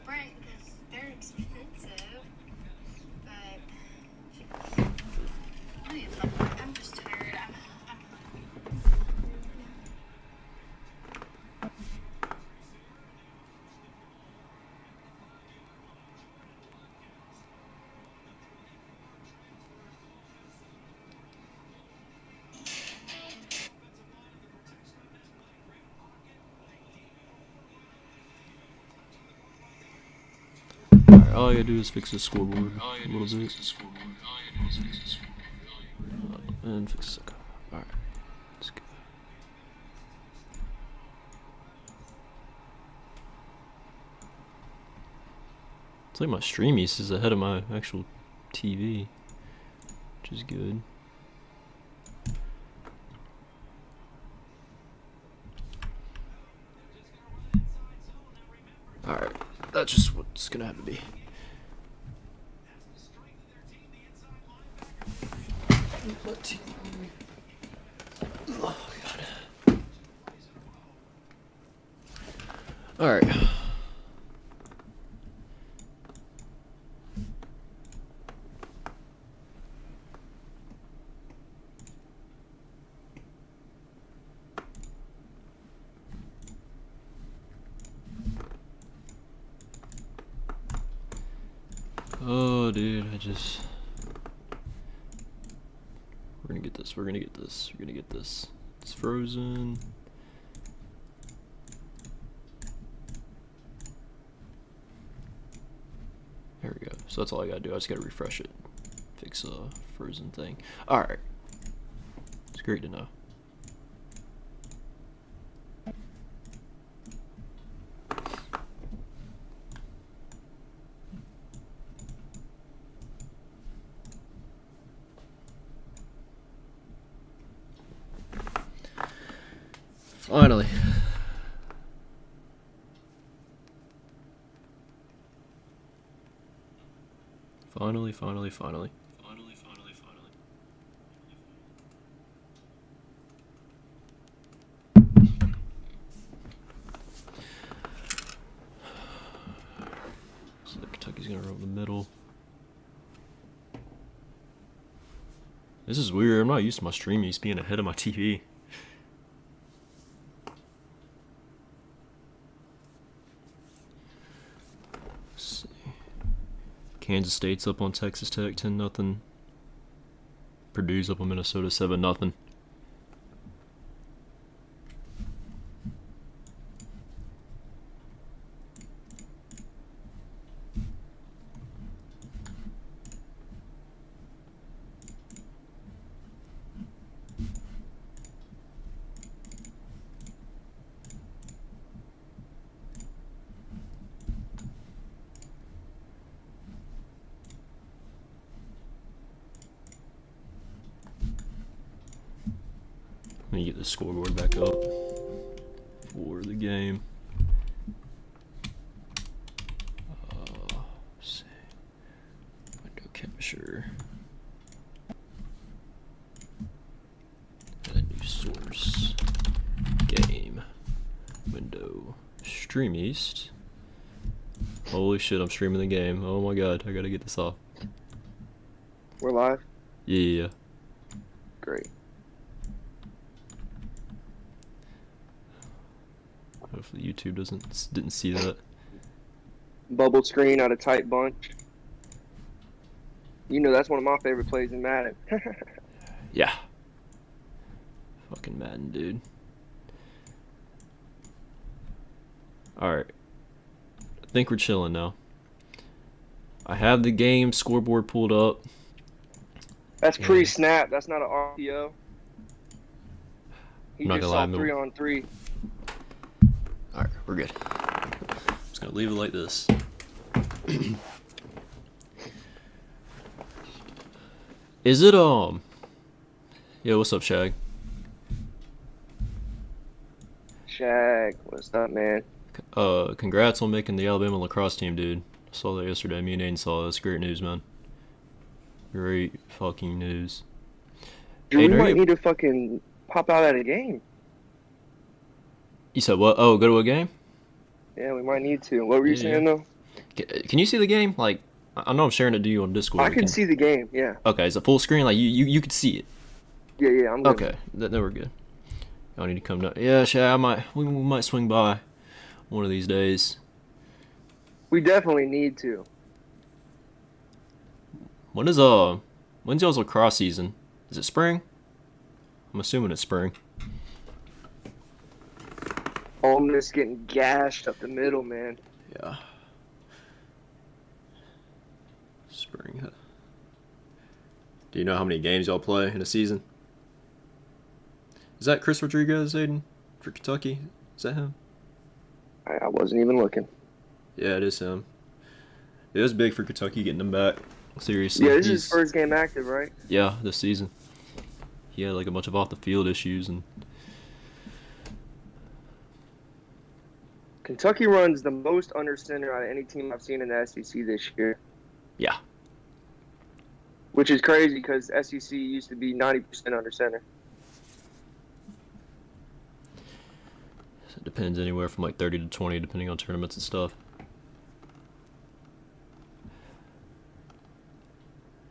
Right, because they're expensive. But I need something. I'm just tired. I'm Alright, all I gotta do is fix the scoreboard a little bit. And fix the... Alright, let's go. It's like my streamies is ahead of my actual TV, which is good. Alright, that's just what it's gonna have to be. Oh, God. Alright. Oh, dude, we're gonna get this, we're gonna get this, we're gonna get this. It's frozen. There we go. So that's all I gotta do. I just gotta refresh it. Fix a frozen thing. Alright. It's great to know. Finally. Finally. So Kentucky's gonna roll the middle. This is weird. I'm not used to my streamies being ahead of my TV. Kansas State's up on Texas Tech 10-0. Purdue's up on Minnesota 7-0. Let me get the scoreboard back up for the game. Let's see. Window capture. And a new source. Game. Window. Stream East. Holy shit, I'm streaming the game. Oh my god, I gotta get this off. We're live? Yeah. Great. Hopefully YouTube didn't see that. Bubble screen out of tight bunch. You know that's one of my favorite plays in Madden. Yeah. Fucking Madden, dude. Alright. I think we're chilling now. I have the game scoreboard pulled up. That's pre-snap. That's not an RPO. He I'm not just gonna saw lie, 3-on-3. Alright, we're good. Just gonna leave it like this. Is it, Yo, what's up, Shag? Shag, what's up, man? Congrats on making the Alabama lacrosse team, dude. I saw that yesterday. Me and Aiden saw it. That's great news, man. Great fucking news. Dude, we might need to fucking pop out at a game. You said what? Oh, go to a game? Yeah, we might need to. What were you saying, though? Can you see the game? Like, I know I'm sharing it to you on Discord. I can see the game. Yeah. Okay, is it full screen? Like you can see it. Yeah. I'm good. Okay, then we're good. I need to come down. Yeah, Shay, we might swing by one of these days. We definitely need to. When's y'all's lacrosse season? Is it spring? I'm assuming it's spring. Ole Miss getting gashed up the middle, man. Yeah. Spring. Do you know how many games y'all play in a season? Is that Chris Rodriguez, Aiden, for Kentucky? Is that him? I wasn't even looking. Yeah, it is him. It was big for Kentucky getting him back. Seriously. Yeah, this is his first game active, right? Yeah, this season. He had like a bunch of off the field issues and. Kentucky runs the most under center out of any team I've seen in the SEC this year. Yeah. Which is crazy because SEC used to be 90% under center. So it depends anywhere from like 30 to 20 depending on tournaments and stuff.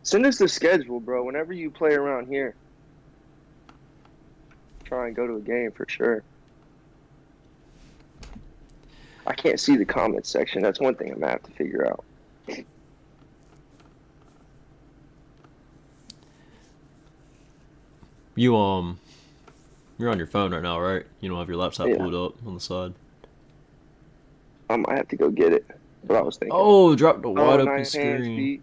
Send us the schedule, bro. Whenever you play around here, try and go to a game for sure. I can't see the comments section. That's one thing I'm gonna have to figure out. You're on your phone right now, right? You don't have your laptop pulled up on the side. I might have to go get it. What I was thinking. Oh, dropped the wide open nice hands, screen. Pete.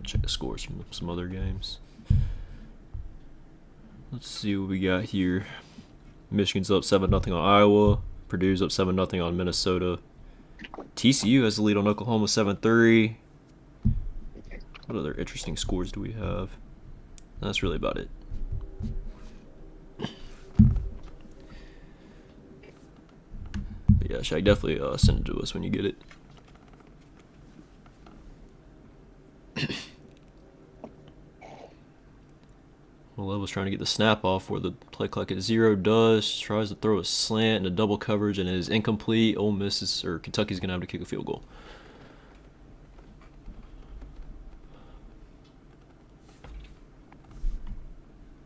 Check the scores from some other games. Let's see what we got here. Michigan's up 7-0 on Iowa. Purdue's up 7-0 on Minnesota. TCU has the lead on Oklahoma 7-3. What other interesting scores do we have? That's really about it. But yeah, Shaq, definitely send it to us when you get it. Well, was trying to get the snap off where the play clock at 0 does. Tries to throw a slant and a double coverage and it is incomplete. Ole Miss or Kentucky's going to have to kick a field goal.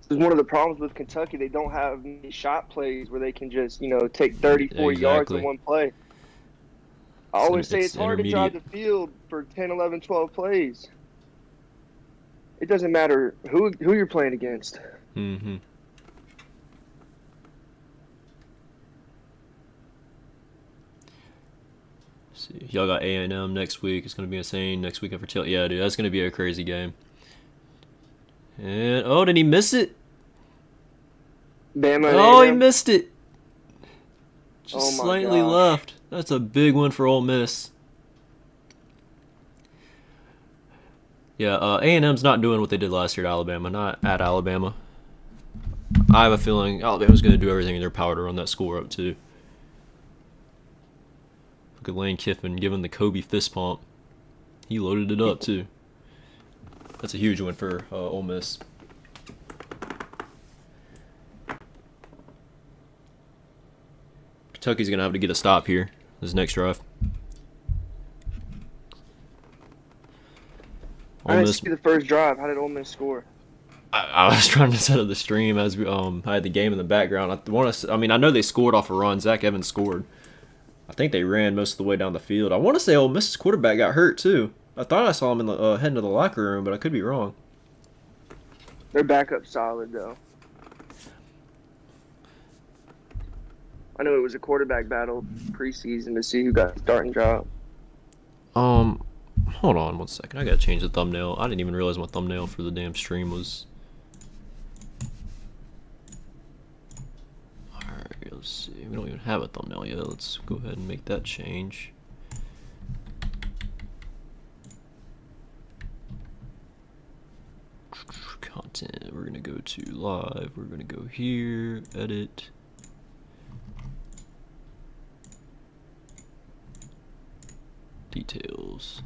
This is one of the problems with Kentucky. They don't have many shot plays where they can just, take 30, 40 yards in one play. I always say it's hard to drive the field for 10, 11, 12 plays. It doesn't matter who you're playing against. Mm-hmm. See, y'all got A&M next week. It's going to be insane. Next week after yeah, dude, that's going to be a crazy game. And did he miss it? Bama. Oh, he missed it. Just my slightly gosh. left. That's a big one for Ole Miss. Yeah, A&M's not doing what they did last year at Alabama, not at Alabama. I have a feeling Alabama's going to do everything in their power to run that score up, too. Look at Lane Kiffin giving the Kobe fist pump. He loaded it up, too. That's a huge win for Ole Miss. Kentucky's going to have to get a stop here, this next drive. I didn't see the first drive. How did Ole Miss score? I was trying to set up the stream as we had the game in the background. I know they scored off a run. Zach Evans scored. I think they ran most of the way down the field. I want to say Ole Miss's quarterback got hurt too. I thought I saw him in the heading to the locker room, but I could be wrong. Their backup's solid though. I know it was a quarterback battle preseason to see who got the starting job. Hold on 1 second. I gotta change the thumbnail. I didn't even realize my thumbnail for the damn stream was. Alright, let's see. We don't even have a thumbnail yet. Let's go ahead and make that change. Content. We're gonna go to live. We're gonna go here, edit. Details.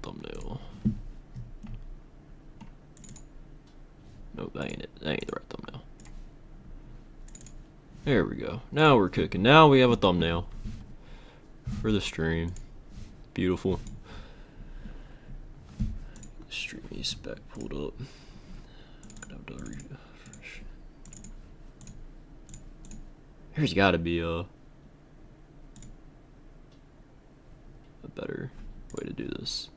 Thumbnail. that ain't it. That ain't the right thumbnail. There we go. Now we're cooking. Now we have a thumbnail for the stream. Beautiful. Streamy spec pulled up. There's got to be a better way to do this.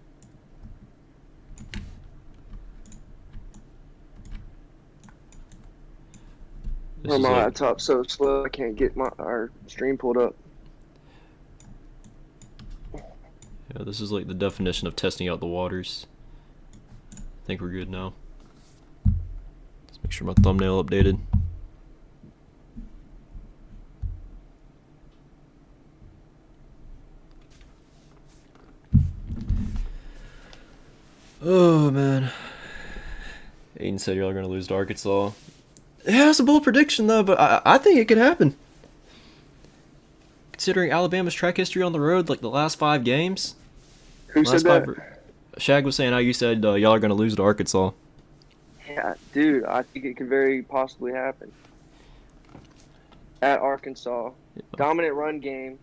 My laptop's so slow I can't get our stream pulled up. Yeah, this is like the definition of testing out the waters. I think we're good now. Let's make sure my thumbnail updated. Oh man. Aiden said y'all are gonna lose to Arkansas. Yeah, it's a bold prediction though, but I think it could happen. Considering Alabama's track history on the road, like the last 5 games. Who said that? Shag was saying how you said y'all are gonna lose to Arkansas. Yeah, dude, I think it could very possibly happen. At Arkansas, dominant run game.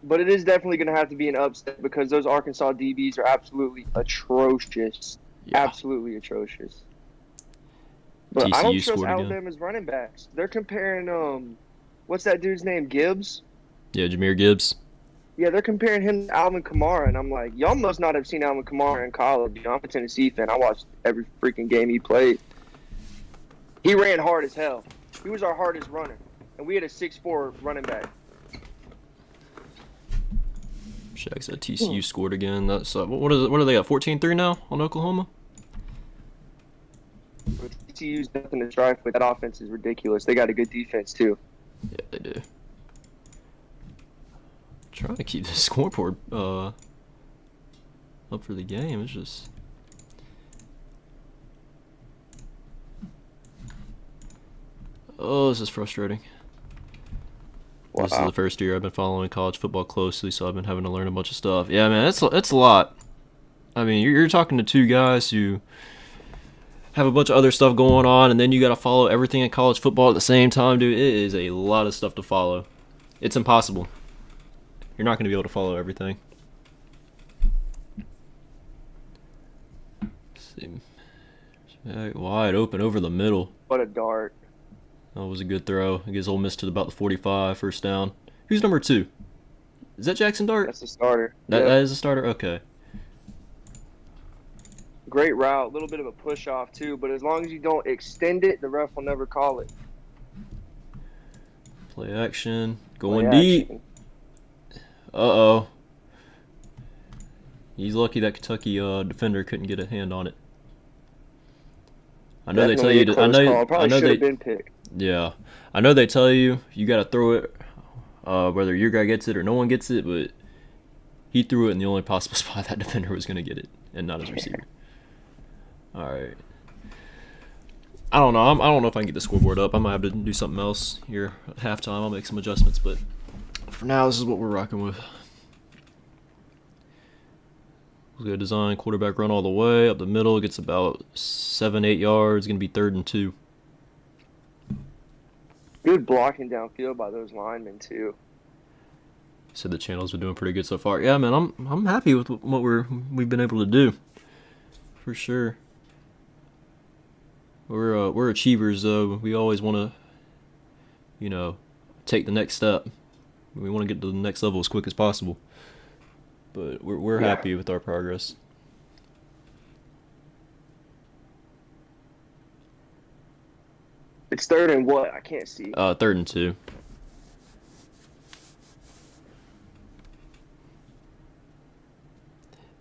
But it is definitely going to have to be an upset because those Arkansas DBs are absolutely atrocious. Yeah. Absolutely atrocious. But TCU I don't trust Alabama's running backs. They're comparing, what's that dude's name, Gibbs? Yeah, Jahmyr Gibbs. Yeah, they're comparing him to Alvin Kamara, and I'm like, y'all must not have seen Alvin Kamara in college. You know, I'm a Tennessee fan. I watched every freaking game he played. He ran hard as hell. He was our hardest runner, and we had a 6'4" running back. Shaq said TCU scored again. That's what are they at? 14-3 now on Oklahoma. TCU's nothing to strive with. That offense is ridiculous. They got a good defense too. Yeah, they do. Trying to keep the scoreboard up for the game. It's just this is frustrating. Wow. This is the first year I've been following college football closely, so I've been having to learn a bunch of stuff. Yeah, man, it's a lot. I mean, you're talking to 2 guys who have a bunch of other stuff going on, and then you got to follow everything in college football at the same time, dude. It is a lot of stuff to follow. It's impossible. You're not going to be able to follow everything. Let's see. Wide open over the middle. What a dart. That was a good throw. It gets Ole Miss to about the 45, first down. Who's number 2? Is that Jackson Dart? That's the starter. That is the starter? Okay. Great route. A little bit of a push-off, too. But as long as you don't extend it, the ref will never call it. Play action. Going deep. Uh-oh. He's lucky that Kentucky defender couldn't get a hand on it. I know they tell you to. I know they. Been picked. Yeah, I know they tell you got to throw it, whether your guy gets it or no one gets it. But he threw it in the only possible spot that defender was going to get it, and not his receiver. All right. I don't know. I don't know if I can get the scoreboard up. I might have to do something else here at halftime. I'll make some adjustments, but for now, this is what we're rocking with. Good design, quarterback run all the way up the middle. Gets about 7-8 yards. Gonna be 3rd and 2. Good blocking downfield by those linemen too. Said the channel's been doing pretty good so far. Yeah, man, I'm happy with what we've been able to do, for sure. We're achievers though. We always want to, take the next step. We want to get to the next level as quick as possible. But we're happy with our progress. It's 3rd and what? I can't see. 3rd and 2.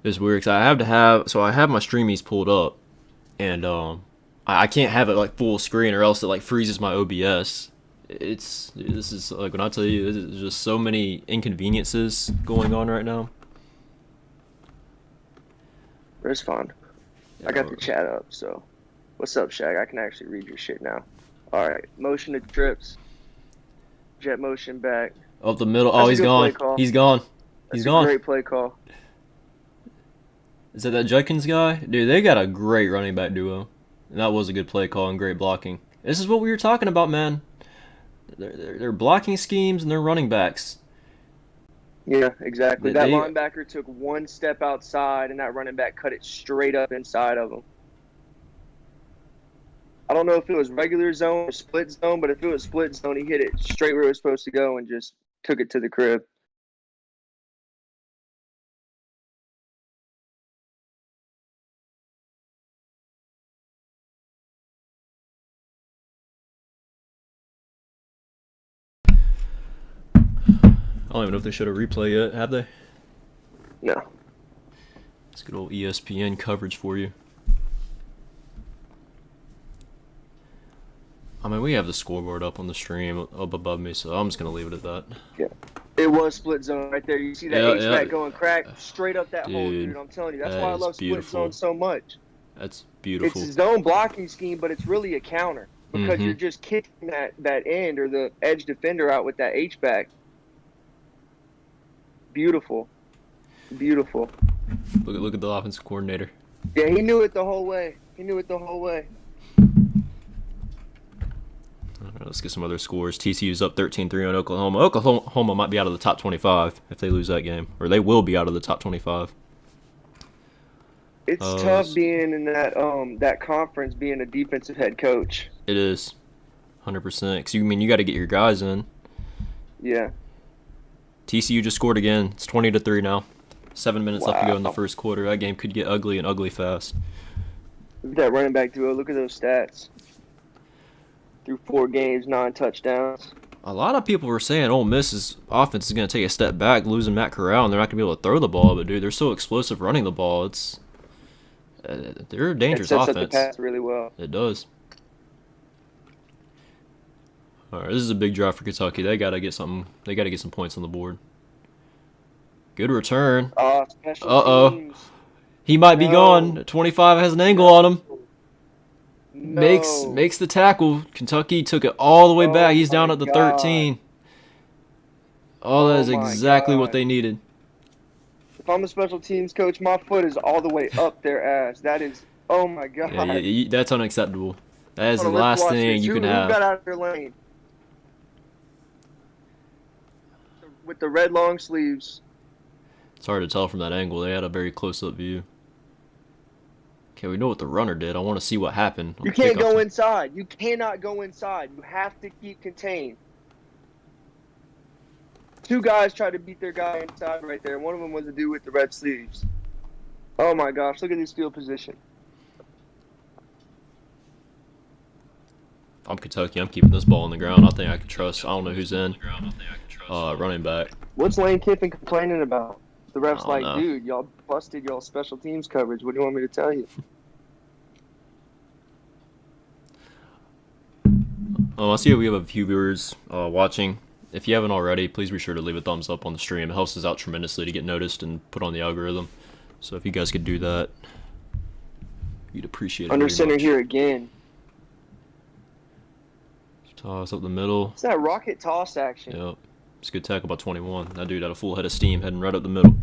It's weird because I have my streamies pulled up, and I can't have it like full screen or else it like freezes my OBS. This is like when I tell you, there's just so many inconveniences going on right now. It's fun. I got the chat up, so. What's up, Shag? I can actually read your shit now. Alright, motion to trips. Jet motion back. Up the middle. Oh, he's gone. He's gone. He's gone. Great play call. Is that Judkins guy? Dude, they got a great running back duo. And that was a good play call and great blocking. This is what we were talking about, man. They're blocking schemes and they're running backs. Yeah, exactly. That linebacker took one step outside, and that running back cut it straight up inside of him. I don't know if it was regular zone or split zone, but if it was split zone, he hit it straight where it was supposed to go and just took it to the crib. I don't even know if they showed a replay yet, have they? No. It's good old ESPN coverage for you. I mean, we have the scoreboard up on the stream up above me, so I'm just going to leave it at that. Yeah. It was split zone right there. You see that H-back going crack straight up that hole, dude. I'm telling you. That's why I love split zone so much. That's beautiful. It's a zone blocking scheme, but it's really a counter because you're just kicking that end or the edge defender out with that H-back. Beautiful. Beautiful. Look at the offensive coordinator. Yeah, he knew it the whole way. All right, let's get some other scores. TCU's up 13-3 on Oklahoma. Oklahoma might be out of the top 25 if they lose that game. Or they will be out of the top 25. It's tough being in that conference, being a defensive head coach. It is. 100%. Because you got to get your guys in. Yeah. TCU just scored again. It's 20-3 now. 7 minutes left to go in the first quarter. That game could get ugly and ugly fast. Look at that running back duo. Look at those stats. Through 4 games, 9 touchdowns. A lot of people were saying Ole Miss's offense is going to take a step back, losing Matt Corral, and they're not going to be able to throw the ball. But, dude, they're so explosive running the ball. They're a dangerous offense. It sets up the pass really well. It does. All right, this is a big drive for Kentucky. They got to get something. They got to get some points on the board. Good return. Special He might be gone. 25 has an angle on him. No. Makes the tackle. Kentucky took it all the way back. He's down at the 13. Oh, that is exactly what they needed. If I'm a special teams coach, my foot is all the way up their ass. That is, oh my God. Yeah, that's unacceptable. That is the last thing you can have. Who got out of their lane? With the red long sleeves. It's hard to tell from that angle. They had a very close-up view. Okay, we know what the runner did. I want to see what happened. You can't go inside. You cannot go inside. You have to keep contained. 2 guys tried to beat their guy inside right there. One of them was a dude with the red sleeves. Oh my gosh, look at this field position. If I'm Kentucky, I'm keeping this ball on the ground. I think I can trust. I don't know who's in. Running back. What's Lane Kiffin complaining about? The ref's like, know. dude, y'all busted y'all special teams coverage. What do you want me to tell you? I see we have a few viewers watching. If you haven't already, please be sure to leave a thumbs up on the stream. It helps us out tremendously to get noticed and put on the algorithm. So if you guys could do that, you'd appreciate it. Under center here again. Toss up the middle. It's that rocket toss action. Yep. It's a good tackle by 21. That dude had a full head of steam heading right up the middle.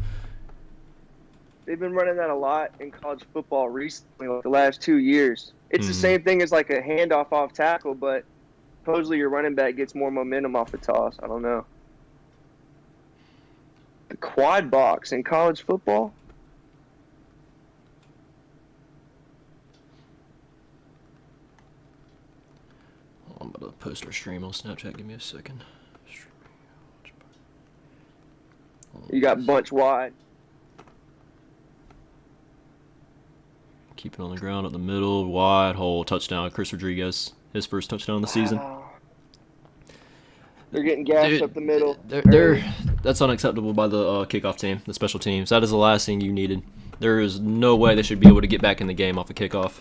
They've been running that a lot in college football recently, like the last 2 years. It's the same thing as like a handoff off tackle, but supposedly your running back gets more momentum off the toss. I don't know. The quad box in college football? I'm about to post our stream on Snapchat. Give me a second. You got bunch wide. Keep it on the ground at the middle, wide hole, touchdown. Chris Rodriguez, his first touchdown of the season. They're getting gassed up the middle. That's unacceptable by the kickoff team, the special teams. That is the last thing you needed. There is no way they should be able to get back in the game off a kickoff.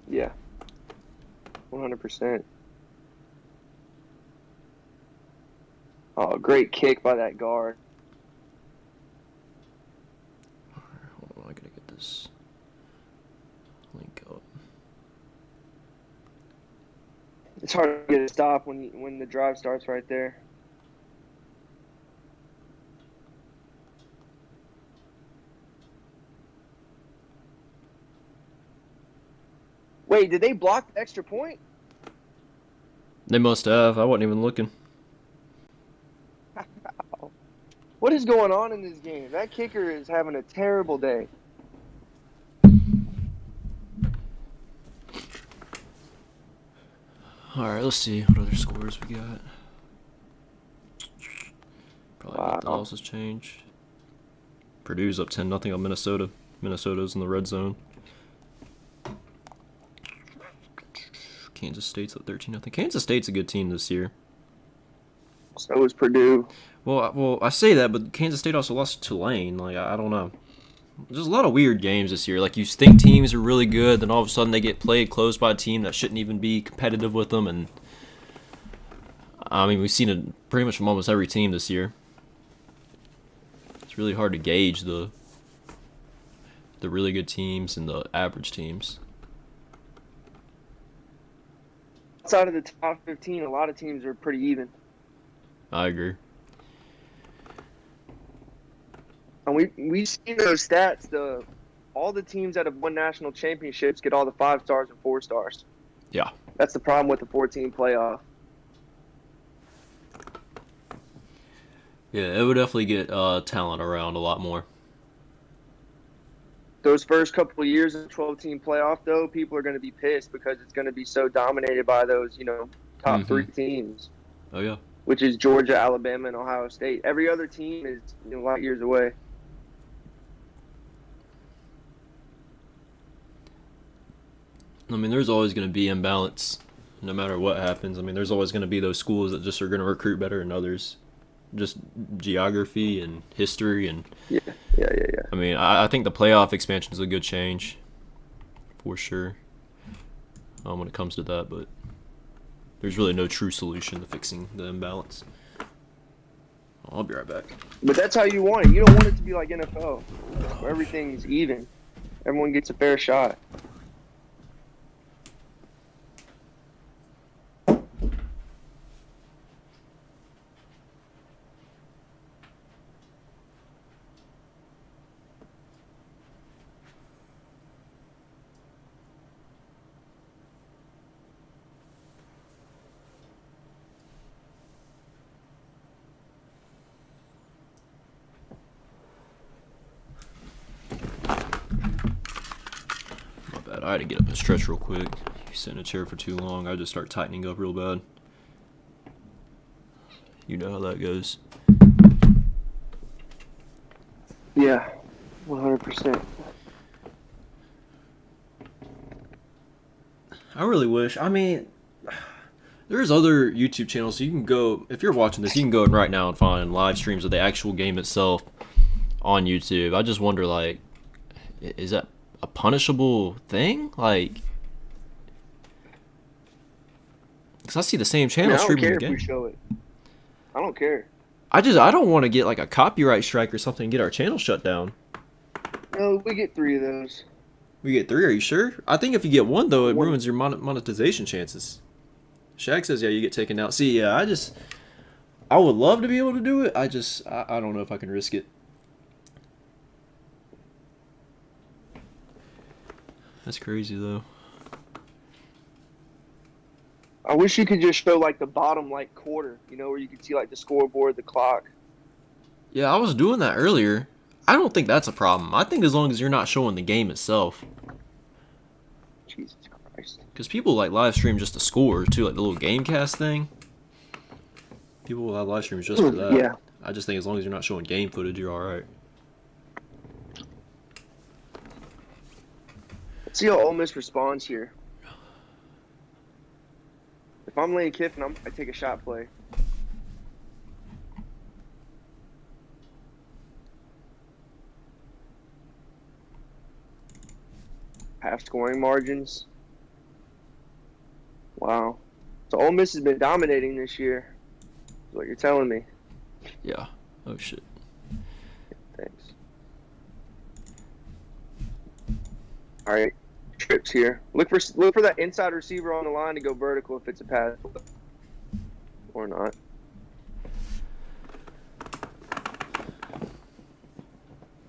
Yeah. 100%. Oh, great kick by that guard. Hold on, I gotta get this link up. It's hard to get a stop when the drive starts right there. Wait, did they block the extra point? They must have. I wasn't even looking. What is going on in this game? That kicker is having a terrible day. All right, let's see what other scores we got. Probably Wow. the losses changed. Purdue's up 10-0 on Minnesota. Minnesota's in the red zone. Kansas State's up 13-0. Kansas State's a good team this year. So is Purdue. Well, I say that, but Kansas State also lost to Tulane. Like, I don't know. There's a lot of weird games this year. Like, you think teams are really good, then all of a sudden they get played close by a team that shouldn't even be competitive with them. And I mean, we've seen it pretty much from almost every team this year. It's really hard to gauge the really good teams and the average teams. Outside of the top 15, a lot of teams are pretty even. I agree. And we've seen those stats. All the teams that have won national championships get all the 5 stars and 4 stars. Yeah. That's the problem with the 14 playoff. Yeah, it would definitely get talent around a lot more. Those first couple of years of the 12-team playoff, though, people are going to be pissed because it's going to be so dominated by those, top 3 teams. Oh, yeah. Which is Georgia, Alabama, and Ohio State. Every other team is light years away. I mean, there's always going to be imbalance no matter what happens. I mean, there's always going to be those schools that just are going to recruit better than others. Just geography and history and... Yeah. I mean, I think the playoff expansion is a good change, for sure, when it comes to that, but there's really no true solution to fixing the imbalance. I'll be right back. But that's how you want it. You don't want it to be like NFL, where everything's even. Everyone gets a fair shot. I had to get up and stretch real quick. You sit in a chair for too long, I just start tightening up real bad. You know how that goes. Yeah, 100%. I really wish. I mean, there's other YouTube channels. So you can go, if you're watching this, you can go right now and find live streams of the actual game itself on YouTube. I just wonder, like, is that a punishable thing? Like, because I see the same channel streaming the game. I don't care if we show it. I don't care. I don't want to get like a copyright strike or something and get our channel shut down. No, we get 3 of those. We get 3, are you sure? I think if you get 1 though, it ruins your monetization chances. Shaq says, yeah, you get taken out. See, yeah, I would love to be able to do it. I don't know if I can risk it. That's crazy, though. I wish you could just show, like, the bottom, like, quarter, where you could see, like, the scoreboard, the clock. Yeah, I was doing that earlier. I don't think that's a problem. I think as long as you're not showing the game itself. Jesus Christ. Because people, like, live stream just the scores, too, like the little Gamecast thing. People will have live streams just for that. Yeah. I just think as long as you're not showing game footage, you're alright. Let's see how Ole Miss responds here. If I'm Lane Kiffin, I take a shot play. Half scoring margins. Wow. So Ole Miss has been dominating this year. Is what you're telling me. Yeah. Oh, shit. Thanks. All right. Trips here. Look for that inside receiver on the line to go vertical if it's a pass or not.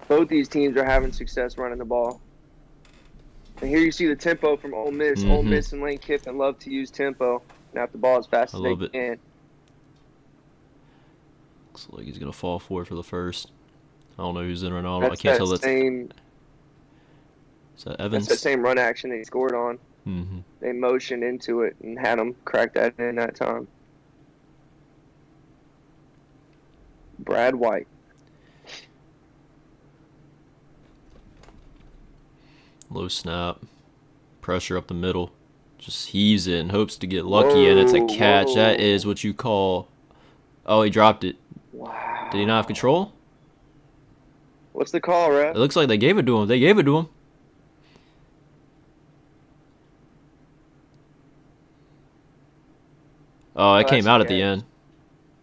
Both these teams are having success running the ball. And here you see the tempo from Ole Miss. Ole Miss and Lane Kiffin love to use tempo and have the ball as fast as they can. Looks like he's gonna fall for it for the first. I don't know who's in right now. That's I can't tell. Is that Evans? That's the same run action they scored on. They motioned into it and had them crack that in that time. Brad White. Low snap. Pressure up the middle. Just heaves it and hopes to get lucky, and it's a catch. Whoa. That is what you call... Oh, he dropped it. Wow. Did he not have control? What's the call, ref? It looks like they gave it to him. They gave it to him. Oh, it came out at the end.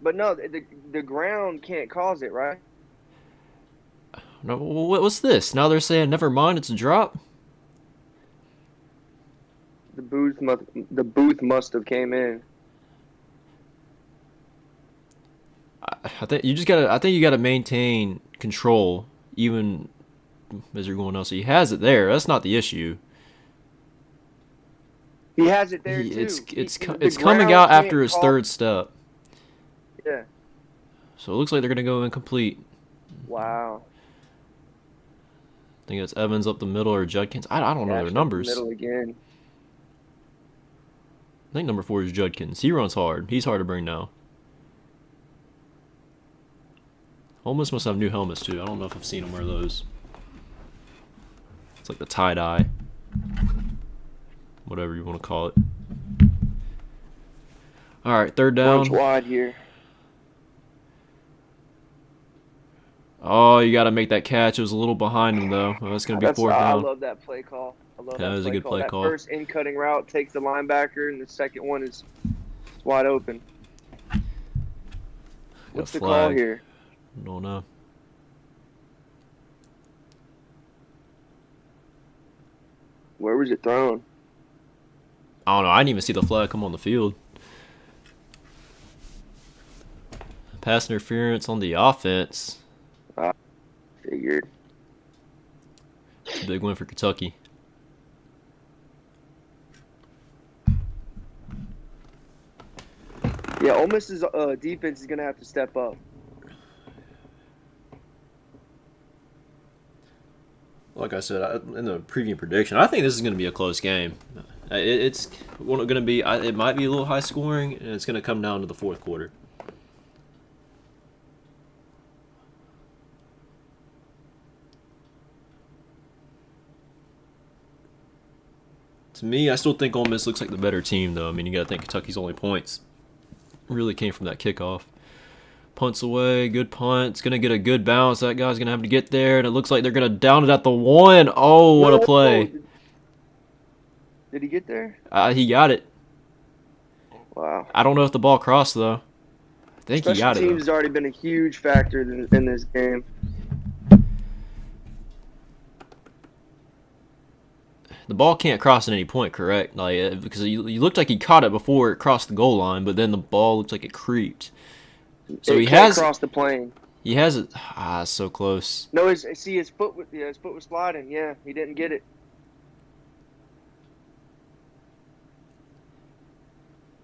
But no, the ground can't cause it, right? No, what's this? Now they're saying, never mind, it's a drop? The booth must have came in. I think you gotta maintain control even as you're going out. So he has it there. That's not the issue. He has it there too. It's coming out after his third step. Yeah. So it looks like they're gonna go incomplete. Wow. I think it's Evans up the middle or Judkins. I don't know their numbers. Middle again. I think number 4 is Judkins. He runs hard. He's hard to bring down. Ole Miss must have new helmets too. I don't know if I've seen them wear those. It's like the tie-dye. Whatever you want to call it. Alright, third down. Bunch wide here. Oh, you got to make that catch. It was a little behind him, though. Oh, that's going to be 4th down. I love that play call. That was a good play call. That first in-cutting route takes the linebacker, and the second one is wide open. What's the call here? Don't know. Where was it thrown? I don't know. I didn't even see the flag come on the field. Pass interference on the offense. Figured. Big win for Kentucky. Yeah, Ole Miss's defense is going to have to step up. Like I said in the preview prediction, I think this is going to be a close game. It's going to be. It might be a little high scoring, and it's going to come down to the 4th quarter. To me, I still think Ole Miss looks like the better team, though. I mean, you got to think Kentucky's only points really came from that kickoff. Punts away, good punt. It's going to get a good bounce. That guy's going to have to get there, and it looks like they're going to down it at the 1. Oh, what a play. Did he get there? He got it. Wow. I don't know if the ball crossed, though. I think he got it. Special teams has already been a huge factor in this game. The ball can't cross at any point, correct? Like because you looked like he caught it before it crossed the goal line, but then the ball looked like it creeped. So he has crossed the plane. He has it. So close. No, his foot was sliding. Yeah, he didn't get it.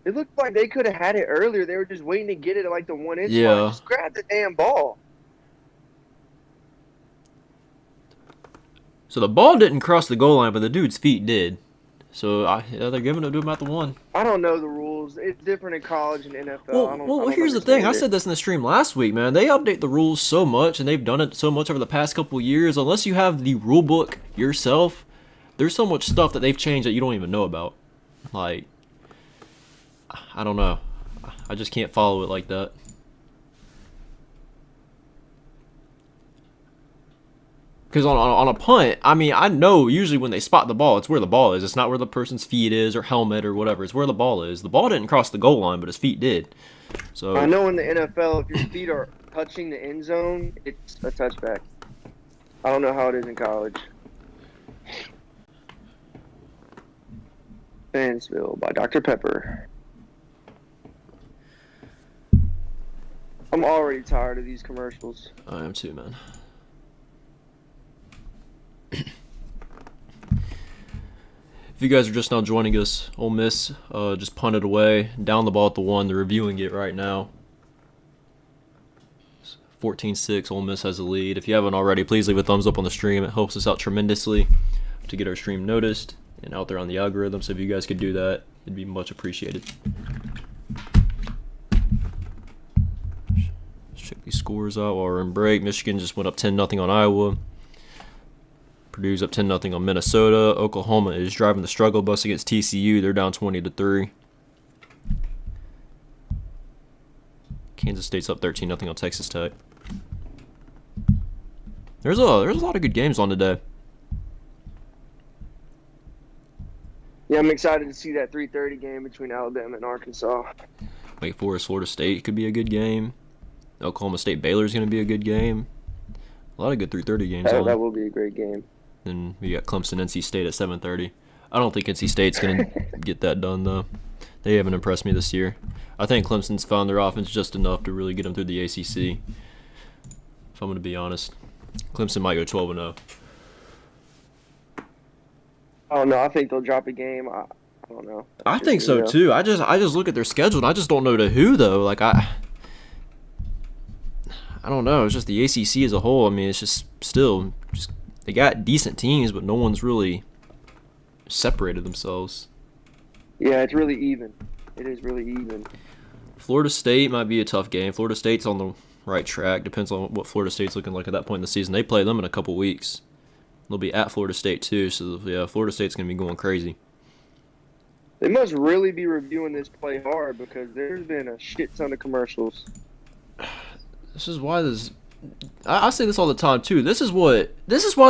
It looked like they could have had it earlier. They were just waiting to get it at like the 1 inch line. Just grab the damn ball. So the ball didn't cross the goal line, but the dude's feet did. So they're giving it to him at the 1. I don't know the rules. It's different in college and NFL. Well, here's the thing. I said this in the stream last week, man. They update the rules so much, and they've done it so much over the past couple of years. Unless you have the rule book yourself, there's so much stuff that they've changed that you don't even know about. Like, I don't know. I just can't follow it like that. Because on a punt, I mean, I know usually when they spot the ball, it's where the ball is. It's not where the person's feet is or helmet or whatever. It's where the ball is. The ball didn't cross the goal line, but his feet did. So I know in the NFL, if your feet are touching the end zone, it's a touchback. I don't know how it is in college. Fansville by Dr. Pepper. I'm already tired of these commercials. I am too, man. If you guys are just now joining us, Ole Miss just punted away, down the ball at the 1. They're reviewing it right now. 14-6, Ole Miss has the lead. If you haven't already, please leave a thumbs up on the stream. It helps us out tremendously to get our stream noticed and out there on the algorithm. So if you guys could do that, it'd be much appreciated. Let's check these scores out while we're in break. Michigan just went up 10-0 on Iowa. Purdue's up 10-0 on Minnesota. Oklahoma is driving the struggle bus against TCU. They're down 20-3. Kansas State's up 13-0 on Texas Tech. There's a lot of good games on today. Yeah, I'm excited to see that 3:30 game between Alabama and Arkansas. Wake Forest, Florida State could be a good game. Oklahoma State, Baylor's going to be a good game. A lot of good 3:30 games on. That will be a great game. Then we got Clemson, NC State at 7:30. I don't think NC State's going to get that done, though. They haven't impressed me this year. I think Clemson's found their offense just enough to really get them through the ACC. If I'm going to be honest. Clemson might go 12-0. Oh, no, I think they'll drop a game. I don't know. I think so, too. I just look at their schedule, and I just don't know to who, though. Like, I don't know. It's just the ACC as a whole. I mean, it's just still just they got decent teams, but no one's really separated themselves. Yeah, it's really even. It is really even. Florida State might be a tough game. Florida State's on the right track. Depends on what Florida State's looking like at that point in the season. They play them in a couple weeks. They'll be at Florida State, too. So, yeah, Florida State's going to be going crazy. They must really be reviewing this play hard because there's been a shit ton of commercials. This is why this. I say this all the time too. This is why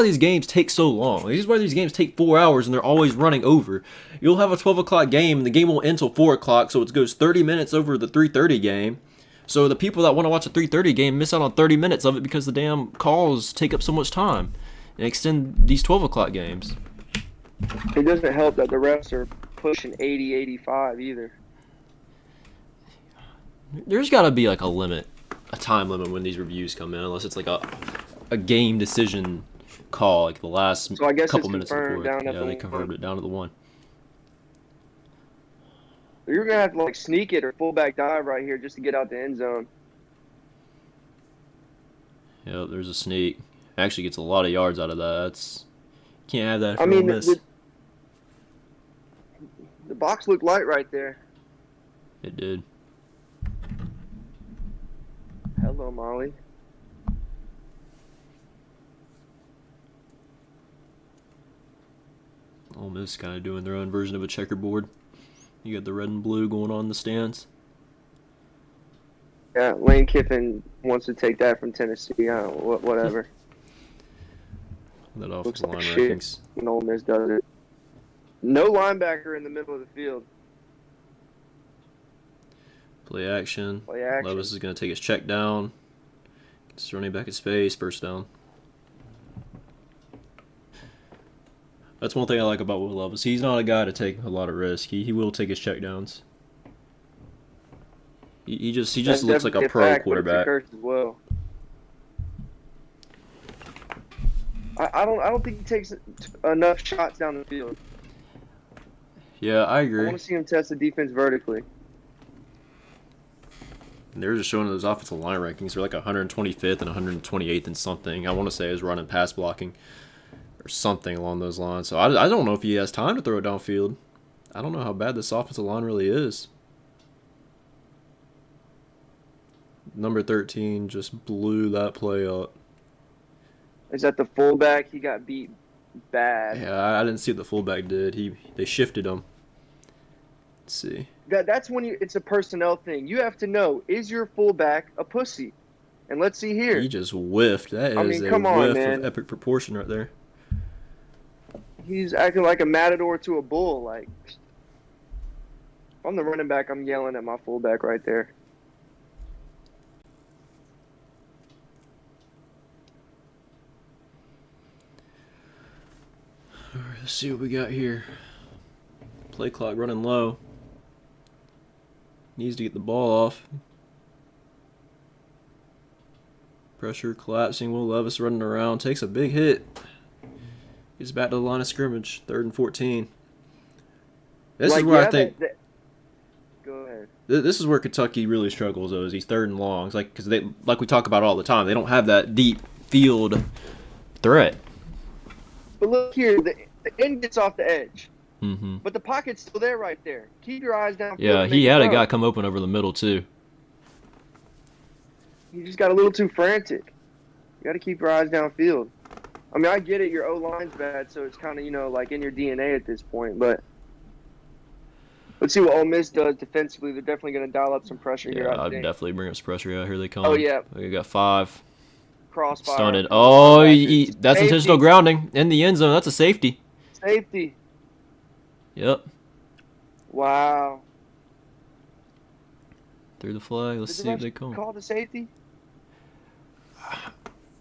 these games take so long. This is why these games take 4 hours and they're always running over. You'll have a 12 o'clock game and the game won't end until 4 o'clock, so it goes 30 minutes over the 3:30 game. So the people that want to watch a 3:30 game miss out on 30 minutes of it because the damn calls take up so much time and extend these 12 o'clock games. It doesn't help that the refs are pushing 80, 85 either. There's got to be like a limit. A time limit when these reviews come in, unless it's like a game decision call, like the last so I guess couple minutes of the down quarter. at Yeah, the they confirmed it down to the 1. You're gonna have to like sneak it or fullback dive right here just to get out the end zone. Yeah, there's a sneak. Actually gets a lot of yards out of that. Can't have that if I you mean, miss. The box looked light right there. It did. Hello, Molly. Ole Miss kind of doing their own version of a checkerboard. You got the red and blue going on in the stands. Yeah, Lane Kiffin wants to take that from Tennessee. Whatever. That Looks offensive like line shit rankings. when Ole Miss does it. No linebacker in the middle of the field. Play action. Play action. Levis is going to take his check down. Gets running back in space. First down. That's one thing I like about Will Levis. He's not a guy to take a lot of risk. He will take his check downs. He just looks like a pro quarterback. As well. I don't think he takes enough shots down the field. Yeah, I agree. I want to see him test the defense vertically. And they were just showing those offensive line rankings. They're like 125th and 128th and something. I want to say is running pass blocking or something along those lines. So I don't know if he has time to throw it downfield. I don't know how bad this offensive line really is. Number 13 just blew that play up. Is that the fullback? He got beat bad. Yeah, I didn't see what the fullback did. They shifted him. Let's see. That's when it's a personnel thing. You have to know, is your fullback a pussy? And let's see here. He just whiffed. That is a whiff of epic proportion right there. He's acting like a matador to a bull. Like, if I'm the running back, I'm yelling at my fullback right there. All right, let's see what we got here. Play clock running low. Needs to get the ball off. Pressure collapsing. Will Levis running around. Takes a big hit. Gets back to the line of scrimmage. 3rd and 14. This like, is where yeah, I think. Go ahead. This is where Kentucky really struggles, though, is these third and longs. Because they, like we talk about all the time, they don't have that deep field threat. But look here, the end gets off the edge. Mm-hmm. But the pocket's still there right there. Keep your eyes down. Yeah, he had a guy come open over the middle, too. You just got a little too frantic. You got to keep your eyes downfield. I mean, I get it. Your O-line's bad, so it's kind of, like in your DNA at this point. But let's see what Ole Miss does defensively. They're definitely going to dial up some pressure here, I I'd think. definitely bring up some pressure. Yeah, here they come. Oh, yeah. We got 5. Crossfire. Stunted. Oh, that's Safety. intentional grounding in the end zone. That's a safety. Safety. Yep. Wow. Through the flag. Let's see if they come. Call the safety?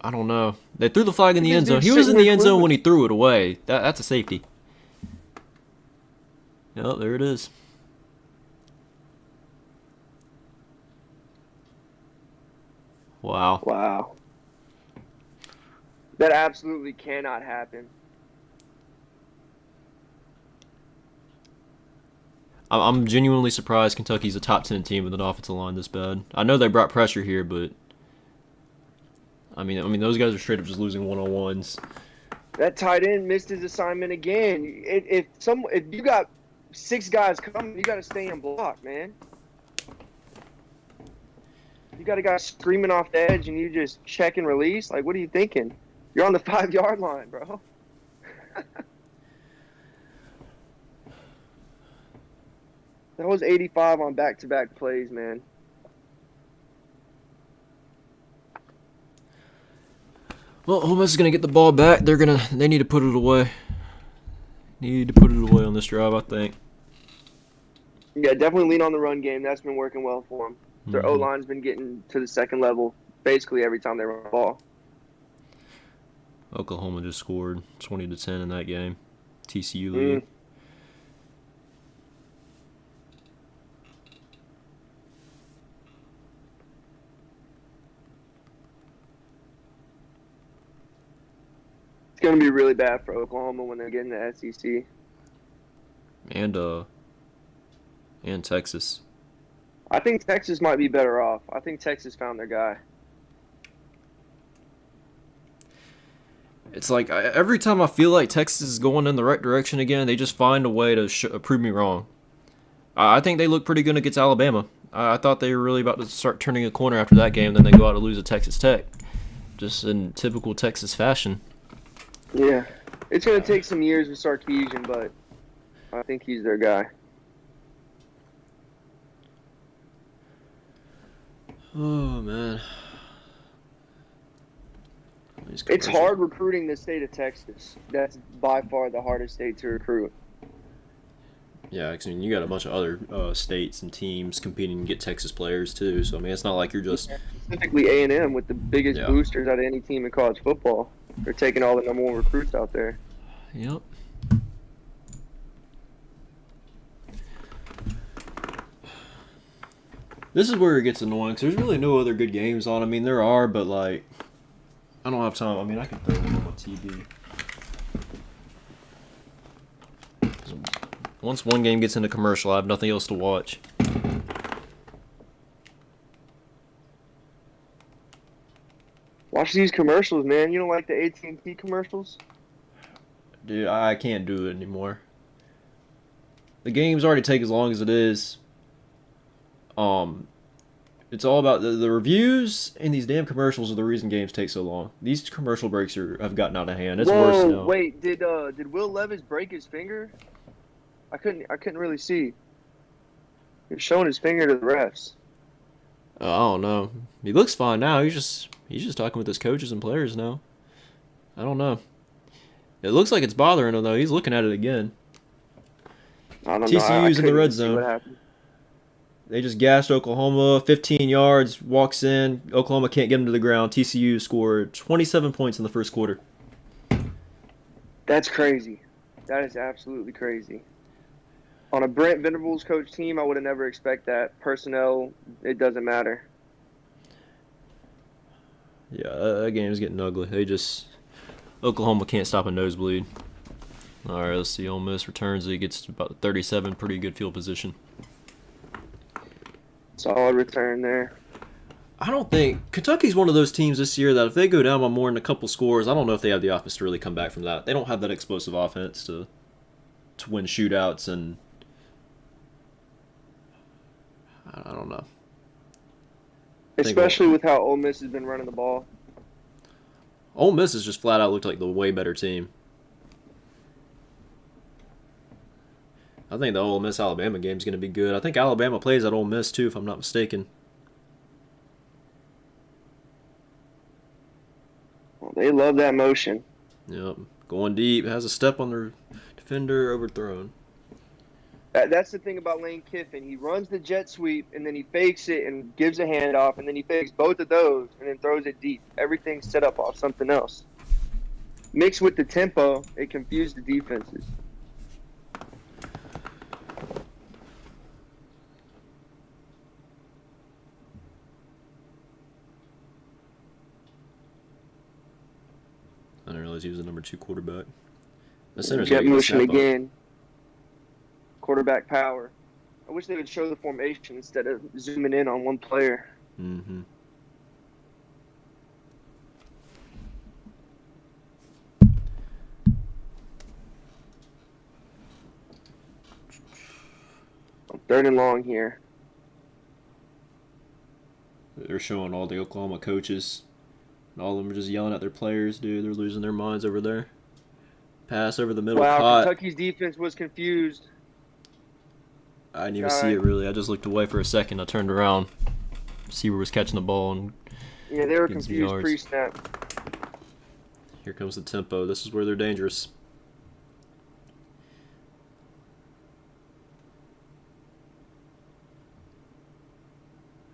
I don't know. They threw the flag in the end zone. He was in the end zone when he threw it away. That's a safety. Yep, there it is. Wow. Wow. That absolutely cannot happen. I'm genuinely surprised Kentucky's a top 10 team with an offensive line this bad. I know they brought pressure here, but I mean those guys are straight up just losing one-on-ones. That tight end missed his assignment again. If you got 6 guys coming, you got to stay in block, man. You got a guy screaming off the edge, and you just check and release. Like, what are you thinking? You're on the 5-yard line, bro. That was 85 on back-to-back plays, man. Well, Ole Miss is gonna get the ball back. They need to put it away. Need to put it away on this drive, I think. Yeah, definitely lean on the run game. That's been working well for them. Their O-line's been getting to the second level basically every time they run the ball. Oklahoma just scored 20-10 in that game. TCU lead. It's going to be really bad for Oklahoma when they get in the SEC. And Texas. I think Texas might be better off. I think Texas found their guy. It's like every time I feel like Texas is going in the right direction again, they just find a way to prove me wrong. I think they look pretty good against Alabama. I thought they were really about to start turning a corner after that game, then they go out to lose to Texas Tech. Just in typical Texas fashion. Yeah. It's going to take some years with Sarkisian, but I think he's their guy. Oh, man. It's hard recruiting the state of Texas. That's by far the hardest state to recruit. Yeah, I mean, you got a bunch of other states and teams competing to get Texas players, too. So, I mean, it's not like you're just... Specifically A&M with the biggest boosters out of any team in college football. They're taking all the number 1 recruits out there. Yep. This is where it gets annoying, because there's really no other good games on. I mean, there are, but, like, I don't have time. I mean, I can throw it on my TV. Once one game gets into commercial, I have nothing else to watch. Watch these commercials, man. You don't like the AT&T commercials? Dude, I can't do it anymore. The games already take as long as it is. It's all about the reviews, and these damn commercials are the reason games take so long. These commercial breaks have gotten out of hand. It's worse now. Wait, did Will Levis break his finger? I couldn't really see. He was showing his finger to the refs. I don't know. He looks fine now. He's just talking with his coaches and players now. I don't know. It looks like it's bothering him though. He's looking at it again. I don't know. TCU's in the red zone. They just gassed Oklahoma, 15 yards, walks in. Oklahoma can't get him to the ground. TCU scored 27 points in the first quarter. That's crazy. That is absolutely crazy. On a Brent Venables coach team, I would have never expected that. Personnel, it doesn't matter. Yeah, that game is getting ugly. Oklahoma can't stop a nosebleed. All right, let's see. Ole Miss returns. He gets about 37. Pretty good field position. Solid return there. I don't think Kentucky's one of those teams this year that if they go down by more than a couple scores, I don't know if they have the offense to really come back from that. They don't have that explosive offense to win shootouts, and I don't know. Especially with how Ole Miss has been running the ball. Ole Miss has just flat out looked like the way better team. I think the Ole Miss Alabama game is going to be good. I think Alabama plays at Ole Miss too, if I'm not mistaken. Well, they love that motion. Yep, going deep, has a step on the defender, overthrown. That's the thing about Lane Kiffin. He runs the jet sweep, and then he fakes it and gives a handoff, and then he fakes both of those and then throws it deep. Everything's set up off something else. Mixed with the tempo, it confused the defenses. I didn't realize he was the number 2 quarterback. The center's Jet gotta get a motion snap up. again. Quarterback power. I wish they would show the formation instead of zooming in on one player. Mm-hmm. Third and long here. They're showing all the Oklahoma coaches. And all of them are just yelling at their players, dude. They're losing their minds over there. Pass over the middle. Wow, caught. Kentucky's defense was confused. I didn't even see it really. I just looked away for a second. I turned around. Receiver was catching the ball and Yeah, they were getting some confused yards. pre-snap. Here comes the tempo. This is where they're dangerous.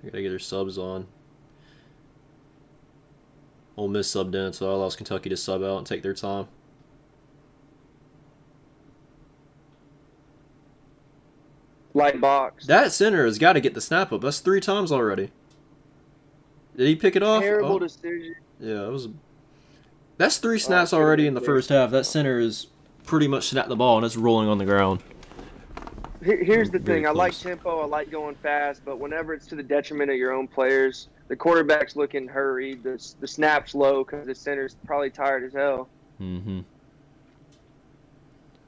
I gotta get their subs on. Ole Miss subbed in, so that allows Kentucky to sub out and take their time. Light box. That center has got to get the snap up. That's 3 times already. Did he pick it off? Terrible Oh. decision. Yeah, it was. That's 3 snaps already in the first half. That center is pretty much snapped the ball and it's rolling on the ground. Here's the Very thing. I like close. tempo. I like going fast. But whenever it's to the detriment of your own players, the quarterback's looking hurried. The snap's low because the center's probably tired as hell. Mm-hmm.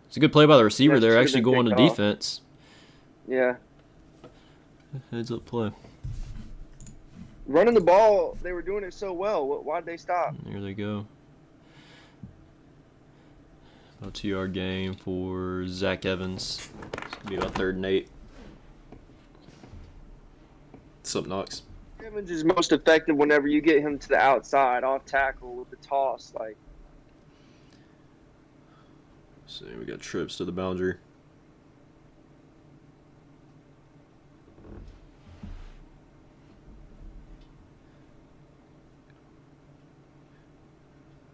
It's a good play by the receiver That there, should've actually been going to picked off. defense. Yeah. Heads up play. Running the ball, they were doing it so well. Why'd they stop? There they go. A 2-yard gain for Zach Evans. It's going to be about 3rd and 8. What's up, Knox? Evans is most effective whenever you get him to the outside, off tackle with the toss. Like, So we got trips to the boundary.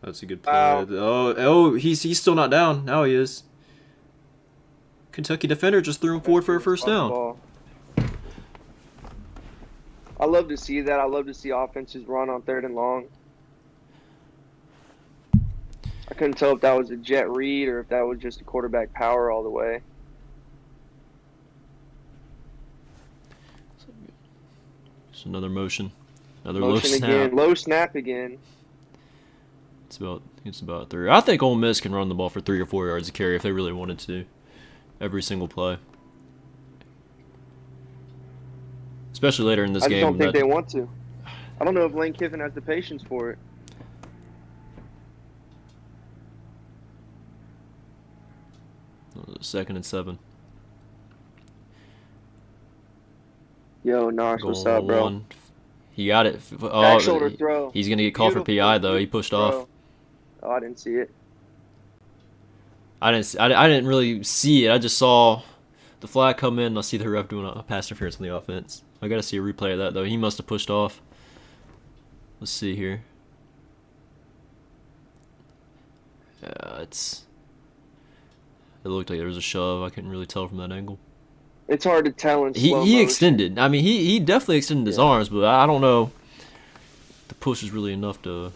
That's a good play. Wow. Oh, he's still not down. Now he is. Kentucky defender just threw him forward for a first down. ball. I love to see that. I love to see offenses run on 3rd and long. I couldn't tell if that was a jet read or if that was just a quarterback power all the way. Just another motion. Another Motion low snap. again. Low snap again. It's about 3. I think Ole Miss can run the ball for 3 or 4 yards a carry if they really wanted to. Every single play. Especially later in this I just game. don't think they want to. I don't know if Lane Kiffin has the patience for it. Second and 7. Yo, Knox, what's Goal up, bro? one. He got it. Back shoulder throw. He's going to get called for PI, though. He pushed off. Oh, I didn't see it. I didn't really see it. I just saw the flag come in, and I see the ref doing a pass interference on the offense. I got to see a replay of that, though. He must have pushed off. Let's see here. Yeah, it looked like there was a shove. I couldn't really tell from that angle. It's hard to tell in slow He motion. extended. I mean, he definitely extended his arms, but I don't know. The push is really enough to.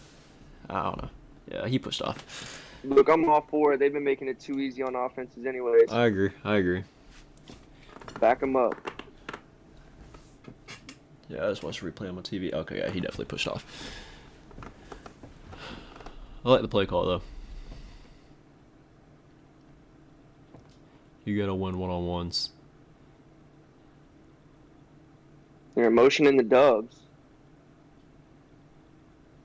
I don't know. Yeah, he pushed off. Look, I'm all for it. They've been making it too easy on offenses anyways. I agree. Back them up. Yeah, I just watched a replay on my TV. Okay, yeah, he definitely pushed off. I like the play call, though. You gotta win one-on-ones. They're motioning the dubs.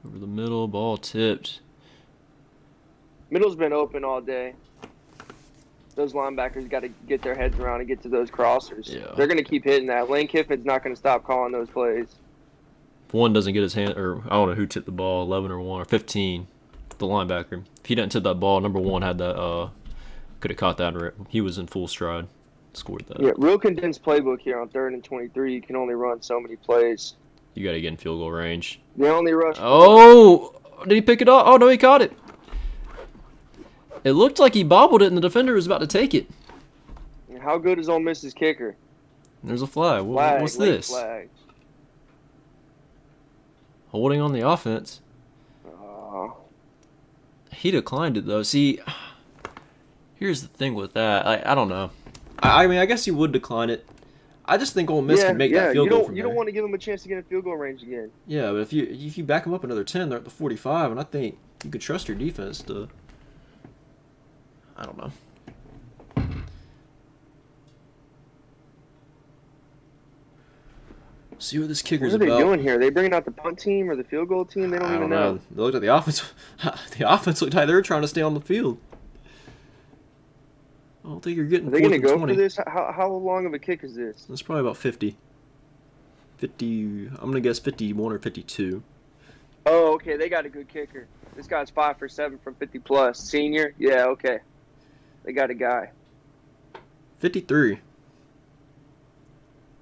Over the middle, ball tipped. Middle's been open all day. Those linebackers got to get their heads around and get to those crossers. Yeah. They're going to keep hitting that. Lane Kiffin's not going to stop calling those plays. If one doesn't get his hand, or I don't know who tipped the ball, 11 or 1 or 15, the linebacker. If he didn't tip that ball, number 1 had that, could have caught that. He was in full stride, scored that. Yeah, real condensed playbook here on 3rd and 23. You can only run so many plays. You got to get in field goal range. They only rush. Oh, did he pick it up? Oh, no, he caught it. It looked like he bobbled it, and the defender was about to take it. How good is Ole Miss's kicker? There's a flag. Flag, What's late this? Flag. Holding on the offense. He declined it, though. See, here's the thing with that. I don't know. I mean, I guess he would decline it. I just think Ole Miss can make that field goal from You there. don't want to give him a chance to get in field goal range again. Yeah, but if you back him up another 10, they're at the 45, and I think you could trust your defense to... I don't know. See what this kicker's about. What are they doing here? Are they bringing out the punt team or the field goal team? They don't even know. They looked at the offense. The offense looked like they were trying to stay on the field. I don't think you're getting. Are they going to go for this? How long of a kick is this? It's probably about 50. 50. I'm going to guess 51 or 52. Oh, okay. They got a good kicker. This guy's 5 for 7 from 50 plus. Senior? Yeah, okay. They got a guy. 53.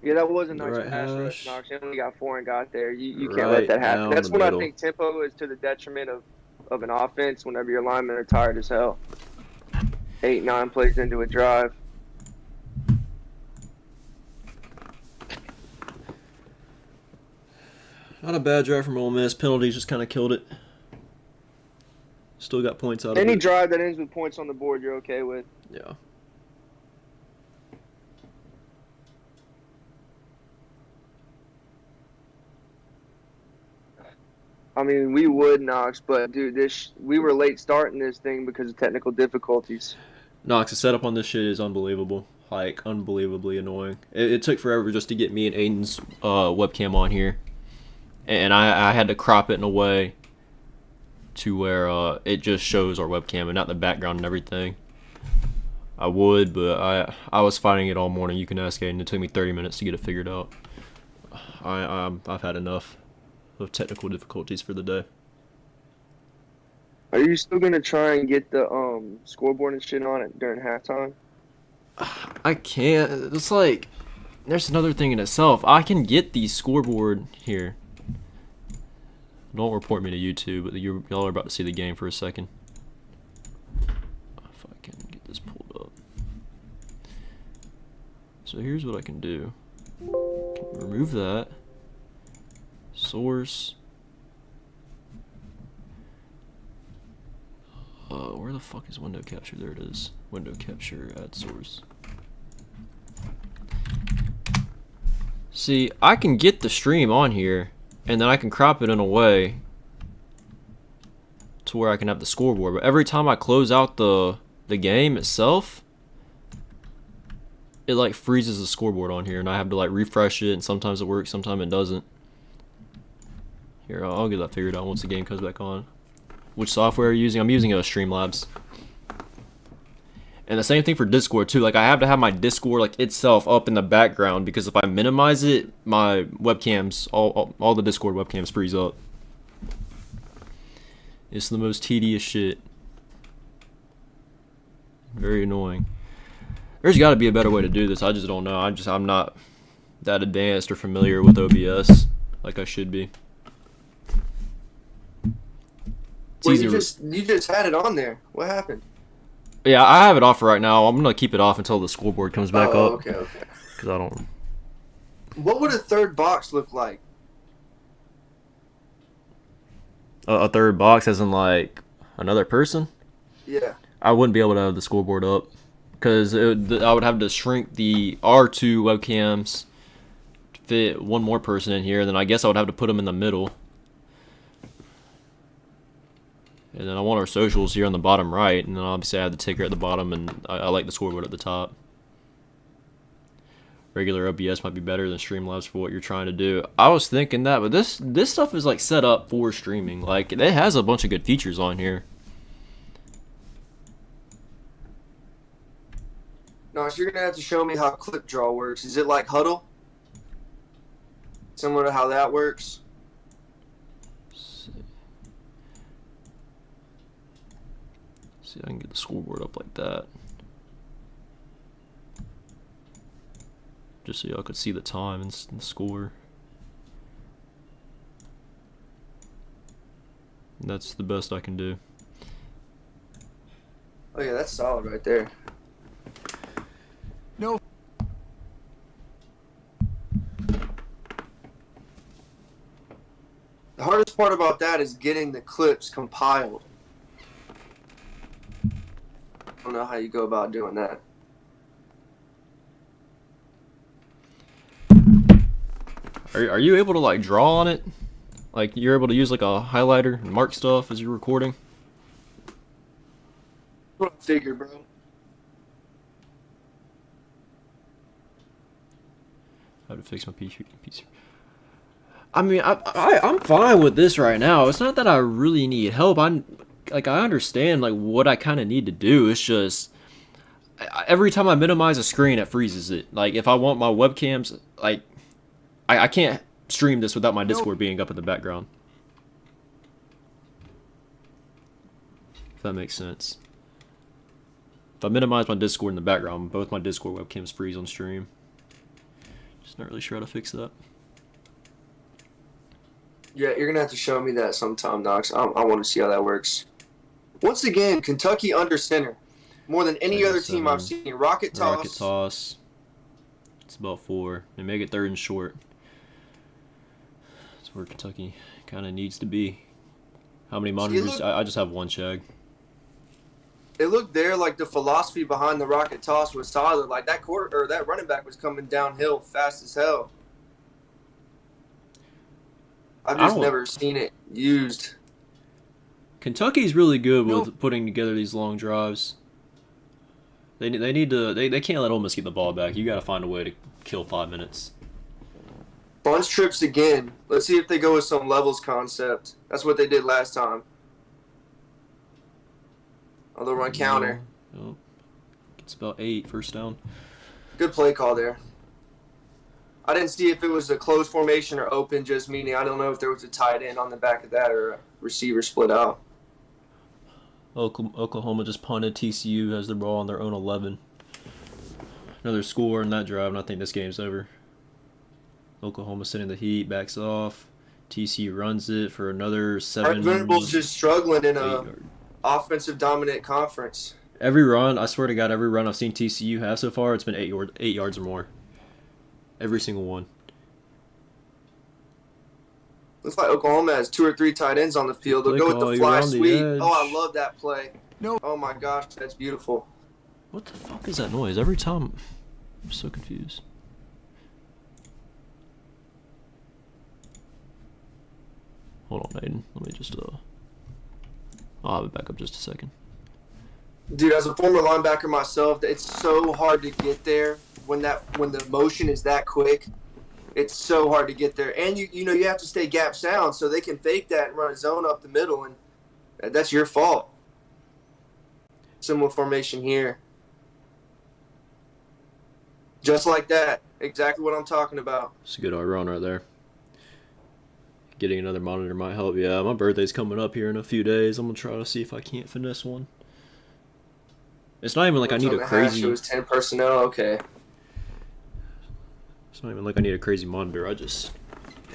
Yeah, that was a nice Right pass hash. rush. Knox. You only got 4 and got there. You can't Right let that happen. down That's the when middle. I think tempo is to the detriment of an offense whenever your linemen are tired as hell. 8, 9 plays into a drive. Not a bad drive from Ole Miss. Penalties just kind of killed it. Still got points out of Any it. drive that ends with points on the board, you're okay with. Yeah. I mean, we would, Knox, but dude, we were late starting this thing because of technical difficulties. Knox, the setup on this shit is unbelievable. Like, unbelievably annoying. It took forever just to get me and Aiden's webcam on here. And I had to crop it in a way to where it just shows our webcam and not the background and everything. I would, but I was fighting it all morning. You can ask Aiden. It took me 30 minutes to get it figured out. I've had enough of technical difficulties for the day. Are you still gonna try and get the scoreboard and shit on it during halftime? I can't. It's like there's another thing in itself. I can get the scoreboard here. Don't report me to YouTube, but y'all are about to see the game for a second. If I can get this pulled up. So here's what I can do. Remove that. Source. Where the fuck is window capture? There it is. Window capture, add source. See, I can get the stream on here, and then I can crop it in a way to where I can have the scoreboard. But every time I close out the game itself, it like freezes the scoreboard on here, and I have to like refresh it, and sometimes it works, sometimes it doesn't. Here, I'll get that figured out once the game comes back on. Which software are you using? I'm using Streamlabs. And the same thing for Discord too. Like I have to have my Discord like itself up in the background because if I minimize it, my webcams, all the Discord webcams freeze up. It's the most tedious shit. Very annoying. There's got to be a better way to do this. I just don't know. I'm not that advanced or familiar with OBS like I should be. Well, you just had it on there. What happened? Yeah, I have it off right now. I'm gonna keep it off until the scoreboard comes back up. Okay. Because I don't. What would a third box look like? A third box, as in like another person? Yeah. I wouldn't be able to have the scoreboard up because I would have to shrink the R2 webcams to fit one more person in here. And then I guess I would have to put them in the middle. And then I want our socials here on the bottom right. And then obviously I have the ticker at the bottom, and I like the scoreboard at the top. Regular OBS might be better than Streamlabs for what you're trying to do. I was thinking that, but this stuff is like set up for streaming. Like, it has a bunch of good features on here. No, so you're gonna have to show me how clip draw works. Is it like Huddle? Similar to how that works? See, I can get the scoreboard up like that. Just so y'all could see the time and score. And that's the best I can do. Oh yeah, that's solid right there. No. The hardest part about that is getting the clips compiled. I don't know how you go about doing that. Are you able to like draw on it? Like, you're able to use like a highlighter and mark stuff as you're recording? That's what I figured, bro. I have to fix my PC. I mean, I'm fine with this right now. It's not that I really need help. I understand like what I kind of need to do. It's just every time I minimize a screen, it freezes it. Like, if I want my webcams, like, I can't stream this without my Discord being up in the background. If that makes sense. If I minimize my Discord in the background, both my Discord webcams freeze on stream. Just not really sure how to fix that. Yeah, you're gonna have to show me that sometime, Docs. I want to see how that works. Once again, Kentucky under center, more than any other team I've seen. Rocket toss. It's about 4. They make it 3rd and short. That's where Kentucky kind of needs to be. How many monitors? I just have one, Shag. It looked there like the philosophy behind the rocket toss was solid. Like, that that running back was coming downhill fast as hell. I've just never seen it used. Kentucky's really good with putting together these long drives. They need to they can't let Ole Miss get the ball back. You got to find a way to kill 5 minutes. Bunch trips again. Let's see if they go with some levels concept. That's what they did last time. Oh, they'll run counter. Oh, it's about 8, first down. Good play call there. I didn't see if it was a closed formation or open, just meaning I don't know if there was a tight end on the back of that or a receiver split out. Oklahoma just punted. TCU has their ball on their own 11. Another score in that drive, and I think this game's over. Oklahoma sending the heat, backs off. TCU runs it for another 7. Venables just struggling in a offensive dominant conference. Every run, I swear to God, every run I've seen TCU have so far, it's been 8 yards or more. Every single one. Looks like Oklahoma has 2 or 3 tight ends on the field. They'll go with the fly sweep. Oh, I love that play. No. Oh my gosh, that's beautiful. What the fuck is that noise? Every time, I'm so confused. Hold on, Aiden. Let me just I'll have it back up just a second. Dude, as a former linebacker myself, it's so hard to get there when the motion is that quick. It's so hard to get there, and you have to stay gap sound so they can fake that and run a zone up the middle, and that's your fault. Similar formation here, just like that. Exactly what I'm talking about. It's a good run right there. Getting another monitor might help. Yeah, my birthday's coming up here in a few days. I'm gonna try to see if I can't finesse one. It's not even like I need a crazy. It was 10 personnel. Okay. It's not even like I need a crazy monitor. I just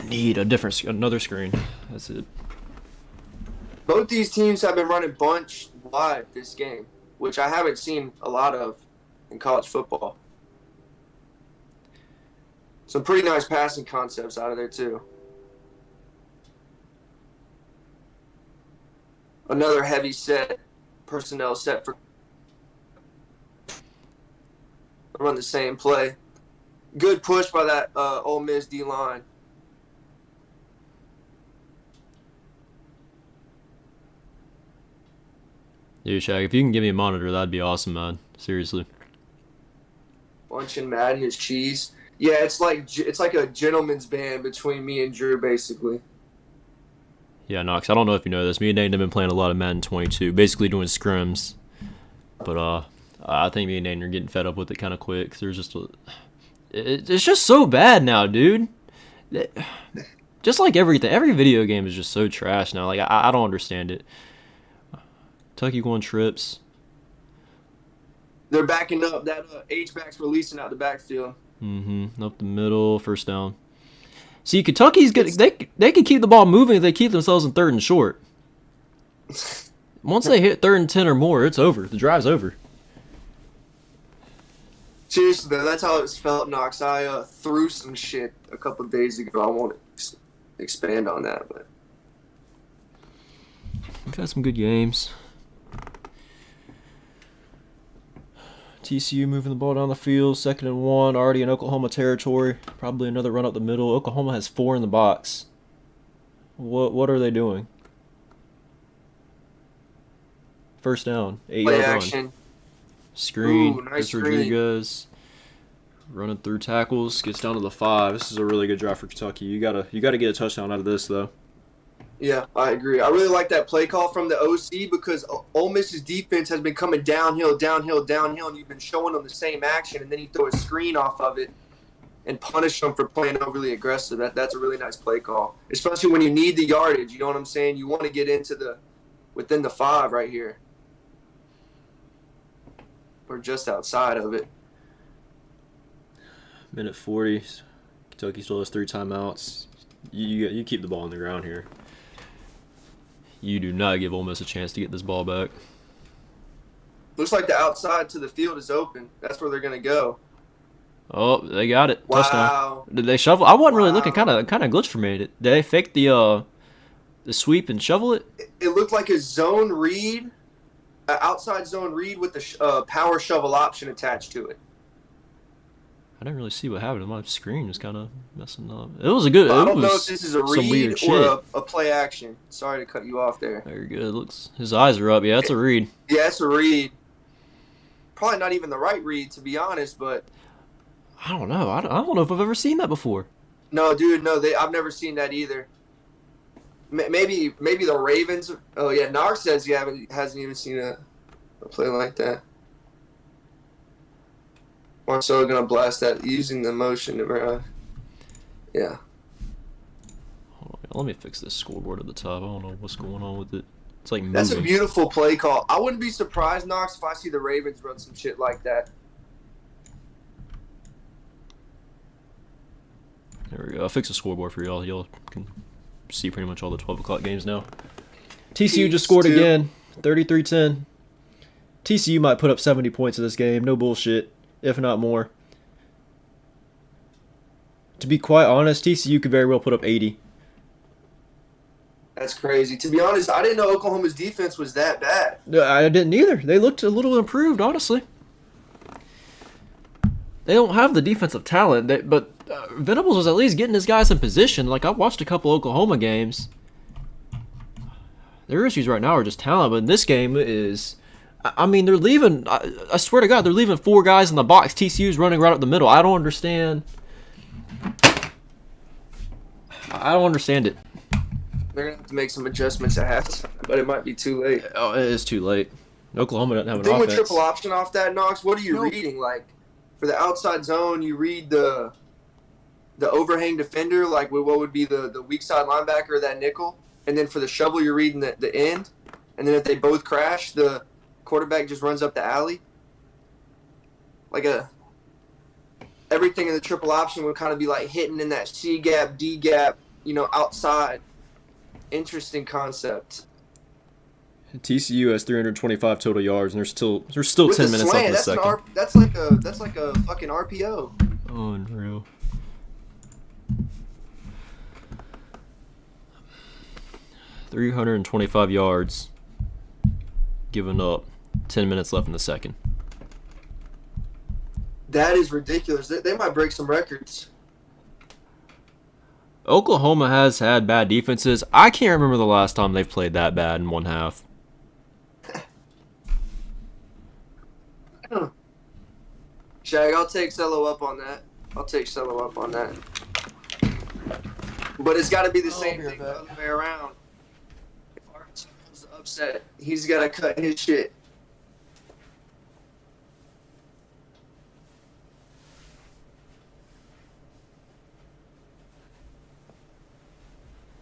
need another screen. That's it. Both these teams have been running bunch wide this game, which I haven't seen a lot of in college football. Some pretty nice passing concepts out of there too. Another heavy set personnel set for run the same play. Good push by that Ole Miss D line. Dude, Shaq, if you can give me a monitor, that'd be awesome, man. Seriously. Luncheon Madden is cheese. Yeah, it's like a gentleman's band between me and Drew, basically. Yeah, Knox, I don't know if you know this. Me and Nate have been playing a lot of Madden 22, basically doing scrims. But I think me and Nate are getting fed up with it kind of quick. 'Cause there's just it's just so bad now, dude. Just like everything, every video game is just so trash now. Like I don't understand it. Kentucky going trips. They're backing up. That H-back's releasing out the backfield. Up the middle, first down. See, Kentucky's good. They can keep the ball moving if they keep themselves in 3rd and short. Once they hit 3rd and 10 or more, it's over. The drive's over. Seriously, though, that's how it's felt, Knox. I threw some shit a couple days ago. I won't expand on that, but we've had some good games. TCU moving the ball down the field, 2nd and 1, already in Oklahoma territory. Probably another run up the middle. Oklahoma has 4 in the box. What are they doing? First down, 8-yard run. action. Screen. Ooh, nice screen. Rodriguez running through tackles, gets down to the 5. This is a really good drive for Kentucky. You gotta get a touchdown out of this though. Yeah, I agree. I really like that play call from the OC because Ole Miss's defense has been coming downhill, and you've been showing them the same action, and then you throw a screen off of it and punish them for playing overly aggressive. That's a really nice play call, especially when you need the yardage. You know what I'm saying? You want to get into within the 5 right here. Or just outside of it. Minute 40. Kentucky still has 3 timeouts. You keep the ball on the ground here. You do not give Ole Miss a chance to get this ball back. Looks like the outside to the field is open. That's where they're going to go. Oh, they got it. Wow. Touchdown. Did they shovel? I wasn't really looking. Kind of glitched for me. Did they fake the sweep and shovel it? It looked like a zone read, an outside zone read with the power shovel option attached to it. I didn't really see what happened. My screen was kind of messing up. It was a good. I don't know if this is a read or a play action. Sorry to cut you off there. Very good. Looks his eyes are up. Yeah, that's a read. Yeah, it's a read. Probably not even the right read, to be honest, but I don't know. I don't know if I've ever seen that before. No, dude, no. I've never seen that either. Maybe the Ravens. Oh yeah, Knox says he hasn't even seen a play like that. Marcelo gonna blast that using the motion to yeah. Hold on, let me fix this scoreboard at the top. I don't know what's going on with it. It's like moving. That's a beautiful play call. I wouldn't be surprised, Knox, if I see the Ravens run some shit like that. There we go. I'll fix the scoreboard for y'all. Y'all can see pretty much all the 12 o'clock games now. TCU just scored again. 33-10. TCU might put up 70 points in this game. No bullshit. If not more. To be quite honest, TCU could very well put up 80. That's crazy. To be honest, I didn't know Oklahoma's defense was that bad. I didn't either. They looked a little improved, honestly. They don't have the defensive talent, but Venables was at least getting his guys in position. Like, I watched a couple Oklahoma games. Their issues right now are just talent, but in this game is... I mean, they're leaving... I swear to God, they're leaving 4 guys in the box. TCU's running right up the middle. I don't understand. I don't understand it. They're going to have to make some adjustments at halftime, but it might be too late. Oh, it is too late. Oklahoma doesn't have an offense. offense. With triple option off that, Knox, what are you reading? Like, for the outside zone, you read the overhang defender, like what would be the weak side linebacker or that nickel. And then for the shovel, you're reading the end. And then if they both crash, the quarterback just runs up the alley. Like everything in the triple option would kind of be like hitting in that C gap, D gap, outside. Interesting concept. TCU has 325 total yards, and there's still 10 minutes left in the second. That's like a fucking RPO. Oh, unreal. .325 yards. giving up 10 minutes left in the second. That is ridiculous. They might break some records. Oklahoma has had bad defenses. I can't remember the last time they've played that bad in one half. Shag, I'll take Cello up on that. But it's got to be the same thing the other way around. If Arkansas is upset, he's got to cut his shit.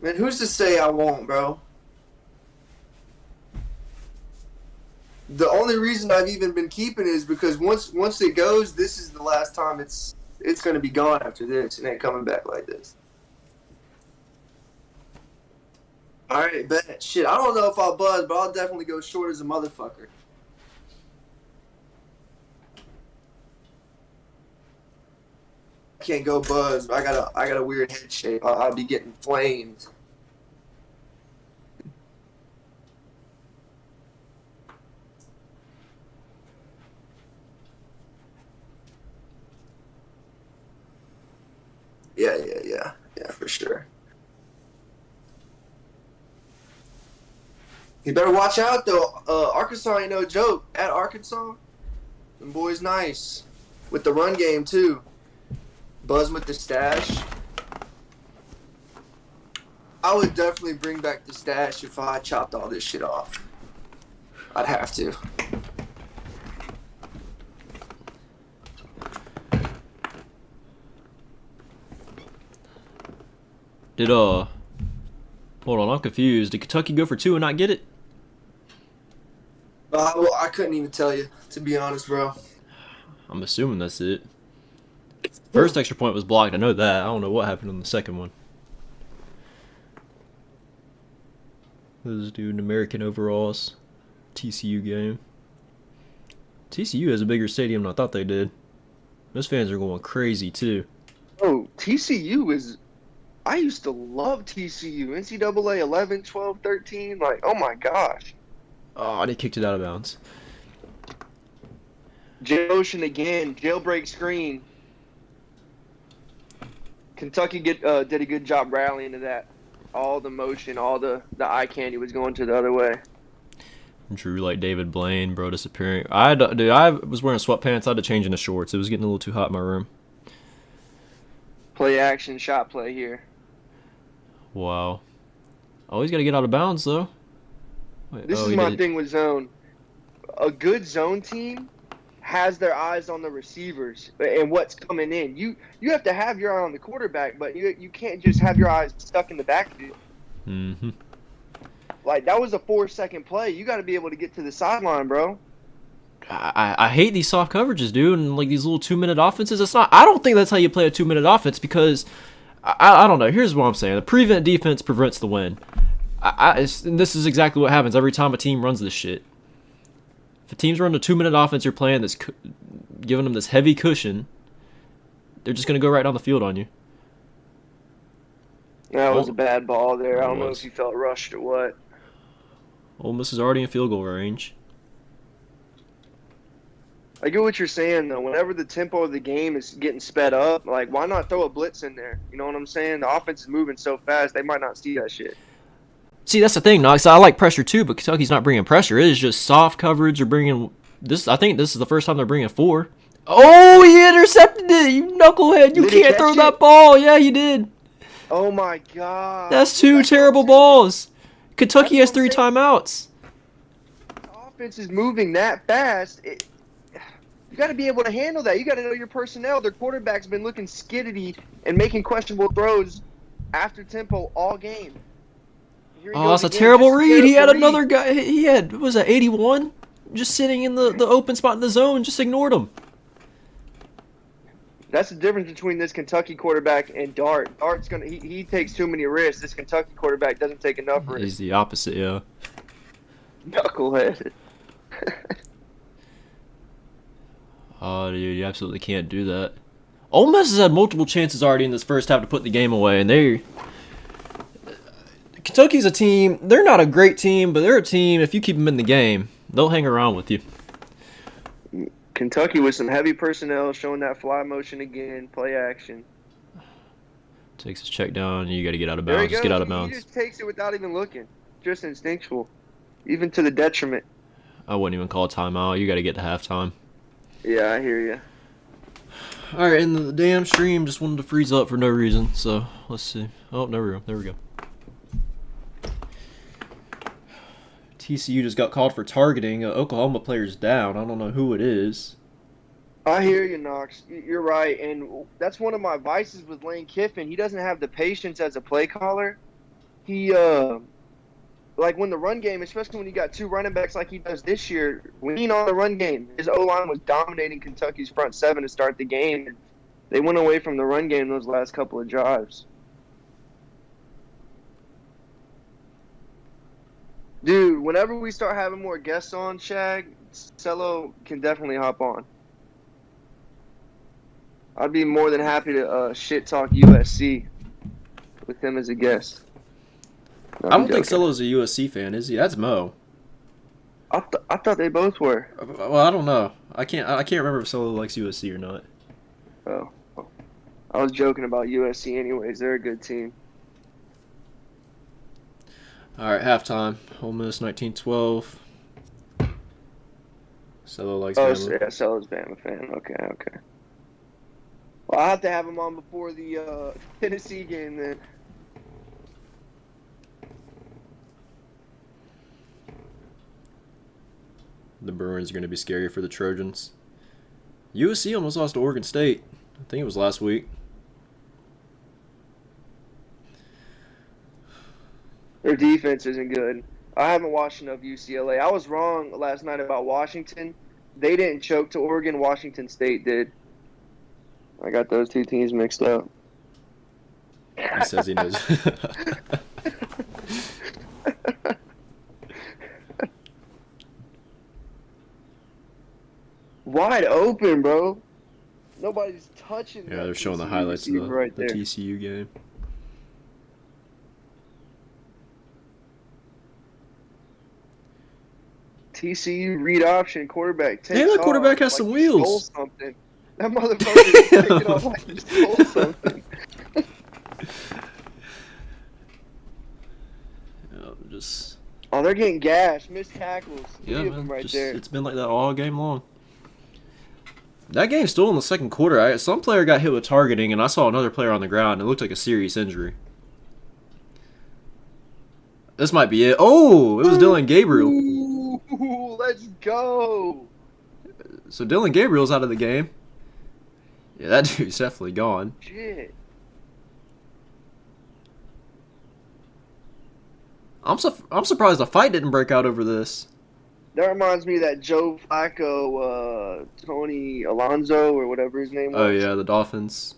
Man, who's to say I won't, bro? The only reason I've even been keeping it is because once it goes, this is the last time it's going to be gone after this. It ain't coming back like this. All right, bet. Shit, I don't know if I'll buzz, but I'll definitely go short as a motherfucker. I can't go buzz. I got a weird head shape. I'll be getting flamed. Yeah, for sure. You better watch out, though. Arkansas ain't no joke. At Arkansas, them boys nice. With the run game, too. Buzz with the stash. I would definitely bring back the stash if I chopped all this shit off. I'd have to. Hold on, I'm confused. Did Kentucky go for 2 and not get it? Well, I couldn't even tell you, to be honest, bro. I'm assuming that's it. First extra point was blocked. I know that. I don't know what happened on the second one. This dude in American overalls. TCU game. TCU has a bigger stadium than I thought they did. Those fans are going crazy, too. Oh, TCU is... I used to love TCU. NCAA 11, 12, 13. Like, oh my gosh. Oh, they kicked it out of bounds. Jay Ocean again. Jailbreak screen. Kentucky did a good job rallying to that. All the motion, all the eye candy was going to the other way. Drew like David Blaine, bro, disappearing. I was wearing sweatpants. I had to change into shorts. It was getting a little too hot in my room. Play action, shot play here. Wow. Oh, he's got to get out of bounds, though. Wait, this is my thing with zone. A good zone team has their eyes on the receivers and what's coming in. You have to have your eye on the quarterback, but you can't just have your eyes stuck in the backfield. Mm-hmm. Like, that was a 4-second play. You got to be able to get to the sideline, bro. I hate these soft coverages, dude, and like these little 2-minute offenses. I don't think that's how you play a 2-minute offense because I don't know. Here's what I'm saying: the prevent defense prevents the win. And this is exactly what happens every time a team runs this shit. If a team's running a 2-minute offense, you're playing this, giving them this heavy cushion. They're just gonna go right down the field on you. That was a bad ball there. I don't know if he felt rushed or what. Ole Miss is already in field goal range. I get what you're saying, though. Whenever the tempo of the game is getting sped up, like, why not throw a blitz in there? You know what I'm saying? The offense is moving so fast, they might not see that shit. See, that's the thing, Knox. I like pressure, too, but Kentucky's not bringing pressure. It is just soft coverage. They're bringing this. I think this is the first time they're bringing 4. Oh, he intercepted it, you knucklehead. You can't throw that ball. Yeah, he did. Oh, my God. That's 2 terrible balls. Kentucky has 3 timeouts. The offense is moving that fast. You got to be able to handle that. You got to know your personnel. Their quarterback's been looking skiddity and making questionable throws after tempo all game. Oh, that's a terrible read. He had another guy. He had, what was that, 81? Just sitting in the open spot in the zone. Just ignored him. That's the difference between this Kentucky quarterback and Dart. Dart's gonna he takes too many risks. This Kentucky quarterback doesn't take enough risks. He's the opposite, yeah. Knucklehead. Oh, dude, you absolutely can't do that. Ole Miss has had multiple chances already in this first half to put the game away, and Kentucky's a team. They're not a great team, but they're a team. If you keep them in the game, they'll hang around with you. Kentucky with some heavy personnel showing that fly motion again, play action. Takes his check down. You got to get out of There he bounds. Just get goes. out of He bounds. just takes it without even looking. Just instinctual. Even to the detriment. I wouldn't even call a timeout. You got to get to halftime. Yeah, I hear you. All right, and the damn stream just wanted to freeze up for no reason. So let's see. Oh, there we go. There we go. TCU just got called for targeting. Oklahoma player's down. I don't know who it is. I hear you, Knox. You're right, and that's one of my vices with Lane Kiffin. He doesn't have the patience as a play caller. He, like when the run game, especially when you got two running backs like he does this year, lean on the run game. His O-line was dominating Kentucky's front seven to start the game. And they went away from the run game those last couple of drives. Dude, whenever we start having more guests on, Shag, Cello can definitely hop on. I'd be more than happy to shit talk USC with him as a guest. I don't think Celo's a USC fan, is he? That's Mo. I thought they both were. Well, I don't know. I can't remember if Celo likes USC or not. Oh, I was joking about USC anyways. They're a good team. All right, halftime. Ole Miss 19-12. Celo likes Oh, Bama. so, yeah, Celo's Bama fan. Okay. Well, I have to have him on before the Tennessee game then. The Bruins are going to be scary for the Trojans. USC almost lost to Oregon State. I think it was last week. Their defense isn't good. I haven't watched enough UCLA. I was wrong last night about Washington. They didn't choke to Oregon. Washington State did. I got those two teams mixed up. He says he knows. Wide open, bro. Nobody's touching. Yeah, that they're showing the TCU highlights of the, receiver right the there. TCU game. TCU read option quarterback. Hey, that quarterback has some he stole wheels. something. That motherfucker is taking off like he stole something. Just Oh, they're getting gashed. Missed tackles. yeah, Three of man. them right Just, there. it's been like that all game long. That game's still in the second quarter. Some player got hit with targeting, and I saw another player on the ground. And it looked like a serious injury. This might be it. Oh, it was Dylan Gabriel. Ooh, let's go. So Dylan Gabriel's out of the game. Yeah, that dude's definitely gone. Shit. I'm surprised a fight didn't break out over this. That reminds me of that Joe Flacco, Tony Alonso, or whatever his name was. Oh yeah, the Dolphins.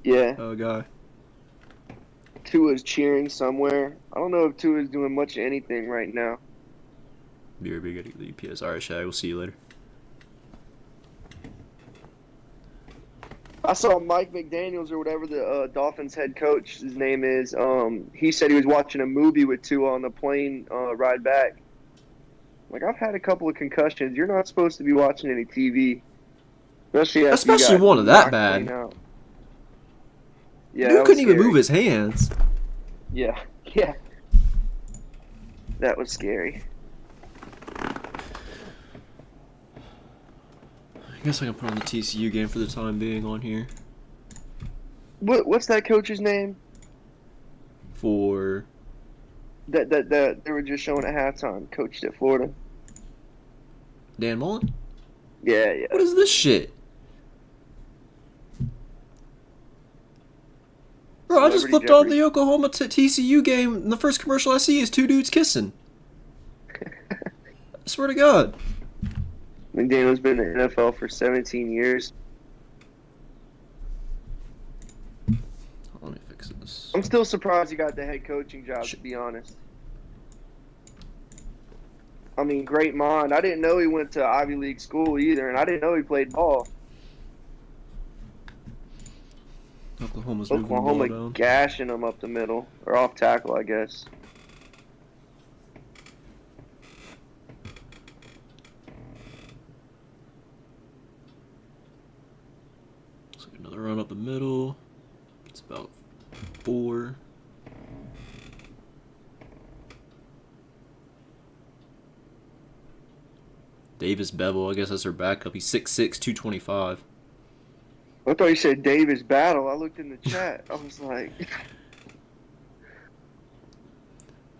Yeah. Oh guy. Tua's cheering somewhere. I don't know if Tua's doing much of anything right now. BRB got to get the UPS. All right, Shag. We'll see you later. I saw Mike McDaniels or whatever the Dolphins head coach, his name is. He said he was watching a movie with Tua on the plane ride back. Like, I've had a couple of concussions. You're not supposed to be watching any TV, Especially one of that bad. Yeah, Dude couldn't even move his hands. Yeah. That was scary. I guess I can put on the TCU game for the time being on here. What's that coach's name? For That they were just showing at halftime. Coached at Florida. Dan Mullen? Yeah. What is this shit? Bro, I just Celebrity flipped on Jeopardy. the Oklahoma TCU game, and the first commercial I see is two dudes kissing. I swear to God. McDaniel's been in the NFL for 17 years. Let me fix this. I'm still surprised he got the head coaching job, to be honest. I mean, great mind. I didn't know he went to Ivy League school either, and I didn't know he played ball. Oklahoma's moving the ball Oklahoma down. gashing him up the middle, or off tackle, I guess. like another run up the middle. It's about 4. Davis Bevel, I guess that's her backup. He's 6'6", 225. I thought you said Davis Battle. I looked in the chat. I was like...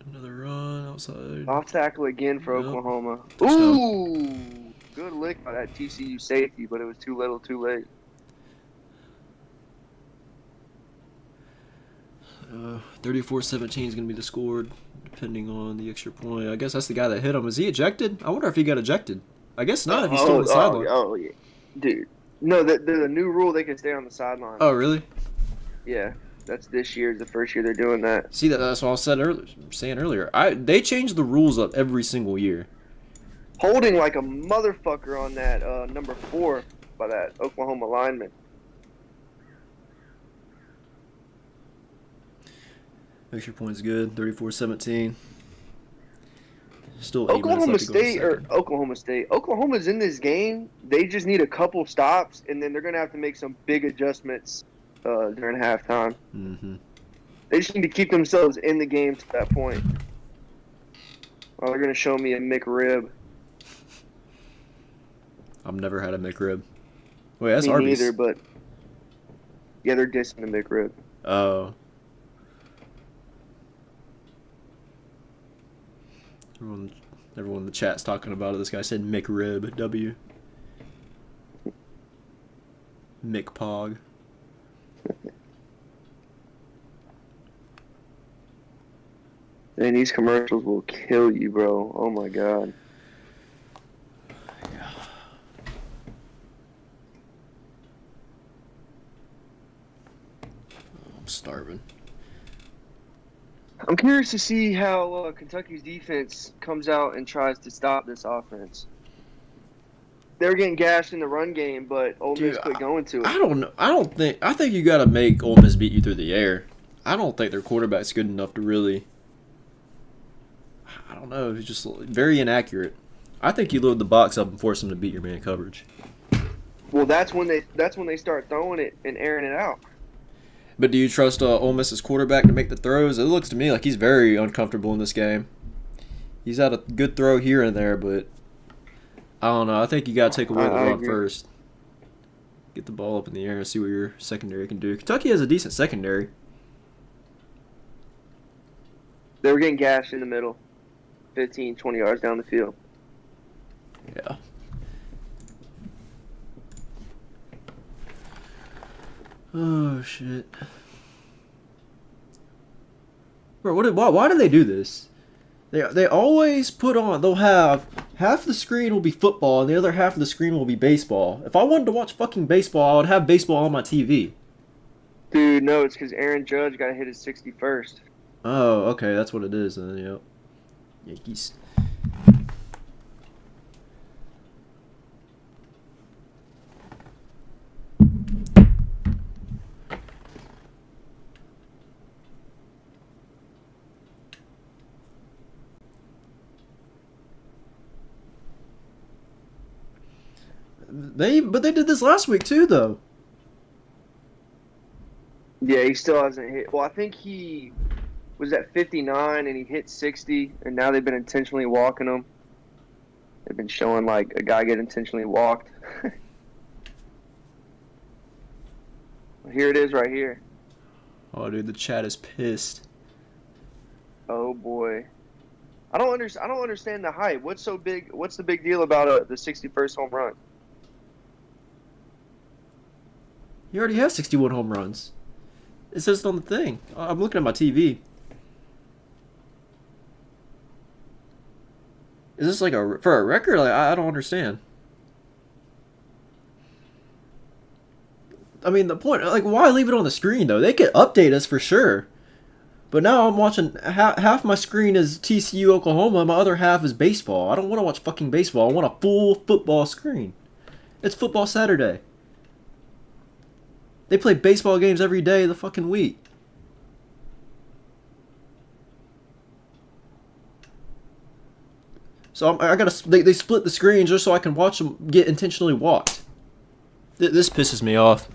Another run outside. Off tackle again for Yep. Oklahoma. Touchdown. Ooh! Good lick by that TCU safety, but it was too little too late. 34-17 is going to be the score, depending on the extra point. I guess that's the guy that hit him. Is he ejected? I wonder if he got ejected. I guess not if he's still on the sideline. Oh, yeah. Dude. No, there's a new rule they can stay on the sideline. Oh, really? Yeah. That's this year. The first year they're doing that. See, that's what I was saying earlier. They change the rules up every single year. Holding like a motherfucker on that number 4 by that Oklahoma lineman. Extra point's good. 34-17. Still 8 Oklahoma minutes left to go in the State or second. Oklahoma State. Oklahoma's in this game. They just need a couple stops, and then they're going to have to make some big adjustments during halftime. Mm-hmm. They just need to keep themselves in the game to that point. Well, they're going to show me a McRib. I've never had a McRib. Wait, that's Me Arby's. neither, but yeah, they're dissing the McRib. Oh. Everyone in the chat's talking about it. This guy said McRib. W. McPog. And these commercials will kill you, bro. Oh my god. I'm starving. I'm curious to see how Kentucky's defense comes out and tries to stop this offense. They were getting gashed in the run game, but Ole Miss quit going to it. I don't know. I think you got to make Ole Miss beat you through the air. I don't think their quarterback's good enough to really. I don't know. He's just very inaccurate. I think you load the box up and force them to beat your man coverage. Well, that's when they start throwing it and airing it out. But do you trust Ole Miss's quarterback to make the throws? It looks to me like he's very uncomfortable in this game. He's had a good throw here and there, but I don't know. I think you got to take away the run first. Get the ball up in the air and see what your secondary can do. Kentucky has a decent secondary. They were getting gashed in the middle, 15, 20 yards down the field. Yeah. Oh, shit. Bro, why do they do this? They always put on, they'll have, half the screen will be football and the other half of the screen will be baseball. If I wanted to watch fucking baseball, I would have baseball on my TV. Dude, no, it's because Aaron Judge got to hit his 61st. Oh, okay, that's what it is then, yep. Yankees. But they did this last week too, though. Yeah, he still hasn't hit. Well, I think he was at 59 and he hit 60, and now they've been intentionally walking him. They've been showing like a guy get intentionally walked. Here it is right here. Oh, dude, the chat is pissed. Oh boy, I don't understand the hype. What's so big? What's the big deal about the 61st home run? He already has 61 home runs. It says it on the thing. I'm looking at my TV. Is this like for a record? Like, I don't understand. I mean, the point, like, why leave it on the screen, though? They could update us for sure. But now I'm watching, half my screen is TCU Oklahoma, my other half is baseball. I don't want to watch fucking baseball. I want a full football screen. It's football Saturday. They play baseball games every day of the fucking week. So I gotta. They split the screen just so I can watch them get intentionally walked. This pisses me off.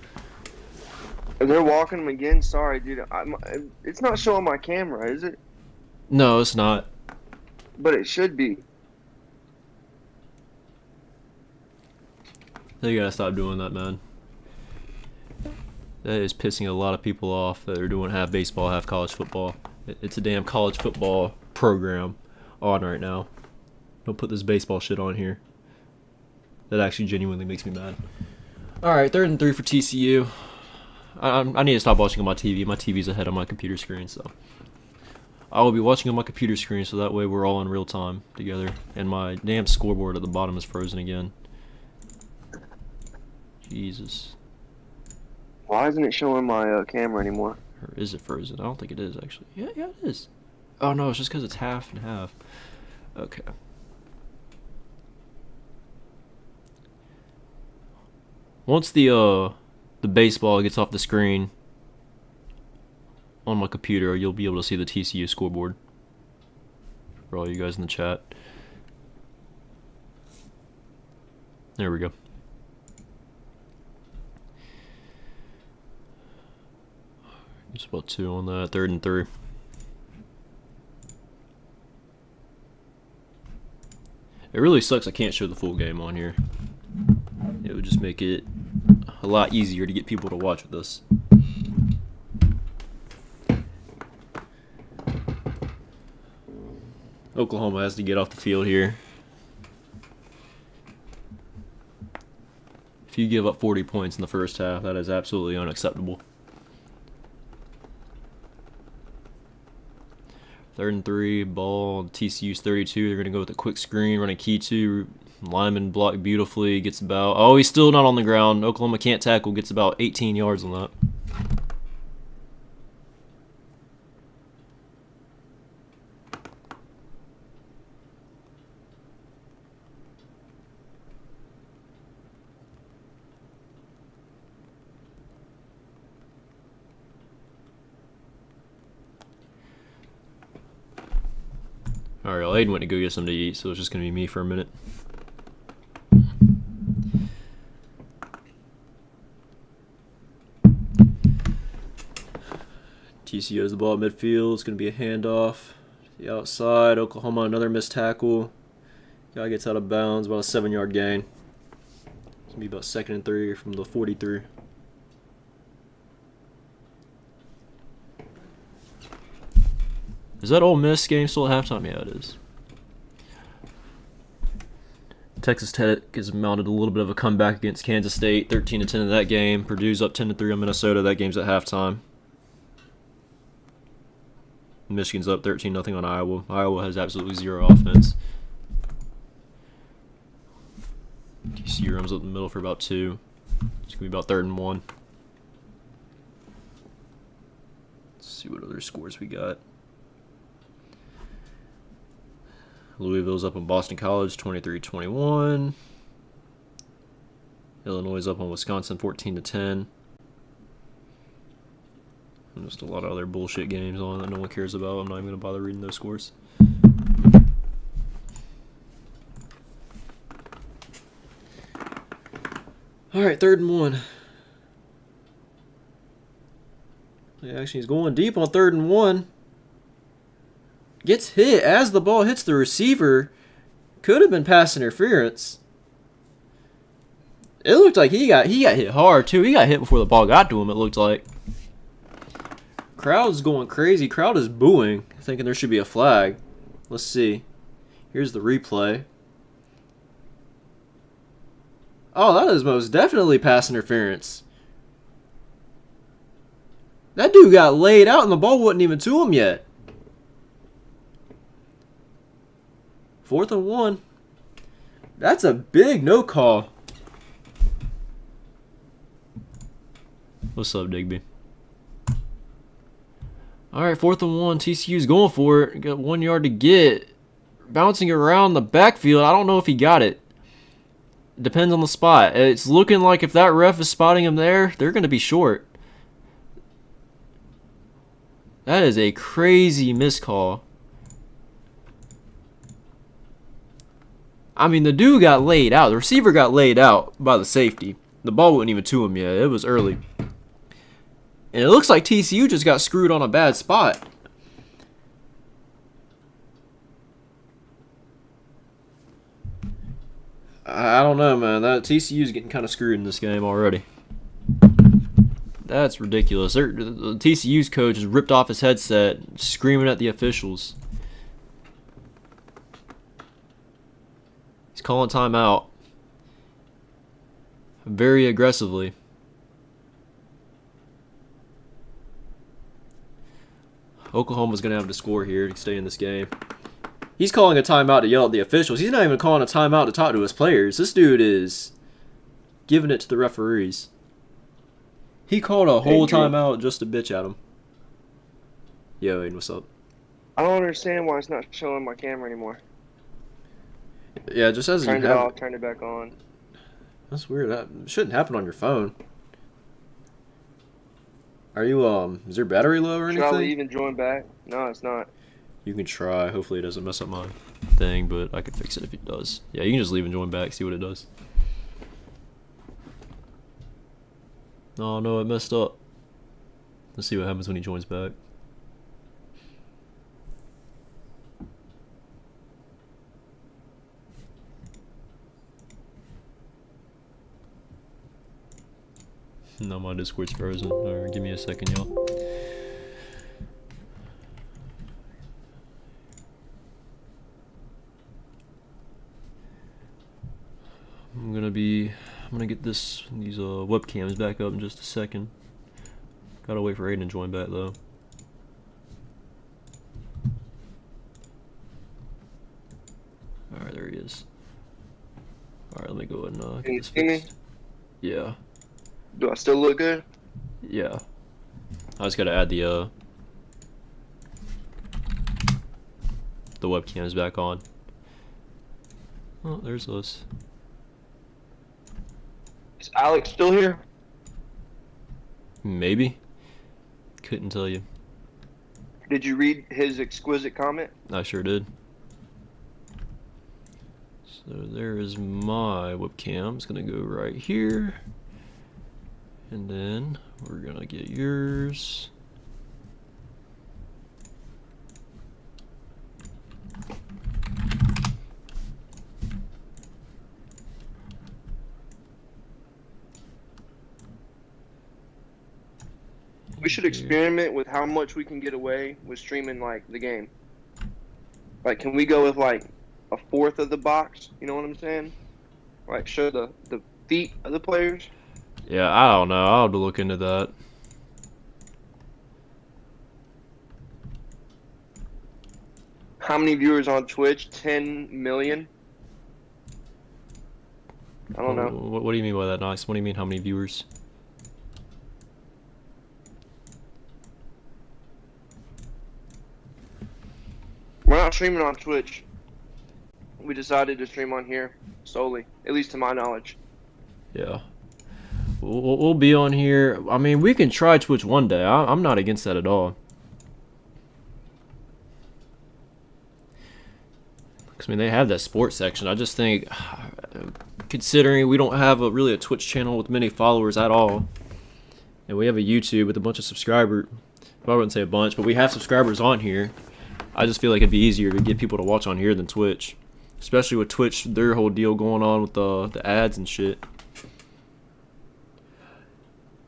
They're walking him again. Sorry, dude. It's not showing my camera, is it? No, it's not. But it should be. They gotta stop doing that, man. That is pissing a lot of people off that are doing half baseball, half college football. It's a damn college football program on right now. Don't put this baseball shit on here. That actually genuinely makes me mad. Alright, 3rd and 3 for TCU. I need to stop watching on my TV. My TV's ahead of my computer screen, so I will be watching on my computer screen, so that way we're all in real time together. And my damn scoreboard at the bottom is frozen again. Jesus. Why isn't it showing my camera anymore? Or is it frozen? I don't think it is, actually. Yeah, it is. Oh, no, it's just because it's half and half. Okay. Once the baseball gets off the screen on my computer, you'll be able to see the TCU scoreboard for all you guys in the chat. There we go. Just about 2 on that. 3rd and 3. It really sucks I can't show the full game on here. It would just make it a lot easier to get people to watch with us. Oklahoma has to get off the field here. If you give up 40 points in the first half, that is absolutely unacceptable. 3rd and 3, ball, TCU's 32. They're going to go with a quick screen, run a key 2. Lyman blocked beautifully, gets about... Oh, he's still not on the ground. Oklahoma can't tackle, gets about 18 yards on that. Alright, well, Aiden went to go get something to eat, so it's just going to be me for a minute. TCU has the ball at midfield. It's going to be a handoff to the outside. Oklahoma, another missed tackle. Guy gets out of bounds, about a 7-yard gain. It's going to be about 2nd and 3 from the 43. Is that Ole Miss game still at halftime? Yeah, it is. Texas Tech has mounted a little bit of a comeback against Kansas State, 13-10 in that game. Purdue's up 10-3 on Minnesota. That game's at halftime. Michigan's up 13-0 on Iowa. Iowa has absolutely zero offense. TCU runs up the middle for about 2. It's going to be about 3rd and 1. Let's see what other scores we got. Louisville's up on Boston College, 23-21. Illinois is up on Wisconsin, 14-10. And just a lot of other bullshit games on that no one cares about. I'm not even going to bother reading those scores. Alright, 3rd and 1. Actually, he's going deep on 3rd and 1. Gets hit as the ball hits the receiver. Could have been pass interference. It looked like he got hit hard too. He got hit before the ball got to him, it looked like. Crowd's going crazy. Crowd is booing, thinking there should be a flag. Let's see. Here's the replay. Oh, that is most definitely pass interference. That dude got laid out and the ball wasn't even to him yet. 4th and 1. That's a big no call. What's up, Digby? Alright, 4th and 1. TCU's going for it. Got 1 yard to get. Bouncing around the backfield. I don't know if he got it. Depends on the spot. It's looking like if that ref is spotting him there, they're going to be short. That is a crazy miscall. I mean, the dude got laid out. The receiver got laid out by the safety. The ball wasn't even to him yet. It was early. And it looks like TCU just got screwed on a bad spot. I don't know, man. That TCU's getting kind of screwed in this game already. That's ridiculous. The TCU's coach has ripped off his headset, screaming at the officials. He's calling timeout very aggressively. Oklahoma's going to have to score here to stay in this game. He's calling a timeout to yell at the officials. He's not even calling a timeout to talk to his players. This dude is giving it to the referees. He called a whole timeout just to bitch at him. Yo, Aiden, what's up? I don't understand why it's not showing my camera anymore. Yeah, it just says turned it off, turned it back on. That's weird. That shouldn't happen on your phone. Are you is your battery low or anything? Should I leave and join back? No, it's not. You can try. Hopefully it doesn't mess up my thing, but I can fix it if it does. Yeah, you can just leave and join back, see what it does. Oh no, it messed up. Let's see what happens when he joins back. No, my Discord's frozen. Alright, give me a second, y'all. I'm gonna get these webcams back up in just a second. Gotta wait for Aiden to join back though. Alright, there he is. Alright, let me go ahead and get this fixed. Yeah. Do I still look good? Yeah. I just gotta add the webcams back on. Oh, there's us. Is Alex still here? Maybe. Couldn't tell you. Did you read his exquisite comment? I sure did. So there is my webcam. It's gonna go right here. And then we're gonna get yours. We should experiment with how much we can get away with streaming like the game. Like, can we go with like a fourth of the box? You know what I'm saying? Like, show the feet of the players. Yeah, I don't know. I'll have to look into that. How many viewers on Twitch? 10 million? I don't know. What do you mean by that, Nice? What do you mean, how many viewers? We're not streaming on Twitch. We decided to stream on here solely, at least to my knowledge. Yeah. We'll be on here. I mean, we can try Twitch one day. I'm not against that at all. Because, I mean, they have that sports section. I just think, considering we don't have really a Twitch channel with many followers at all, and we have a YouTube with a bunch of subscribers, well, I wouldn't say a bunch, but we have subscribers on here, I just feel like it'd be easier to get people to watch on here than Twitch. Especially with Twitch, their whole deal going on with the ads and shit.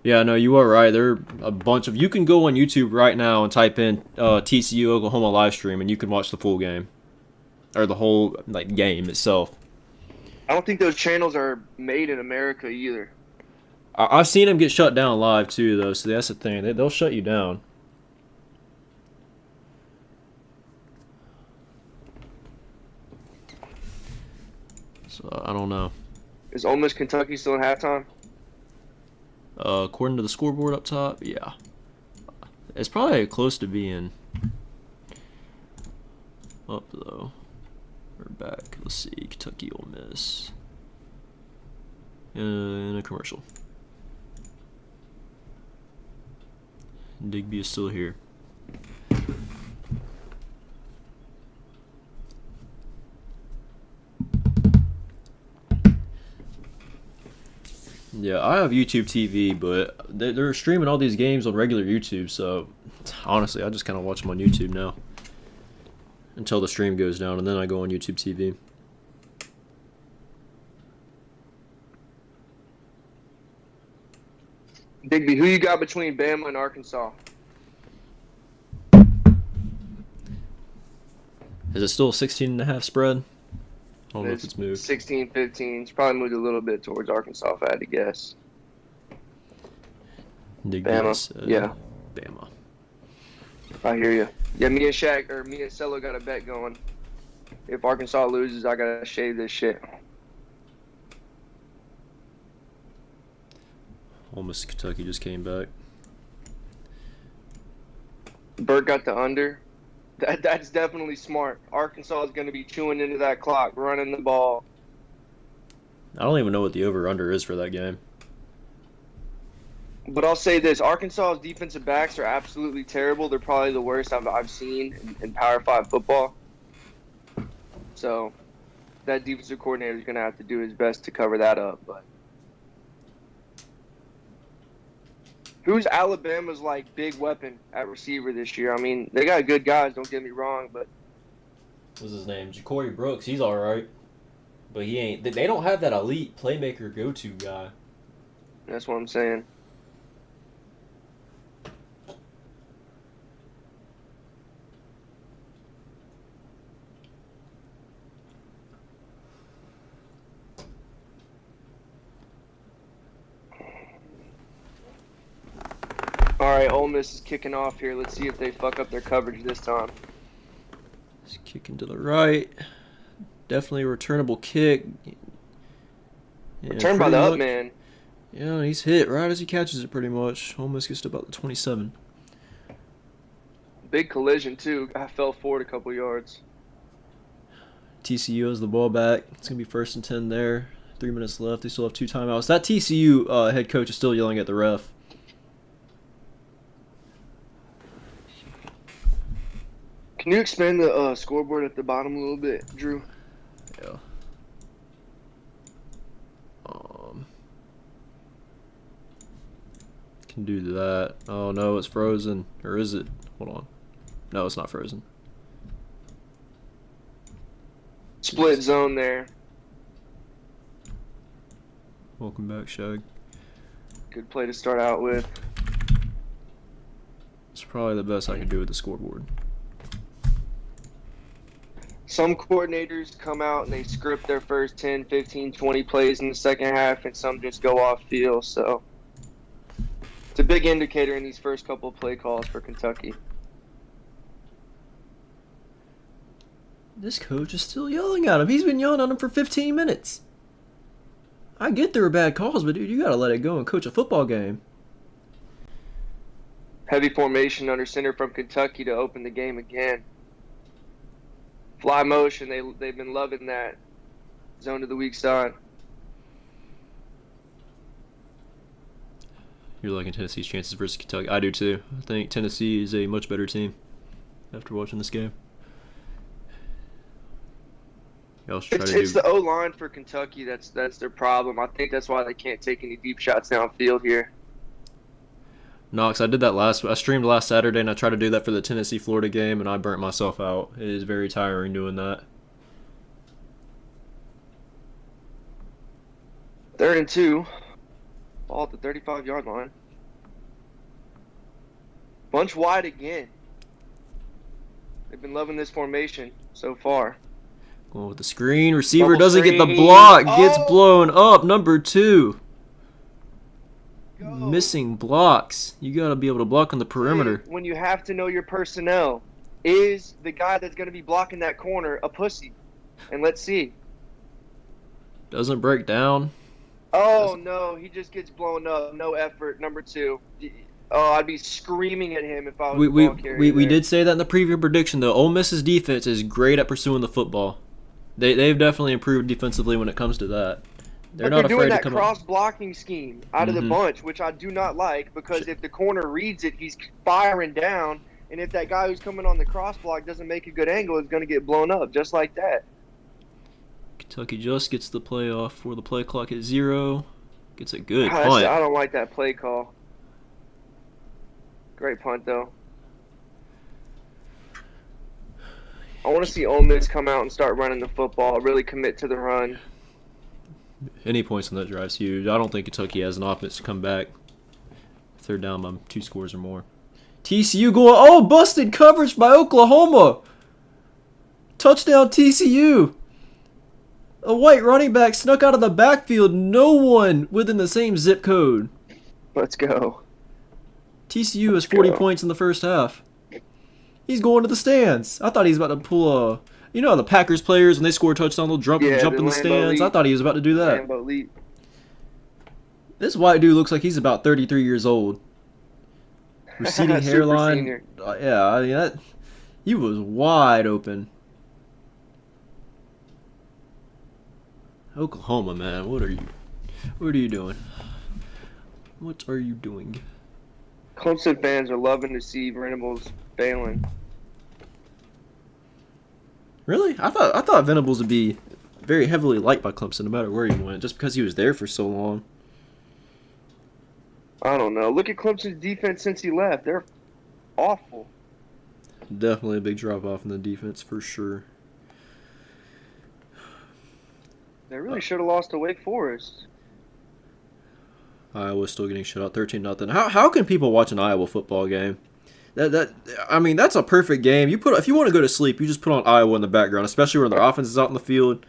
Yeah, no, you are right. There are a bunch of... You can go on YouTube right now and type in TCU Oklahoma live stream, and you can watch the full game. Or the whole game itself. I don't think those channels are made in America either. I've seen them get shut down live too, though, so that's the thing. They'll shut you down. So, I don't know. Is Ole Miss Kentucky still in halftime? According to the scoreboard up top, yeah. It's probably close to being up, though. We're back. Let's see. Kentucky, Ole Miss. In a commercial. Digby is still here. Yeah, I have YouTube TV, but they're streaming all these games on regular YouTube, so honestly, I just kind of watch them on YouTube now until the stream goes down, and then I go on YouTube TV. Digby, who you got between Bama and Arkansas? Is it still a 16.5 spread? I don't know if it's moved. 16-15. It's probably moved a little bit towards Arkansas, if I had to guess. Bama. Yeah. Bama. I hear you. Yeah, me and Cello got a bet going. If Arkansas loses, I gotta shave this shit. Ole Miss Kentucky just came back. Burt got the under. That's definitely smart. Arkansas is going to be chewing into that clock, running the ball. I don't even know what the over-under is for that game. But I'll say this. Arkansas's defensive backs are absolutely terrible. They're probably the worst I've seen in Power 5 football. So that defensive coordinator is going to have to do his best to cover that up. But who's Alabama's big weapon at receiver this year? I mean, they got good guys. Don't get me wrong, but what's his name? Ja'Cory Brooks. He's all right, but he ain't. They don't have that elite playmaker go-to guy. That's what I'm saying. All right, Ole Miss is kicking off here. Let's see if they fuck up their coverage this time. He's kicking to the right. Definitely a returnable kick. Yeah, Return by the up man. Yeah, he's hit right as he catches it pretty much. Ole Miss gets to about the 27. Big collision, too. I fell forward a couple yards. TCU has the ball back. It's going to be 1st and 10 there. 3 minutes left. They still have 2 timeouts. That TCU head coach is still yelling at the ref. Can you expand the scoreboard at the bottom a little bit, Drew? Yeah. Can do that. Oh no, it's frozen. Or is it? Hold on. No, it's not frozen. Split zone there. Welcome back, Shag. Good play to start out with. It's probably the best I can do with the scoreboard. Some coordinators come out and they script their first 10, 15, 20 plays in the second half, and some just go off field. So it's a big indicator in these first couple of play calls for Kentucky. This coach is still yelling at him. He's been yelling at him for 15 minutes. I get there were bad calls, but dude, you got to let it go and coach a football game. Heavy formation under center from Kentucky to open the game again. Fly motion, they've been loving that. Zone to the weak side. You're liking Tennessee's chances versus Kentucky. I do too. I think Tennessee is a much better team after watching this game. It's the O-line for Kentucky that's their problem. I think that's why they can't take any deep shots downfield here. No, because I did that I streamed last Saturday, and I tried to do that for the Tennessee-Florida game, and I burnt myself out. It is very tiring doing that. 3rd and 2. Ball at the 35-yard line. Bunch wide again. They've been loving this formation so far. Going with the screen. Receiver Double doesn't get the screen. block. Gets Oh! blown up. Number 2. Go. Missing blocks. You got to be able to block on the perimeter. When you have to know your personnel, is the guy that's going to be blocking that corner a pussy? And let's see. Doesn't break down. Oh, no, he just gets blown up. No effort. Number 2. Oh, I'd be screaming at him if I was the ball carrier. We did say that in the preview prediction, though. Ole Miss's defense is great at pursuing the football. They've definitely improved defensively when it comes to that. They're not doing afraid that to come cross-blocking scheme out of the bunch, which I do not like, because if the corner reads it, he's firing down, and if that guy who's coming on the cross-block doesn't make a good angle, it's going to get blown up just like that. Kentucky just gets the play off for the play clock at 0. Gets a good Gosh, punt. I don't like that play call. Great punt, though. I want to see Ole Miss come out and start running the football, really commit to the run. Any points on that drive's huge. I don't think Kentucky has an offense to come back if they're down by 2 scores or more. TCU going, oh, busted coverage by Oklahoma. Touchdown TCU. A white running back snuck out of the backfield. No one within the same zip code. Let's go. TCU has 40 points in the first half. He's going to the stands. I thought he was about to pull a... You know how the Packers players, when they score a touchdown, they'll jump in the stands? I thought he was about to do that. This white dude looks like he's about 33 years old. Receding hairline. Yeah, I mean, he was wide open. Oklahoma, man, what are you doing? What are you doing? Clemson fans are loving to see Venables failing. Really? I thought Venables would be very heavily liked by Clemson no matter where he went, just because he was there for so long. I don't know. Look at Clemson's defense since he left. They're awful. Definitely a big drop-off in the defense for sure. They really should have lost to Wake Forest. Iowa's still getting shut out 13-0. How can people watch an Iowa football game? I mean, that's a perfect game. If you want to go to sleep, you just put on Iowa in the background, especially when their offense is out in the field.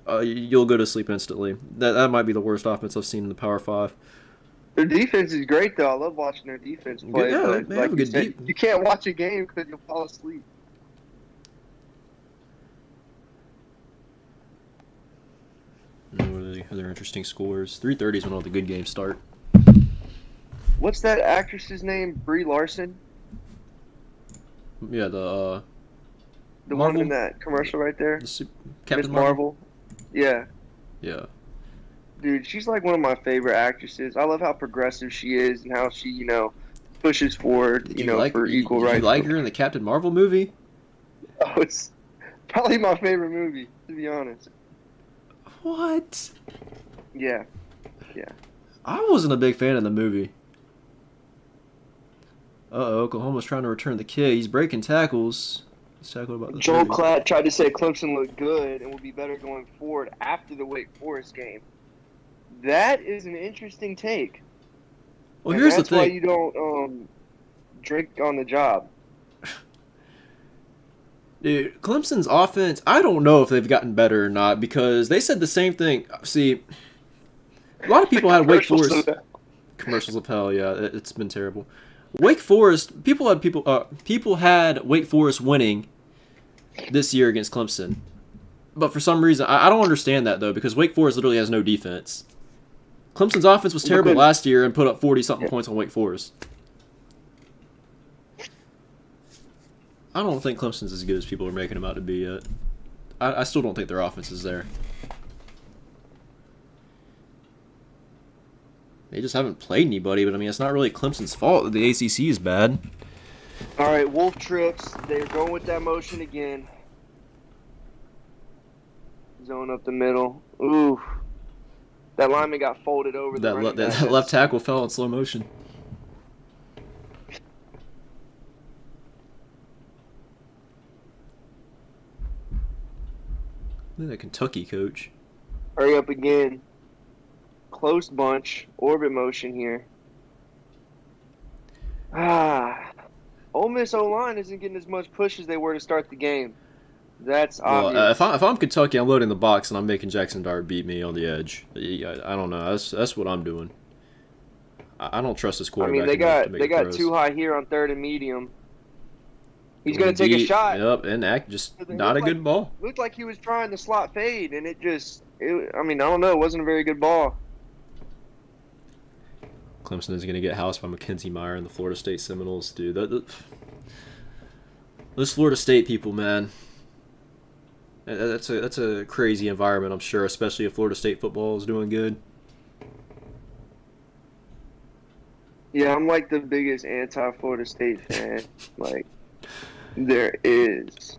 You'll go to sleep instantly. That might be the worst offense I've seen in the Power 5. Their defense is great, though. I love watching their defense play. Yeah, but like you said, you can't watch a game because you'll fall asleep. What are the other interesting scores? 3:30 is when all the good games start. What's that actress's name? Brie Larson? Yeah, the one in that commercial right there? Captain Miss Marvel? Yeah. Yeah. Dude, she's like one of my favorite actresses. I love how progressive she is and how she, pushes forward, for equal rights. Did you like her in the Captain Marvel movie? Oh, it's probably my favorite movie, to be honest. What? Yeah. I wasn't a big fan of the movie. Oklahoma's trying to return the kick. He's breaking tackles. He's tackled about the Joel 30. Klatt tried to say Clemson looked good and would be better going forward after the Wake Forest game. That is an interesting take. Well, and here's the thing. That's why you don't drink on the job. Dude, Clemson's offense, I don't know if they've gotten better or not because they said the same thing. See, a lot of people had Wake Forest. Commercials of hell, yeah, it's been terrible. Wake Forest, people had Wake Forest winning this year against Clemson. But for some reason, I don't understand that, though, because Wake Forest literally has no defense. Clemson's offense was terrible last year and put up 40-something points on Wake Forest. I don't think Clemson's as good as people are making them out to be yet. I still don't think their offense is there. They just haven't played anybody, but I mean, it's not really Clemson's fault that the ACC is bad. All right, Wolf trips. They're going with that motion again. Zone up the middle. Ooh. That lineman got folded over. That left tackle fell in slow motion. Look at that Kentucky coach. Hurry up again. Close bunch. Orbit motion here. Ole Miss O-line isn't getting as much push as they were to start the game. That's obvious. If I'm Kentucky, I'm loading the box and I'm making Jackson Dart beat me on the edge. I don't know. That's what I'm doing. I don't trust this quarterback. I mean, they got too high here on 3rd and medium. He's going to take a shot. Yep, and not a good ball. Looked like he was trying to slot fade, and I don't know. It wasn't a very good ball. Clemson is going to get housed by Mackenzie Meyer and the Florida State Seminoles, dude. Those Florida State people, man. That's a crazy environment, I'm sure, especially if Florida State football is doing good. Yeah, I'm like the biggest anti-Florida State fan. Like, there is.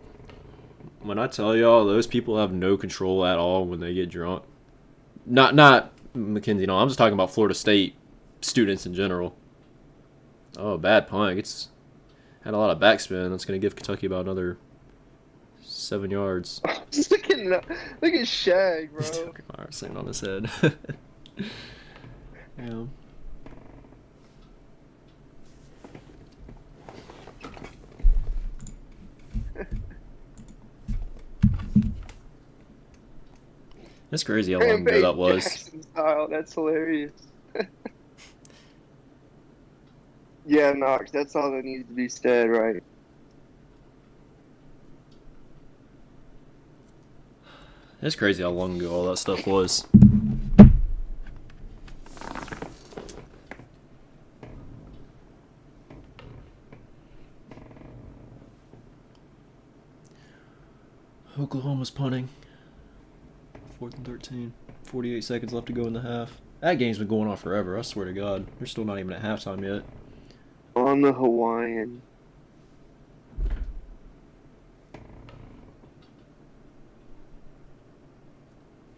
When I tell y'all, those people have no control at all when they get drunk. Not McKenzie. No, I'm just talking about Florida State students in general. Oh, bad punt. It's had a lot of backspin. That's going to give Kentucky about another 7 yards. Look at Shag, bro. Alright, sitting on his head. Yeah. That's crazy how long ago that was. Style. That's hilarious. Yeah, Knox, that's all that needs to be said, right? It's crazy how long ago all that stuff was. Oklahoma's punting. 4th and 13. 48 seconds left to go in the half. That game's been going on forever, I swear to God. They're still not even at halftime yet. On the Hawaiian.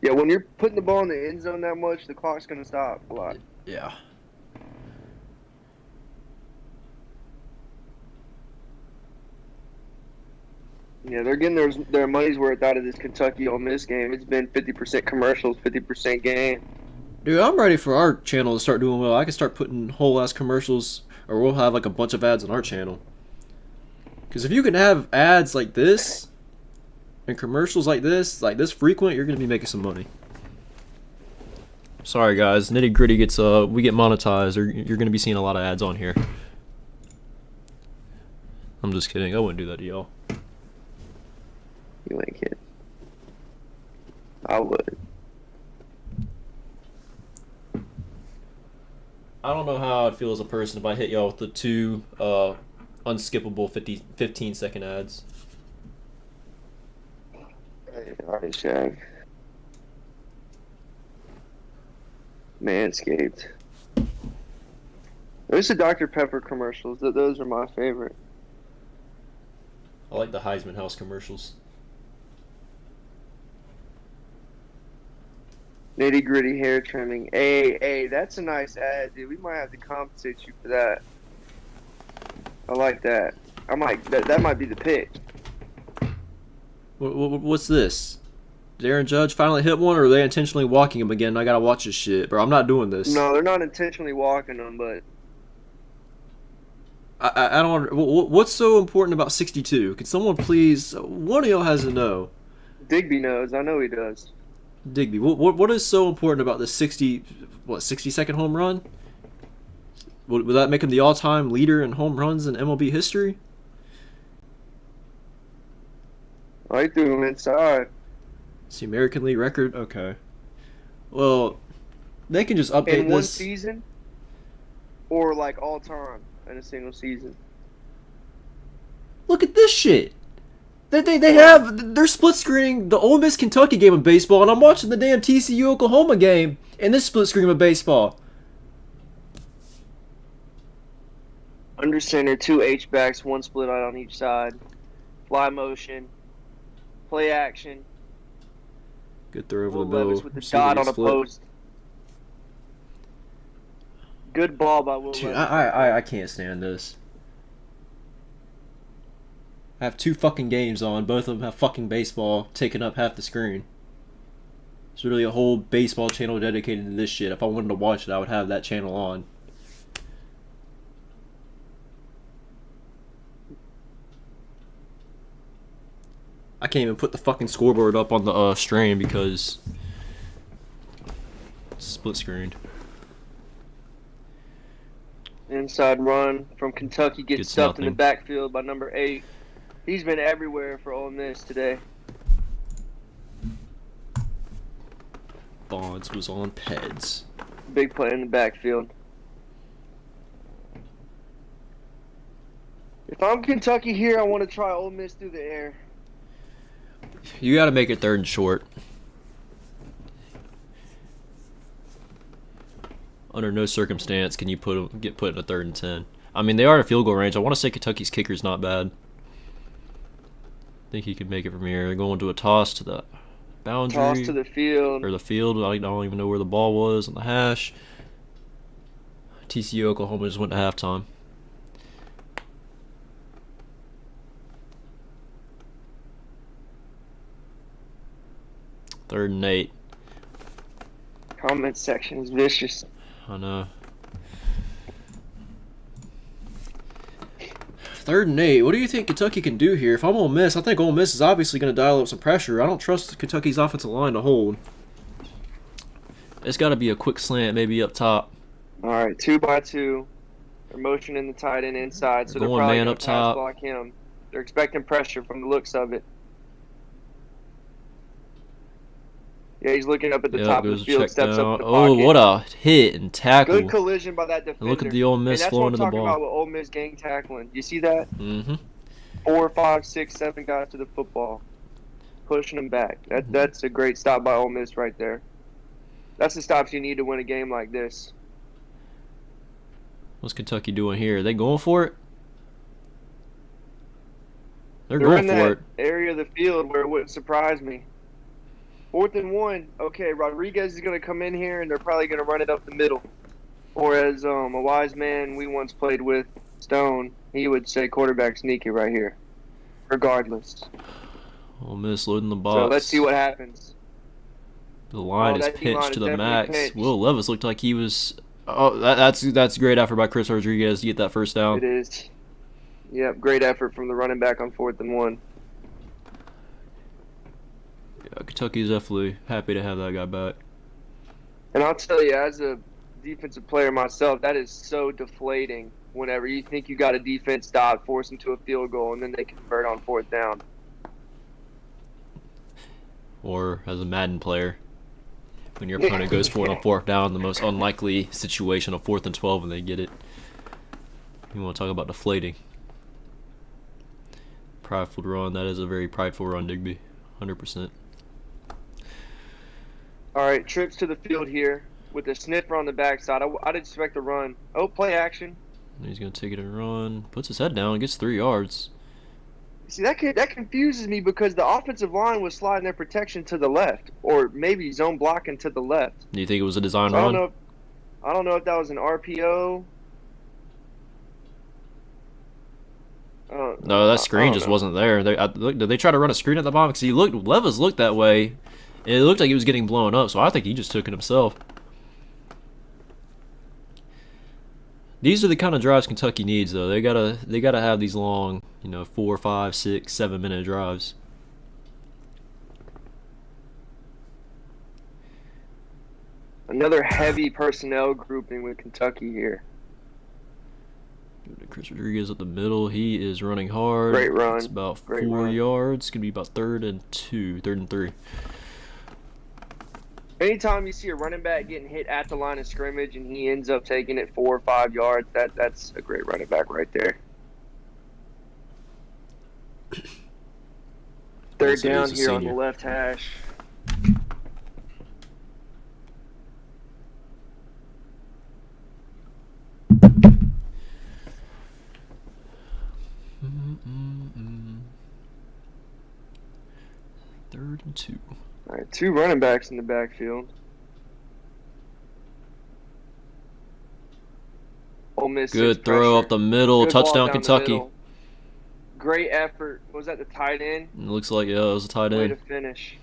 Yeah, when you're putting the ball in the end zone that much, the clock's going to stop a lot. Yeah. Yeah, they're getting their money's worth out of this Kentucky Ole Miss game. It's been 50% commercials, 50% game. Dude, I'm ready for our channel to start doing well. I can start putting whole-ass commercials, or we'll have like a bunch of ads on our channel. Because if you can have ads like this, and commercials like this frequent, you're going to be making some money. Sorry guys, Nitty Gritty gets, we get monetized, or you're going to be seeing a lot of ads on here. I'm just kidding, I wouldn't do that to y'all. You ain't kidding. I would. I don't know how I'd feel as a person if I hit y'all with the two unskippable 15-second ads. Alright, Shag. Manscaped. There's the Dr. Pepper commercials. Those are my favorite. I like the Heisman House commercials. Nitty Gritty hair trimming. Hey, that's a nice ad, dude. We might have to compensate you for that. I like that. That might be the pick. What's this? Did Aaron Judge finally hit one, or are they intentionally walking him again? I gotta watch this shit, bro. I'm not doing this. No, they're not intentionally walking them, but I don't. What's so important about 62? Can someone please? One of y'all has to know. Digby knows. I know he does. Digby, what is so important about this 60-second home run? Would that make him the all-time leader in home runs in MLB history? I threw him inside. It's the American League record? Okay. Well, they can just update this. In one season? Or like all time in a single season? Look at this shit! They're split screening the Ole Miss Kentucky game of baseball, and I'm watching the damn TCU Oklahoma game in this split screen of baseball. Under center, 2 H-backs, 1 split out on each side. Fly motion. Play action. Good throw over the Will middle. Levis with the dot on a post. Good ball by Will Dude, Levis. I can't stand this. I have 2 fucking games on. Both of them have fucking baseball taking up half the screen. There's literally a whole baseball channel dedicated to this shit. If I wanted to watch it, I would have that channel on. I can't even put the fucking scoreboard up on the stream because it's split screened. Inside run from Kentucky gets Gets stuffed in the nothing. backfield by number 8. He's been everywhere for Ole Miss today. Bonds was on Peds. Big play in the backfield. If I'm Kentucky here, I want to try Ole Miss through the air. You got to make it 3rd and short. Under no circumstance can you get put in a 3rd and 10. I mean, they are in field goal range. I want to say Kentucky's kicker's not bad. I think he could make it from here. They're going to a toss to the boundary. Toss to the field. Or the field. I don't even know where the ball was on the hash. TCU Oklahoma just went to halftime. Third and 8. Comment section is vicious. I know. Third and 8. What do you think Kentucky can do here? If I'm Ole Miss, I think Ole Miss is obviously going to dial up some pressure. I don't trust Kentucky's offensive line to hold. It's got to be a quick slant, maybe up top. All right, 2x2. They're motioning the tight end inside, so they're Going probably man going up to pass top. block him. They're expecting pressure from the looks of it. Yeah, he's looking up at the top of the field, steps up in the Oh, pocket. what a hit and tackle. Good collision by that defender. Look at the Ole Miss flowing to the And that's what I'm talking about ball. with Ole Miss gang tackling. You see that? Mm-hmm. 4, 5, 6, 7 guys to the football, pushing them back. That's a great stop by Ole Miss right there. That's the stops you need to win a game like this. What's Kentucky doing here? Are they going for it? They're They're going in for that it. area of the field where it wouldn't surprise me. 4th and 1. Okay, Rodriguez is going to come in here, and they're probably going to run it up the middle. Or as a wise man we once played with, Stone, he would say quarterback sneaky right here, regardless. Ole Miss loading the box. So let's see what happens. The line is that D-line pitched is to the definitely max. pitched. Will Levis looked like he was. Oh, that's great effort by Chris Rodriguez to get that first down. It is. Yep, great effort from the running back on 4th and 1. Yeah, Kentucky's definitely happy to have that guy back. And I'll tell you, as a defensive player myself, that is so deflating whenever you think you got a defense stop, force them to a field goal, and then they convert on 4th down. Or as a Madden player, when your opponent goes for it on 4th down, the most unlikely situation of 4th and 12, and they get it. You want to talk about deflating? Prideful run. That is a very prideful run, Digby. 100%. All right, trips to the field here with a sniffer on the backside. I'd expect a run. Oh, play action. He's going to take it and run. Puts his head down. Gets 3 yards. See, that confuses me because the offensive line was sliding their protection to the left, or maybe zone blocking to the left. Do you think it was a design So I run? don't know if that was an RPO. No, that screen just wasn't there. Did they try to run a screen at the bottom? Because Levis looked that way. And it looked like he was getting blown up, so I think he just took it himself. These are the kind of drives Kentucky needs, though. They gotta have these long, 4, 5, 6, 7 minute drives. Another heavy personnel grouping with Kentucky here. Chris Rodriguez at the middle. He is running hard. Great run. It's about Great 4 run. yards. It's gonna be about 3rd and 3. Anytime you see a running back getting hit at the line of scrimmage and he ends up taking it 4 or 5 yards, that's a great running back right there. Third Also, down he's a here on the senior. left hash. Third and 2. All right, 2 running backs in the backfield. Ole Miss Good six throw pressure. up the middle. Good ball Touchdown, down the Kentucky. middle. Great effort. Was that the tight end? It looks like, yeah, it was a tight Way end. to finish.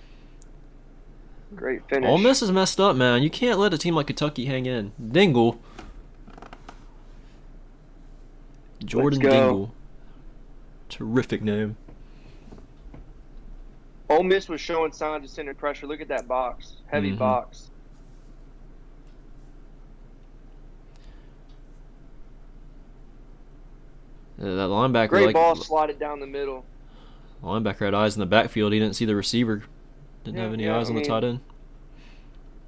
Great finish. Ole Miss is messed up, man. You can't let a team like Kentucky hang in. Dingle. Jordan go. Dingle. Terrific name. Ole Miss was showing signs of sending pressure. Look at that box. Heavy Mhm. box. That linebacker, Great ball slotted down the middle. linebacker had eyes in the backfield. He didn't see the receiver. Didn't have any eyes on the tight end.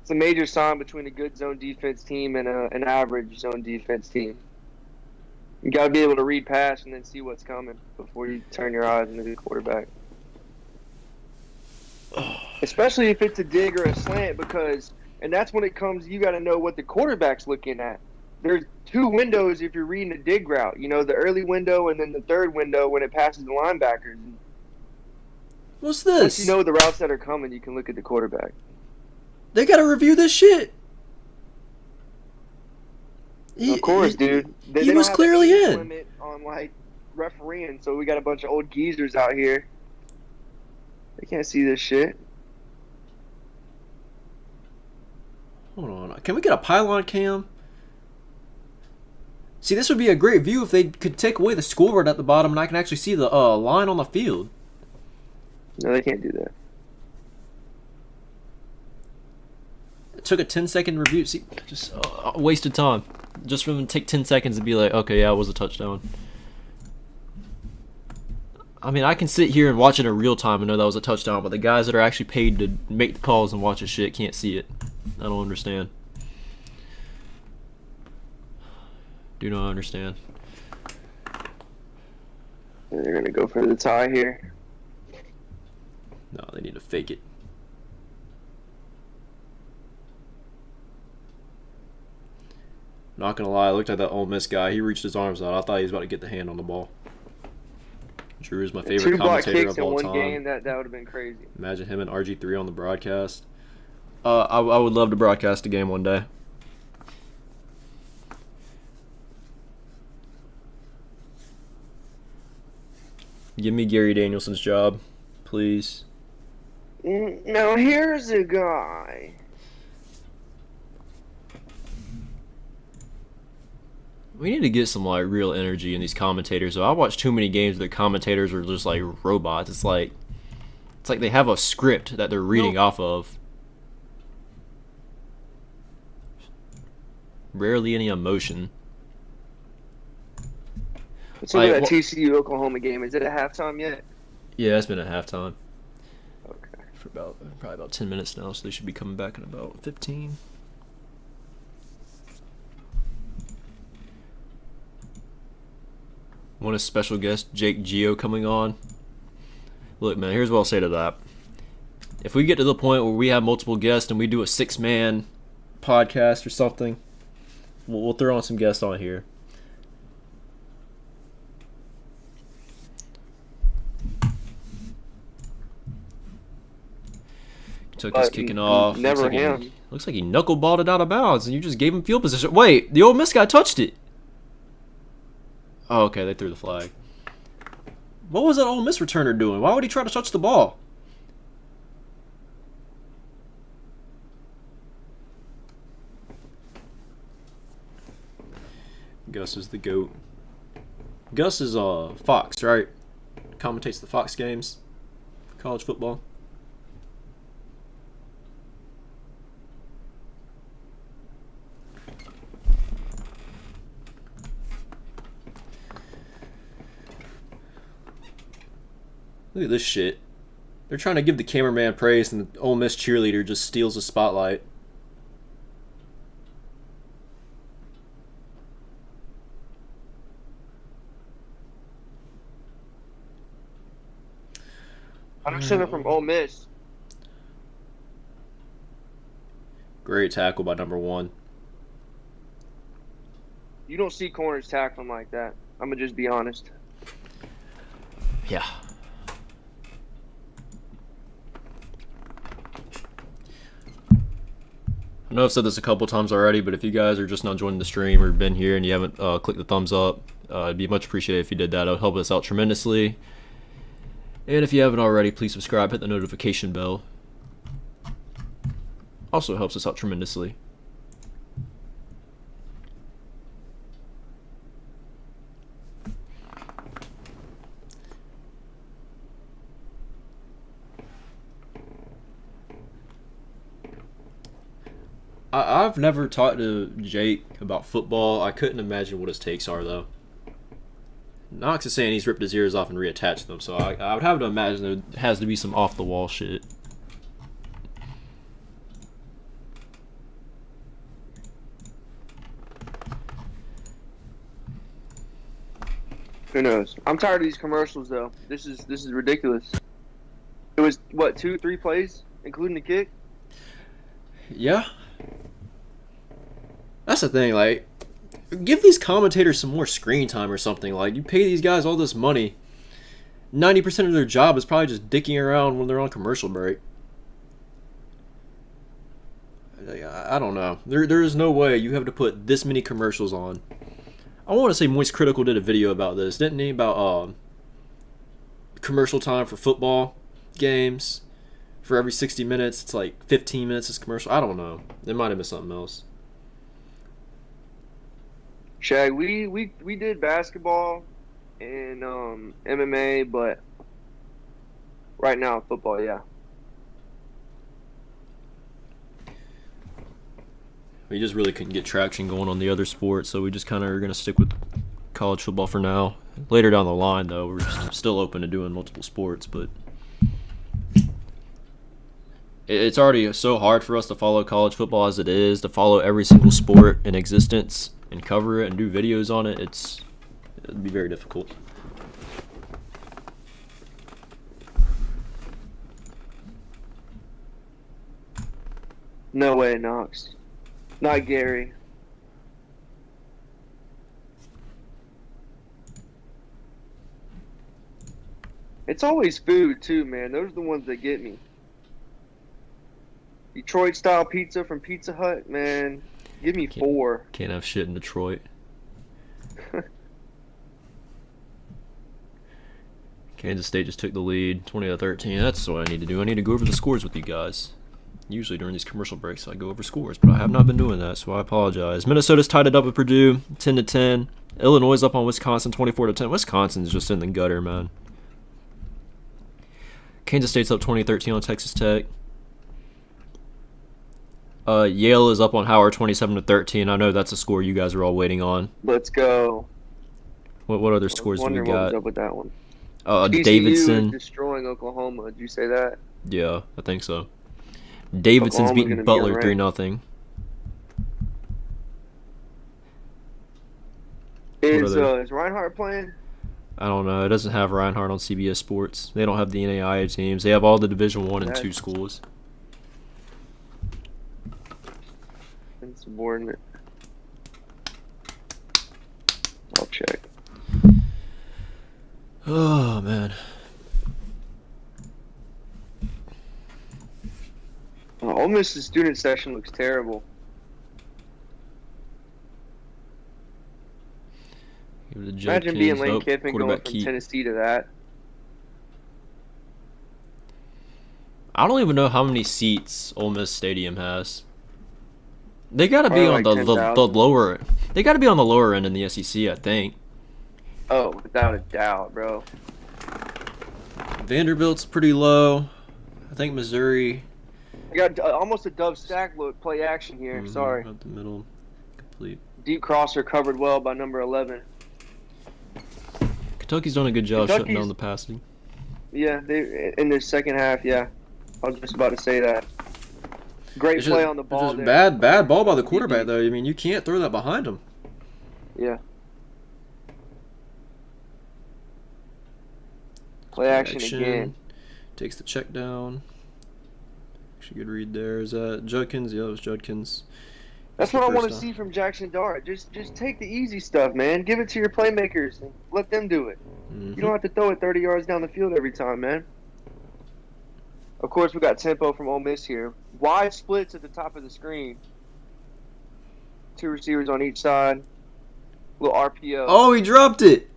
It's a major sign between a good zone defense team and an average zone defense team. You got to be able to read pass and then see what's coming before you turn your eyes into the quarterback. Especially if it's a dig or a slant, and that's when it comes, you got to know what the quarterback's looking at. There's 2 windows if you're reading a dig route. The early window and then the third window when it passes the linebackers. What's Once this? you know the routes that are coming, you can look at the quarterback. They gotta review this shit. Of course, dude. He was clearly in. Limit on like refereeing, so we got a bunch of old geezers out here. They can't see this shit. Hold on. Can we get a pylon cam? See, this would be a great view if they could take away the scoreboard at the bottom and I can actually see the line on the field. No, they can't do that. It took a 10-second review. See, just wasted time. Just for them to take 10 seconds and be like, okay, yeah, it was a touchdown. I mean, I can sit here and watch it in real time and know that was a touchdown, but the guys that are actually paid to make the calls and watch this shit can't see it. I don't understand. Do not understand. They're going to go for the tie here. No, they need to fake it. Not gonna lie, I looked at that Ole Miss guy. He reached his arms out. I thought he was about to get the hand on the ball. Drew is my favorite commentator of all time. 2 block kicks in one game, that would have been crazy. Imagine him and RG3 on the broadcast. I would love to broadcast a game one day. Give me Gary Danielson's job, please. Now here's a guy. We need to get some like real energy in these commentators. So I watch too many games where the commentators are just like robots. It's like they have a script that they're reading off of. Rarely any emotion. Let's look at that TCU Oklahoma game. Is it at halftime yet? Yeah, it's been at halftime. Okay. For probably about 10 minutes now, so they should be coming back in about 15. Want a special guest, Jake Geo, coming on? Look, man, here's what I'll say to that. If we get to the point where we have multiple guests and we do a 6-man podcast or something, we'll throw on some guests on here. Kentucky's kicking off. Never him. Looks like he knuckleballed it out of bounds, and you just gave him field position. Wait, the Ole Miss guy touched it. Oh, okay, they threw the flag. What was that Ole Miss returner doing? Why would he try to touch the ball? Gus is the GOAT. Gus is Fox, right? Commentates the Fox games. College football. Look at this shit. They're trying to give the cameraman praise and the Ole Miss cheerleader just steals the spotlight. Interception from Ole Miss. Great tackle by number 1. You don't see corners tackling like that. I'm going to just be honest. Yeah. I know I've said this a couple times already, but if you guys are just not joining the stream or been here and you haven't clicked the thumbs up, it'd be much appreciated if you did that. It would help us out tremendously. And if you haven't already, please subscribe, hit the notification bell. Also helps us out tremendously. I've never talked to Jake about football. I couldn't imagine what his takes are, though. Knox is saying he's ripped his ears off and reattached them, so I would have to imagine there has to be some off-the-wall shit. Who knows? I'm tired of these commercials, though. This is ridiculous. It was, what, 2-3 plays, including the kick? Yeah. That's the thing, like, give these commentators some more screen time or something. Like, you pay these guys all this money, 90% of their job is probably just dicking around when they're on commercial break. I don't know. There is no way you have to put this many commercials on. I want to say Moist Critical did a video about this, didn't he? About commercial time for football games. For every 60 minutes, it's like 15 minutes is commercial. I don't know. It might have been something else. Shag, we did basketball and MMA, but right now football, yeah. We just really couldn't get traction going on the other sports, so we just kind of are going to stick with college football for now. Later down the line, though, we're still open to doing multiple sports, but it's already so hard for us to follow college football as it is, to follow every single sport in existence and cover it and do videos on it. It'd be very difficult. No way, Knox. Not Gary. It's always food, too, man. Those are the ones that get me. Detroit-style pizza from Pizza Hut, man. Give me 4. Can't have shit in Detroit. Kansas State just took the lead, 20-13. That's what I need to do. I need to go over the scores with you guys. Usually during these commercial breaks, I go over scores, but I have not been doing that, so I apologize. Minnesota's tied it up with Purdue, 10-10. Illinois is up on Wisconsin, 24-10. Wisconsin's just in the gutter, man. Kansas State's up 20-13 on Texas Tech. Yale is up on Howard, 27-13. I know that's a score you guys are all waiting on. Let's go. What other scores do we got? What was up with that one? Davidson is destroying Oklahoma. Did you say that? Yeah, I think so. Davidson's beating Butler 3-0. Is Reinhardt playing? I don't know. It doesn't have Reinhardt on CBS Sports. They don't have the NAIA teams. They have all the Division 1 and 2 schools. Insubordinate. I'll check. Oh, man. Ole Miss's student session looks terrible. Imagine being Lane Kiffin going from Tennessee to that. I don't even know how many seats Ole Miss Stadium has. They gotta be on the lower. They gotta be on the lower end in the SEC, I think. Oh, without a doubt, bro. Vanderbilt's pretty low. I think Missouri. I got almost a dove stack look, play action here. Sorry. Up the middle, complete. Deep crosser covered well by number 11. Kentucky's done a good job shutting down the passing. Yeah, they in their second half. Yeah, I was just about to say that. Great play on the ball. It's just bad ball by the quarterback though. I mean, you can't throw that behind him. Yeah. Play action again. Takes the check down. Actually, good read there. Is that Judkins? Yeah, it was Judkins. That's what I want to see from Jackson Dart. Just take the easy stuff, man. Give it to your playmakers and let them do it. You don't have to throw it 30 yards down the field every time, man. Of course, we got tempo from Ole Miss here. Wide splits at the top of the screen. 2 receivers on each side. Little RPO. Oh, he dropped it.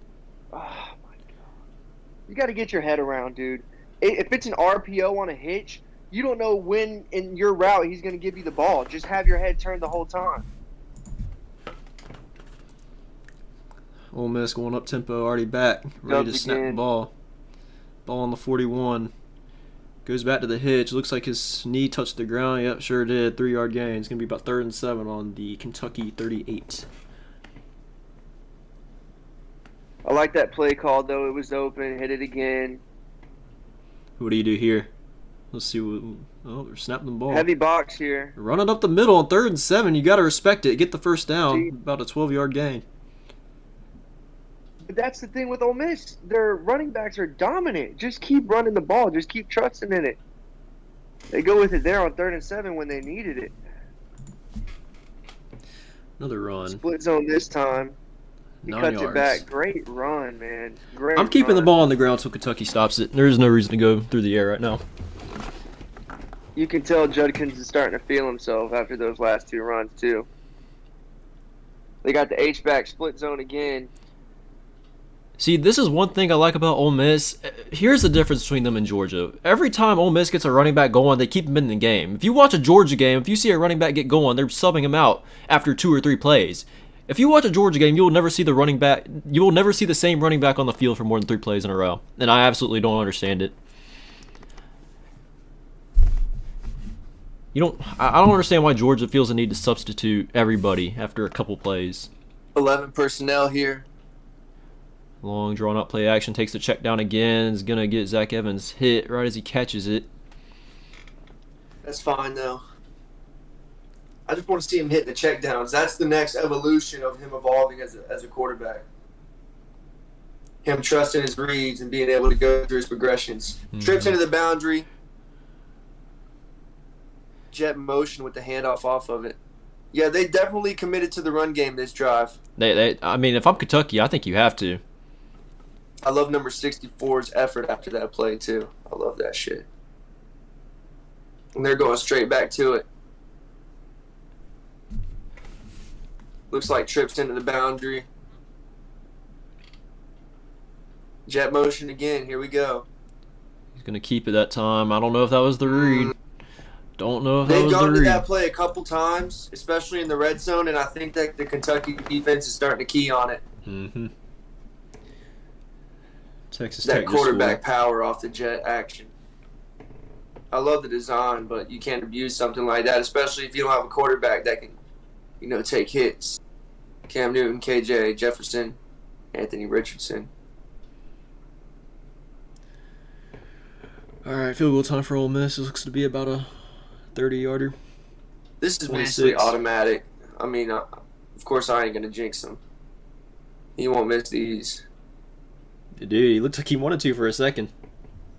Oh, my God. You got to get your head around, dude. If it's an RPO on a hitch, you don't know when in your route he's going to give you the ball. Just have your head turned the whole time. Ole Miss going up tempo, already back, ready to snap the ball. Ball on the 41. Goes back to the hitch. Looks like his knee touched the ground. Yep, sure did. 3-yard gain. It's going to be about 3rd and 7 on the Kentucky 38. I like that play call, though. It was open. Hit it again. What do you do here? Let's see what. Oh, they're snapping the ball. Heavy box here. Running up the middle on 3rd and 7. You got to respect it. Get the first down. About a 12-yard gain. But that's the thing with Ole Miss. Their running backs are dominant. Just keep running the ball. Just keep trusting in it. They go with it there on 3rd and 7 when they needed it. Another run. Split zone this time. He 9 cuts yards. it back. Great run, man. Great I'm keeping the run. ball on the ground until Kentucky stops it. There is no reason to go through the air right now. You can tell Judkins is starting to feel himself after those last 2 runs, too. They got the H-back split zone again. See, this is one thing I like about Ole Miss. Here's the difference between them and Georgia. Every time Ole Miss gets a running back going, they keep him in the game. If you watch a Georgia game, if you see a running back get going, they're subbing him out after 2 or 3 plays. If you watch a Georgia game, you will never see the running back. You will never see the same running back on the field for more than 3 plays in a row, and I absolutely don't understand it. I don't understand why Georgia feels the need to substitute everybody after a couple plays. 11 personnel here. Long drawn out play action, takes the check down again. Is gonna get Zach Evans hit right as he catches it. That's fine though. I just want to see him hit the check downs. That's the next evolution of him evolving as a quarterback. Him trusting his reads and being able to go through his progressions. Trips into the boundary. Jet motion with the handoff off of it. Yeah, they definitely committed to the run game this drive. I mean, if I'm Kentucky, I think you have to. I love number 64's effort after that play too. I love that shit. And they're going straight back to it. Looks like trips into the boundary. Jet motion again. Here we go. He's gonna keep it that time. I don't know if that was the read. Don't know if that They've was the gone to read. that play a couple times, especially in the red zone, and I think that the Kentucky defense is starting to key on it. Mm-hmm. Texas That Tech just quarterback scored. power off the jet action. I love the design, but you can't abuse something like that, especially if you don't have a quarterback that can, take hits. Cam Newton, KJ, Jefferson, Anthony Richardson. All right, field goal time for Ole Miss. It looks to be about a 30-yarder. This is 26. basically automatic. I mean, of course I ain't going to jinx him. He won't miss these. Dude, he looked like he wanted to for a second.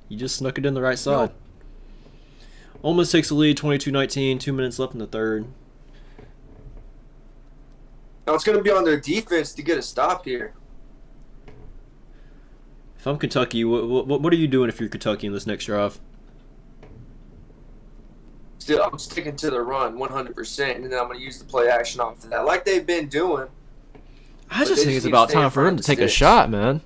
He just snuck it in the right side. Ole Miss takes the lead, 22-19, 2 minutes left in the third. Now it's going to be on their defense to get a stop here. If I'm Kentucky, what are you doing if you're Kentucky in this next drive? Still, I'm sticking to the run 100%, and then I'm going to use the play action off of that, like they've been doing. I just think it's about time for him to take a shot, man.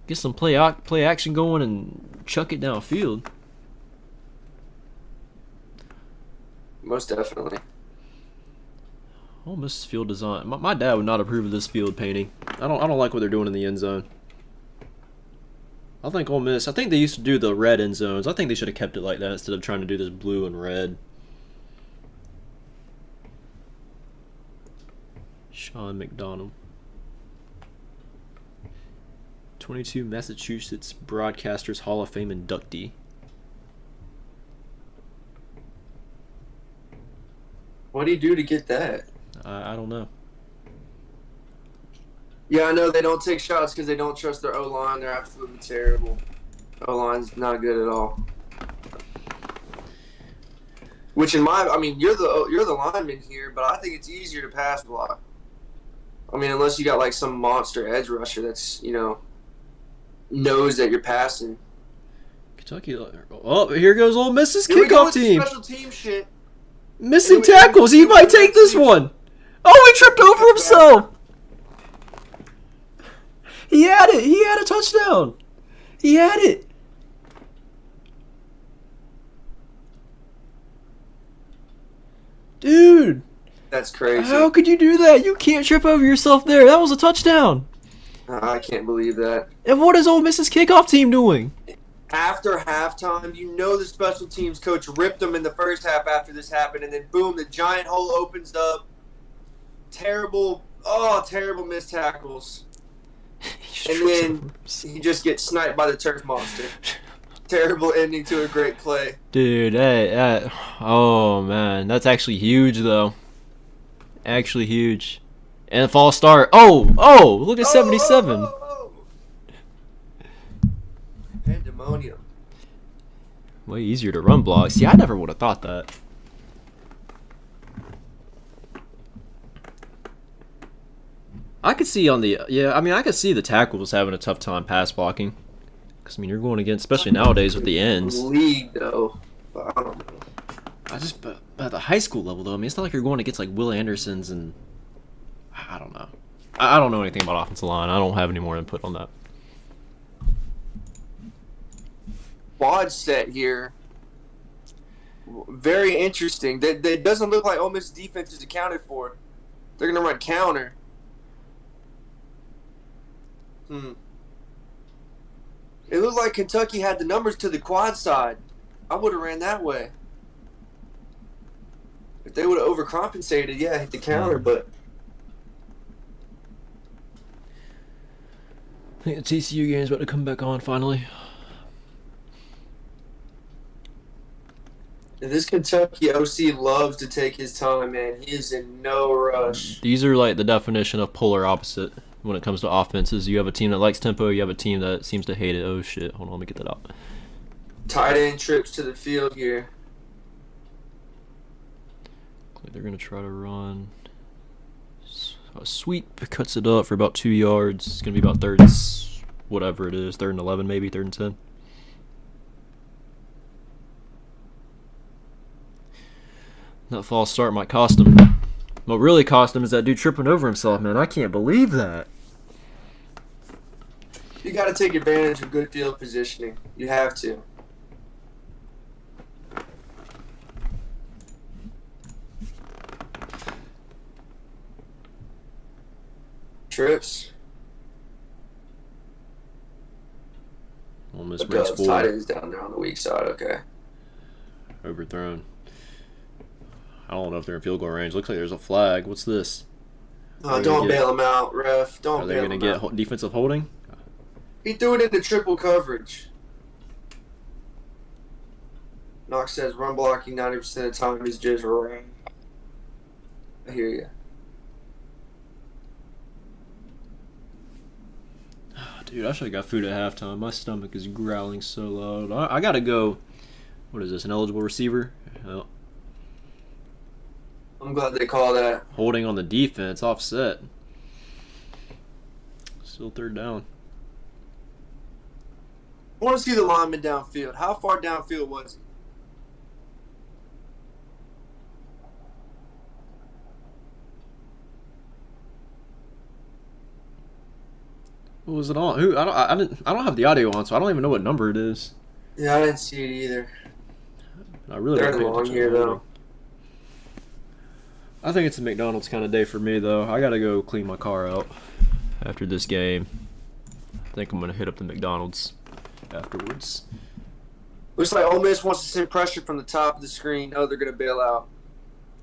Get some play action going and chuck it downfield. Most definitely. Ole Miss field design. My dad would not approve of this field painting. I don't like what they're doing in the end zone. I think Ole Miss. I think they used to do the red end zones. I think they should have kept it like that instead of trying to do this blue and red. Sean McDonald. 22 Massachusetts Broadcasters Hall of Fame inductee. What do you do to get that? I don't know. Yeah, I know they don't take shots because they don't trust their O-line. They're absolutely terrible. O-line's not good at all. Which you're the lineman here, but I think it's easier to pass block. I mean, unless you got like some monster edge rusher that's, knows that you're passing. Kentucky. Oh, here goes Ole Miss's Here we go kickoff with the team. special team shit. Missing tackles. He might take this one. Oh, he tripped over himself. He had it. He had a touchdown. He had it. Dude. That's crazy. How could you do that? You can't trip over yourself there. That was a touchdown. I can't believe that. And what is Ole Miss's kickoff team doing? After halftime, the special teams coach ripped them in the first half after this happened, and then boom, the giant hole opens up. Terrible missed tackles. And then he just gets sniped by the turf monster. Terrible ending to a great play. Dude, oh man, that's actually huge though. Actually huge. And a false start. Oh, look at 77. Pandemonium. Way easier to run blocks. See, I never would have thought that. I could see I could see the tackles having a tough time pass blocking. Because, you're going against, especially nowadays with the ends. League, though. I don't know. But at the high school level, though, it's not like you're going against, like, Will Andersons and... I don't know. I don't know anything about offensive line. I don't have any more input on that. Quad set here. Very interesting. That doesn't look like Ole Miss defense is accounted for. They're going to run counter. It looked like Kentucky had the numbers to the quad side. I would have ran that way. If they would have overcompensated, hit the counter, but... I think the TCU game's about to come back on finally. This Kentucky OC loves to take his time, man. He is in no rush. These are like the definition of polar opposite when it comes to offenses. You have a team that likes tempo, you have a team that seems to hate it. Oh shit, hold on, let me get that out. Tight end trips to the field here. They're going to try to run. Sweep cuts it up for about 2 yards. It's going to be about third and 11 maybe, third and 10. That false start might cost him. What really cost him is that dude tripping over himself, man. I can't believe that. You got to take advantage of good field positioning. You have to. Trips. Almost breaks forward. Tight ends down there on the weak side. Okay. Overthrown. I don't know if they're in field goal range. Looks like there's a flag. What's this? Don't bail him out, ref. Don't bail him out. Are they going to get defensive holding? He threw it into triple coverage. Knox says run blocking 90% of the time is just right. I hear you. Dude, I should have got food at halftime. My stomach is growling so loud. I got to go. What is this, an eligible receiver? Oh. I'm glad they call that. Holding on the defense, offset. Still third down. I want to see the lineman downfield. How far downfield was he? What was it on? Who? I don't have the audio on, so I don't even know what number it is. Yeah, I didn't see it either. I really They're don't pay long attention here to though. I think it's a McDonald's kind of day for me, though. I gotta go clean my car out after this game. I think I'm gonna hit up the McDonald's afterwards. Looks like Ole Miss wants to send pressure from the top of the screen. Oh, they're gonna bail out.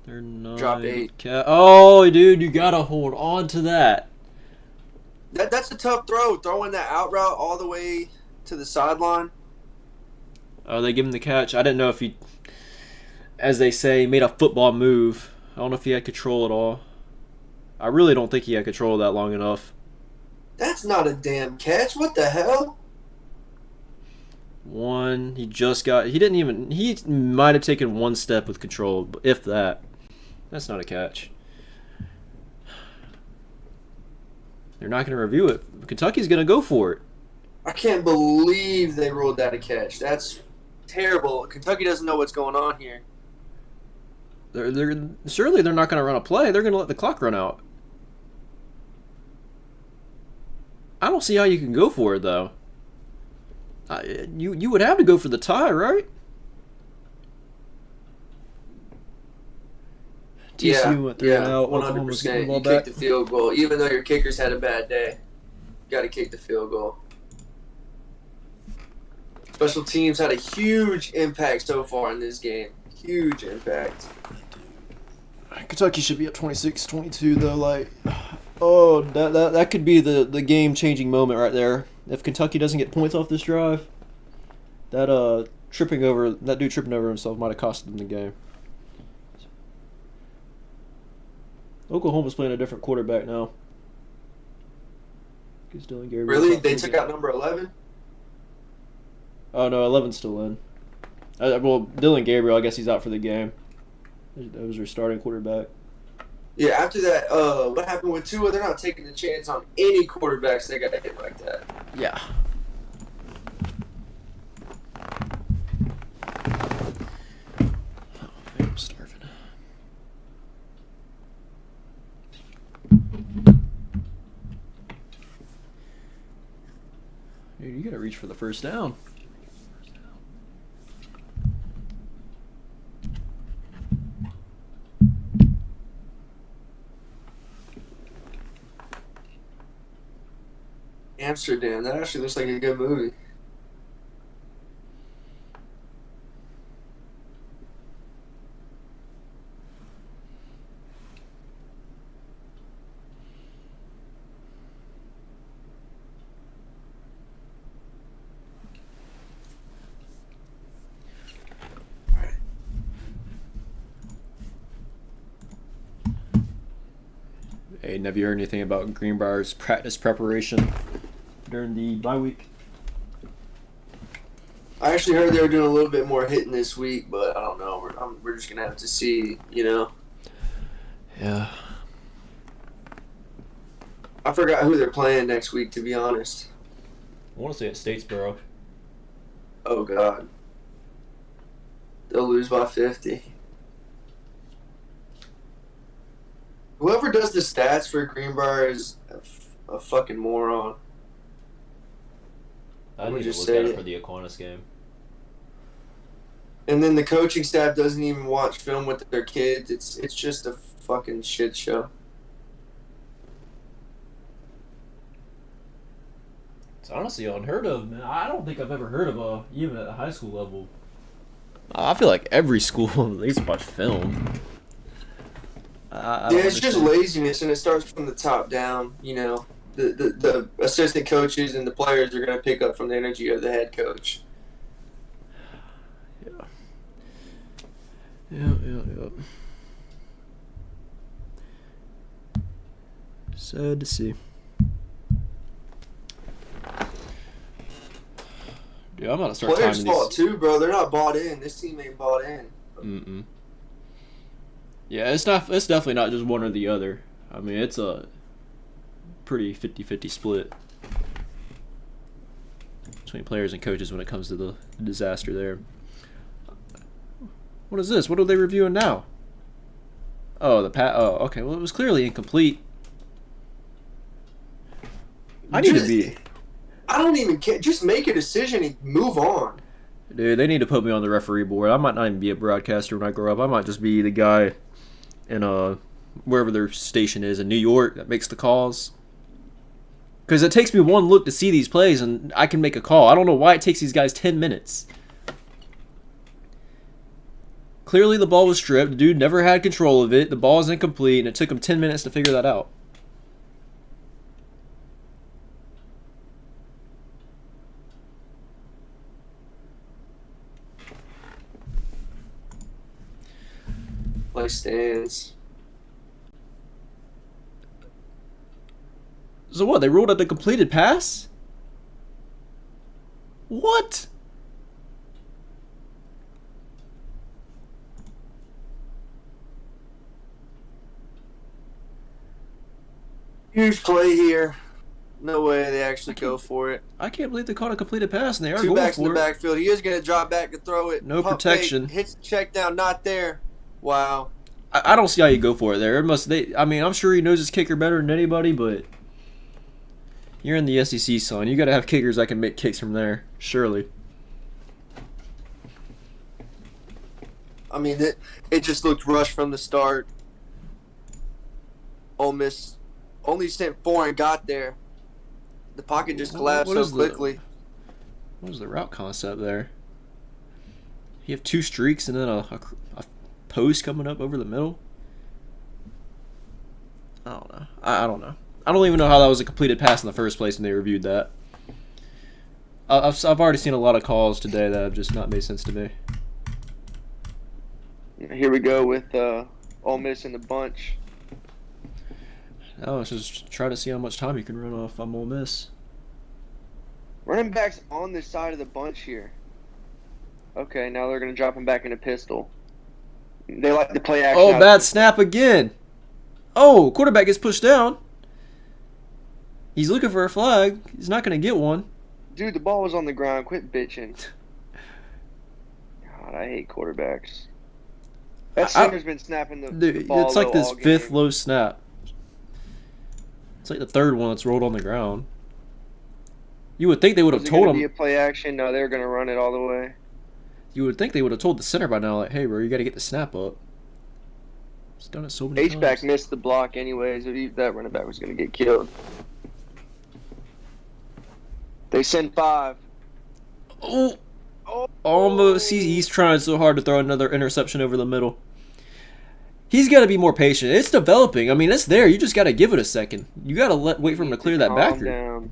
They're not. Drop 8. Oh, dude, you gotta hold on to that. That's a tough throw. Throwing that out route all the way to the sideline. Oh, they give him the catch. I didn't know if he, as they say, made a football move. I don't know if he had control at all. I really don't think he had control that long enough. That's not a damn catch. What the hell? He might have taken one step with control, if that. That's not a catch. They're not going to review it. Kentucky's going to go for it. I can't believe they ruled that a catch. That's terrible. Kentucky doesn't know what's going on here. Surely they're not going to run a play. They're going to let the clock run out. I don't see how you can go for it, though. You would have to go for the tie, right? TCU went 3 out. 100%. You kicked the field goal. Even though your kickers had a bad day, you got to kick the field goal. Special teams had a huge impact so far in this game. Huge impact. Kentucky should be up 26-22 though. That could be the game-changing moment right there. If Kentucky doesn't get points off this drive, that dude tripping over himself might have cost them the game. Oklahoma's playing a different quarterback now. Really? They took out number 11? Oh no, 11's still in. Dylan Gabriel, I guess he's out for the game. That was their starting quarterback. Yeah, after that, what happened with Tua? They're not taking the chance on any quarterbacks that got hit like that. Yeah. Oh, man, I'm starving. Dude, you gotta reach for the first down. Amsterdam. That actually looks like a good movie. Hey, have you heard anything about Greenbrier's practice preparation during the bye week? I actually heard they were doing a little bit more hitting this week, but I don't know. We're just gonna have to see, you know. Yeah. I forgot who they're playing next week, to be honest. I want to say it's Statesboro. Oh God, they'll lose by 50. Whoever does the stats for Greenbrier is a fucking moron. I need to just look say at it it. for the Aquinas game. And then the coaching staff doesn't even watch film with their kids. It's just a fucking shit show. It's honestly unheard of, man. I don't think I've ever heard of even at the high school level. I feel like every school at least watch film. I don't It's just understand. laziness, and it starts from the top down. You know, the assistant coaches and the players are going to pick up from the energy of the head coach. Yeah. Sad to see. Dude, I'm about to start Players' timing fault these. too, bro. They're not bought in. This team ain't bought in. Yeah, it's definitely not just one or the other. I mean, it's a pretty 50-50 split between players and coaches when it comes to the disaster there. What is this? What are they reviewing now? Oh, oh, okay. Well, it was clearly incomplete. I need to be... I don't even care. Just make a decision and move on. Dude, they need to put me on the referee board. I might not even be a broadcaster when I grow up. I might just be the guy in wherever their station is in New York that makes the calls. Because it takes me one look to see these plays and I can make a call. I don't know why it takes these guys 10 minutes. Clearly the ball was stripped. The dude never had control of it. The ball is incomplete and it took him 10 minutes to figure that out. Play stands. So what? They ruled out the completed pass? What? Huge play here. No way they actually go for it. I can't believe they caught a completed pass and they are Two going backs in for the it. backfield. He is going to drop back to throw it. No Pump protection. fake, hits the check down. Not there. Wow. I don't see how you go for it there. I mean, I'm sure he knows his kicker better than anybody, but you're in the SEC, son. You got to have kickers that can make kicks from there, surely. I mean, it just looked rushed from the start. Ole Miss only sent 4 and got there. The pocket just collapsed so quickly. What was the route concept there? You have 2 streaks and then a post coming up over the middle? I don't know. I don't know. I don't even know how that was a completed pass in the first place when they reviewed that. I've already seen a lot of calls today that have just not made sense to me. Here we go with Ole Miss in the bunch. Oh, let's just try to see how much time you can run off on Ole Miss. Running backs on this side of the bunch here. Okay, now they're going to drop him back in a pistol. They like to play action. Oh, bad snap again. Oh, quarterback gets pushed down. He's looking for a flag. He's not going to get one. Dude, the ball was on the ground. Quit bitching. God, I hate quarterbacks. That center's been snapping the ball. It's like this fifth game. low snap. It's like the third one that's rolled on the ground. You would think they would have told him. Be a play action? No, they're going to run it all the way. You would think they would have told the center by now, like, hey, bro, you got to get the snap up. He's done it so many times. H-back missed the block anyways. That running back was going to get killed. They send 5. Oh, almost. He's trying so hard to throw another interception over the middle. He's got to be more patient. It's developing. I mean, it's there. You just got to give it a second. You got to wait for him to clear that backer. Down.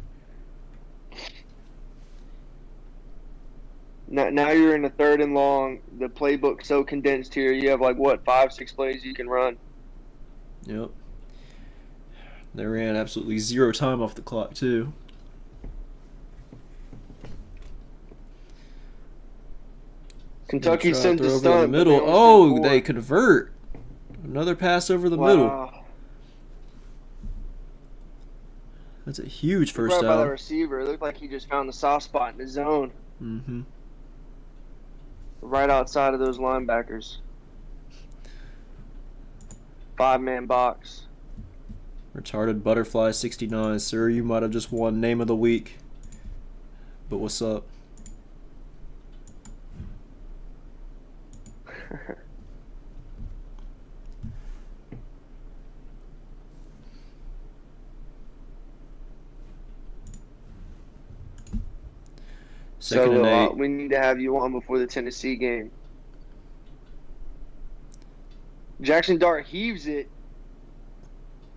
Now you're in a 3rd and long. The playbook's so condensed here. You have 5-6 plays you can run. Yep. They ran absolutely 0 time off the clock too. Kentucky sent the over stunt. the middle. Oh, they convert. Another pass over the middle. That's a huge first down. By the receiver. It looked like he just found the soft spot in the zone. Mm-hmm. Right outside of those linebackers. 5-man box. Retarded Butterfly 69. Sir, you might have just won Name of the Week. But what's up? Second and 8. We need to have you on before the Tennessee game. Jackson Dart heaves it.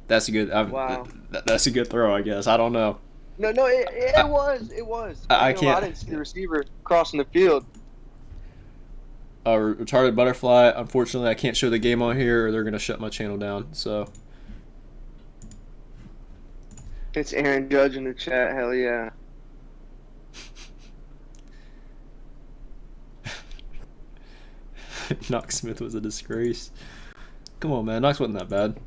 That's a good. Wow. That's a good throw, I guess. I don't know. No, it was. It was. I can't. I didn't see the receiver crossing the field. Retarded Butterfly. Unfortunately, I can't show the game on here, or they're gonna shut my channel down. So. It's Aaron Judge in the chat. Hell yeah. Knox Smith was a disgrace. Come on, man. Knox wasn't that bad.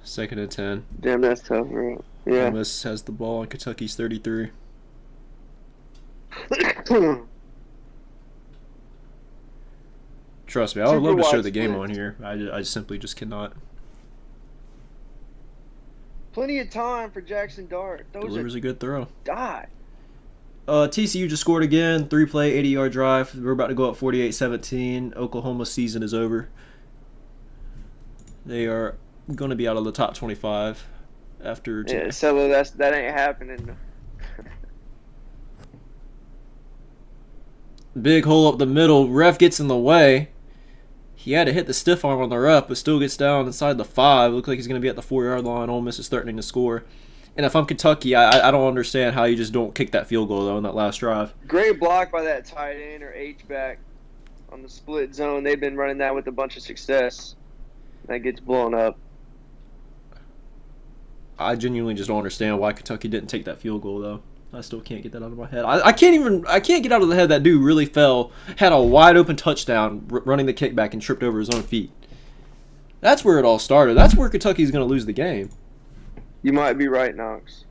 Second and 10. Damn, that's tough, right? Yeah. Ole Miss has the ball on Kentucky's 33. Trust me, I would love to show the game on here. I simply just cannot. Plenty of time for Jackson Dart. Delivers a good throw. Die. TCU just scored again. 3-play, 80-yard drive. We're about to go up 48-17. Oklahoma's season is over. They are going to be out of the top 25 after. Yeah, so that ain't happening. Big hole up the middle. Ref gets in the way. He had to hit the stiff arm on the ref, but still gets down inside the 5. Looks like he's going to be at the 4-yard line. Ole Miss is threatening to score. And if I'm Kentucky, I don't understand how you just don't kick that field goal, though, in that last drive. Great block by that tight end or H-back on the split zone. They've been running that with a bunch of success. That gets blown up. I genuinely just don't understand why Kentucky didn't take that field goal, though. I still can't get that out of my head. I can't get out of the head that dude really fell, had a wide open touchdown, running the kickback and tripped over his own feet. That's where it all started. That's where Kentucky's going to lose the game. You might be right, Knox.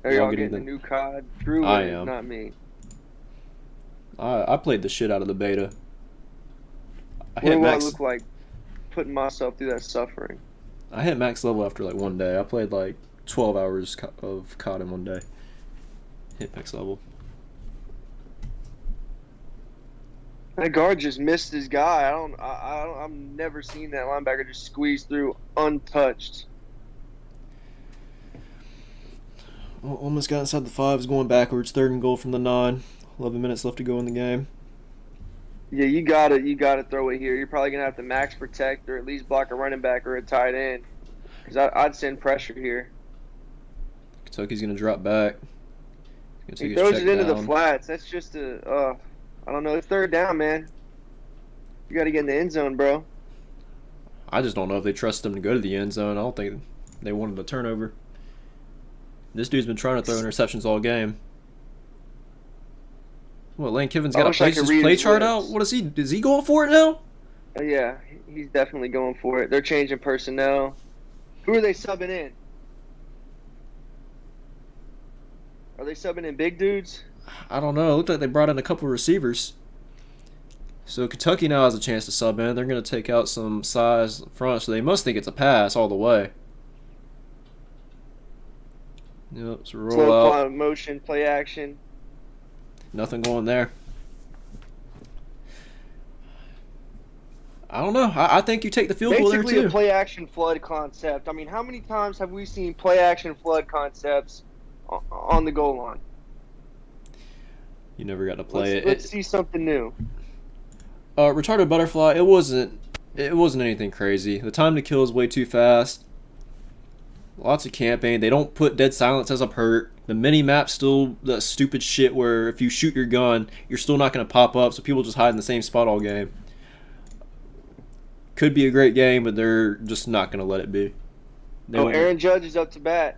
Are y'all getting the new COD? Drew I is, am. not me. I played the shit out of the beta. What do I look like putting myself through that suffering? I hit max level after like one day. I played like 12 hours of COD in one day. Hit max level. That guard just missed his guy. I've never seen that linebacker just squeeze through untouched. Well, almost got inside the 5. Is going backwards. 3rd and goal from the 9. 11 minutes left to go in the game. Yeah, you gotta throw it here. You're probably gonna have to max protect or at least block a running back or a tight end. Because I'd send pressure here. Kentucky's gonna drop back. He throws it into the flats. That's just I don't know. It's 3rd down, man. You got to get in the end zone, bro. I just don't know if they trust him to go to the end zone. I don't think they wanted a turnover. This dude's been trying to throw interceptions all game. What, Lane Kiffin's I got to wish I place could his read play his chart lips. out? What is he? Is he going for it now? Yeah, he's definitely going for it. They're changing personnel. Who are they subbing in? Are they subbing in big dudes? I don't know. It looked like they brought in a couple receivers. So Kentucky now has a chance to sub in. They're going to take out some size up front, so they must think it's a pass all the way. Yep, so roll Slow out. motion, play action. Nothing going there. I don't know. I think you take the field goal there Basically too. a play action flood concept. I mean, how many times have we seen play action flood concepts on the goal line? You never got to play it. Let's see something new. Retarded butterfly. It wasn't anything crazy. The time to kill is way too fast. Lots of camping. They don't put dead silence as a perk. The mini map's still that stupid shit where if you shoot your gun, you're still not going to pop up, so people just hide in the same spot all game. Could be a great game, but they're just not going to let it be. Aaron Judge is up to bat.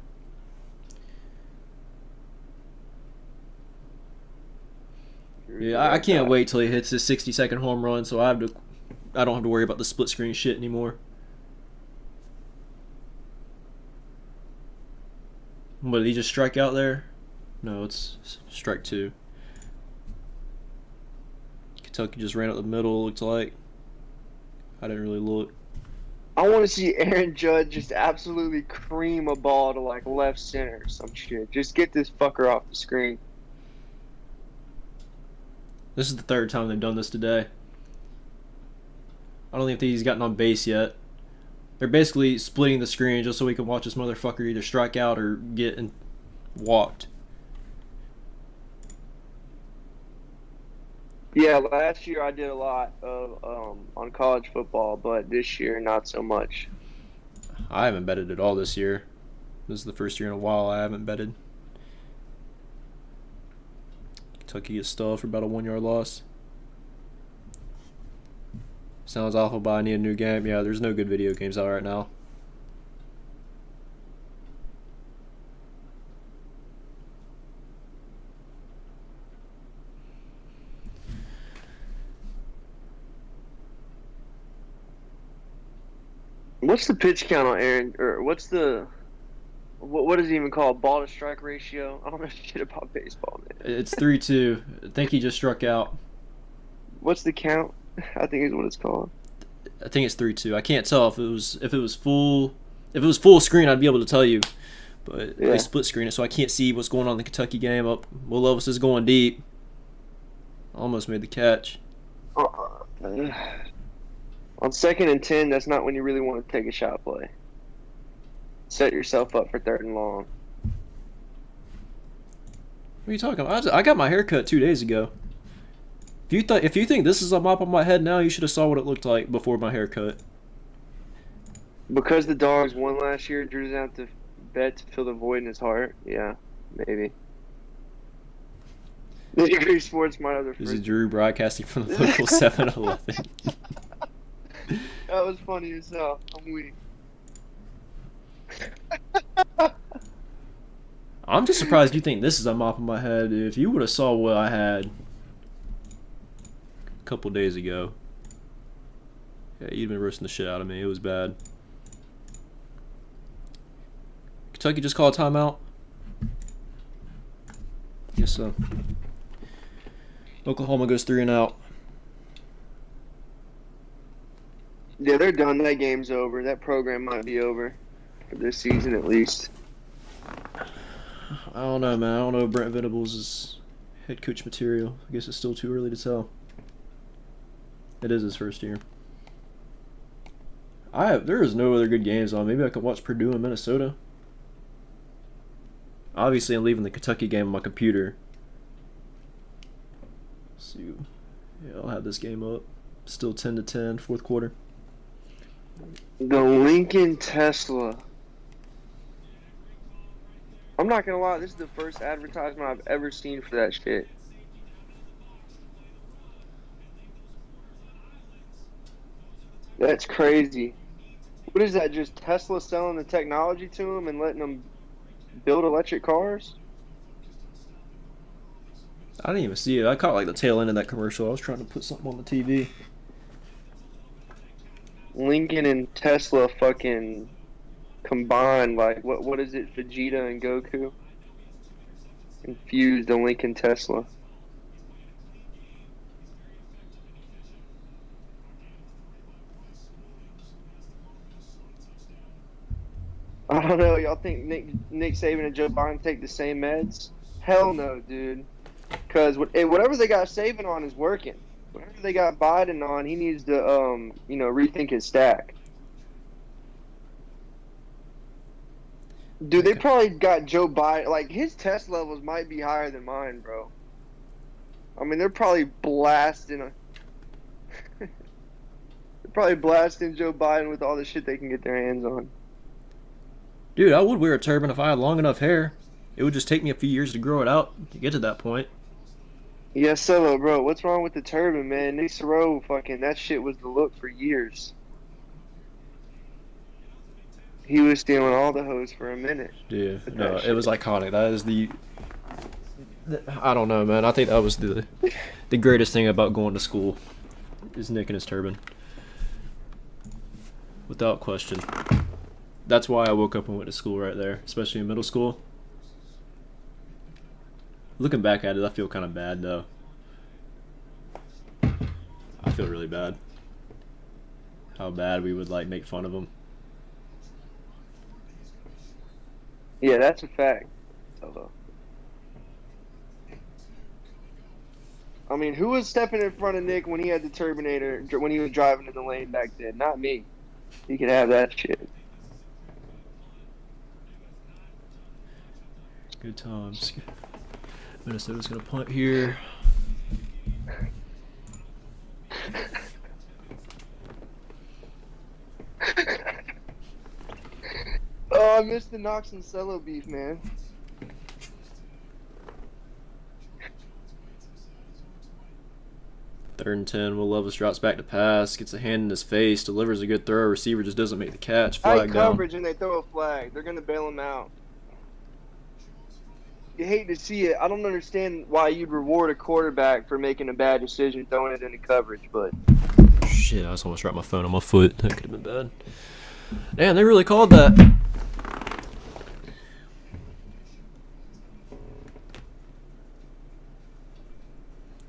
Yeah, I can't wait till he hits his 60-second home run, so I don't have to worry about the split screen shit anymore. What, did he just strike out there? No, it's strike 2. Kentucky just ran up the middle, looked like. I didn't really look. I want to see Aaron Judge just absolutely cream a ball to like left center or some shit. Just get this fucker off the screen. This is the third time they've done this today. I don't think he's gotten on base yet. They're basically splitting the screen just so we can watch this motherfucker either strike out or get walked. Yeah, last year I did a lot of on college football, but this year not so much. I haven't betted at all this year. This is the first year in a while I haven't betted. Kentucky gets stalled for about a 1-yard loss. Sounds awful, but I need a new game. Yeah, there's no good video games out right now. What's the pitch count on Aaron? Or what's the what is it even called? Ball to strike ratio? I don't know shit about baseball, man. It's 3-2. I think he just struck out. What's the count? I think is what it's called. I think it's 3-2. I can't tell if it was full screen. I'd be able to tell you, but Yeah. they split screen it, so I can't see what's going on in the Kentucky game. Up, Will Levis is going deep. Almost made the catch. On 2nd and 10, that's not when you really want to take a shot play. Set yourself up for 3rd and long. What are you talking about? I got my hair cut 2 days ago. If you think this is a mop on my head now, you should have saw what it looked like before my haircut. Because the Dogs won last year, Drew doesn't have to bet to fill the void in his heart. Yeah, maybe. The Degree Sports might have their This is first. Drew broadcasting from the local 7-Eleven. That was funny as hell. I'm weak. I'm just surprised you think this is a mop on my head. If you would have saw what I had a couple days ago, yeah, you'd been roasting the shit out of me. It was bad. Kentucky just called a timeout? Guess so. Oklahoma goes 3 and out. Yeah, they're done. That game's over. That program might be over for this season at least. I don't know, man. I don't know if Brent Venables is head coach material. I guess it's still too early to tell. It is his first year. There is no other good games on. Maybe I could watch Purdue and Minnesota. Obviously, I'm leaving the Kentucky game on my computer. Let's see. Yeah, I'll have this game up. Still 10-10, fourth quarter. The Lincoln Tesla. I'm not gonna lie, this is the first advertisement I've ever seen for that shit. That's crazy. What is that? Just Tesla selling the technology to them and letting them build electric cars? I didn't even see it. I caught like the tail end of that commercial. I was trying to put something on the TV. Lincoln and Tesla fucking combined, like, what is it, Vegeta and Goku? Infused the Lincoln Tesla. I don't know. Y'all think Nick Saban and Joe Biden take the same meds? Hell no, dude. Because whatever they got Saban on is working. Whatever they got Biden on, he needs to, rethink his stack. Dude, they probably got Joe Biden. Like, his test levels might be higher than mine, bro. I mean, they're probably blasting they're probably blasting Joe Biden with all the shit they can get their hands on. Dude, I would wear a turban if I had long enough hair. It would just take me a few years to grow it out to get to that point. Yes, solo, bro. What's wrong with the turban, man? Nick Saro, fucking, that shit was the look for years. He was stealing all the hoes for a minute. Yeah, no, it was iconic. That is I don't know, man. I think that was the greatest thing about going to school is Nick and his turban. Without question. That's why I woke up and went to school right there, especially in middle school. Looking back at it, I feel kind of bad, though. I feel really bad. How bad we would, like, make fun of him. Yeah, that's a fact. Solo. I mean, who was stepping in front of Nick when he had the Turbinator, when he was driving in the lane back then? Not me. He could have that shit. Good times. Minnesota's going to punt here. Oh, I missed the Knox and Cello beef, man. Third and 10. Will Levis drops back to pass. Gets a hand in his face. Delivers a good throw. Receiver just doesn't make the catch. Flag down. Coverage and they throw a flag. They're going to bail him out. You hate to see it. I don't understand why you'd reward a quarterback for making a bad decision throwing it into coverage, but... Shit, I just almost dropped my phone on my foot. That could have been bad. Damn, they really called that.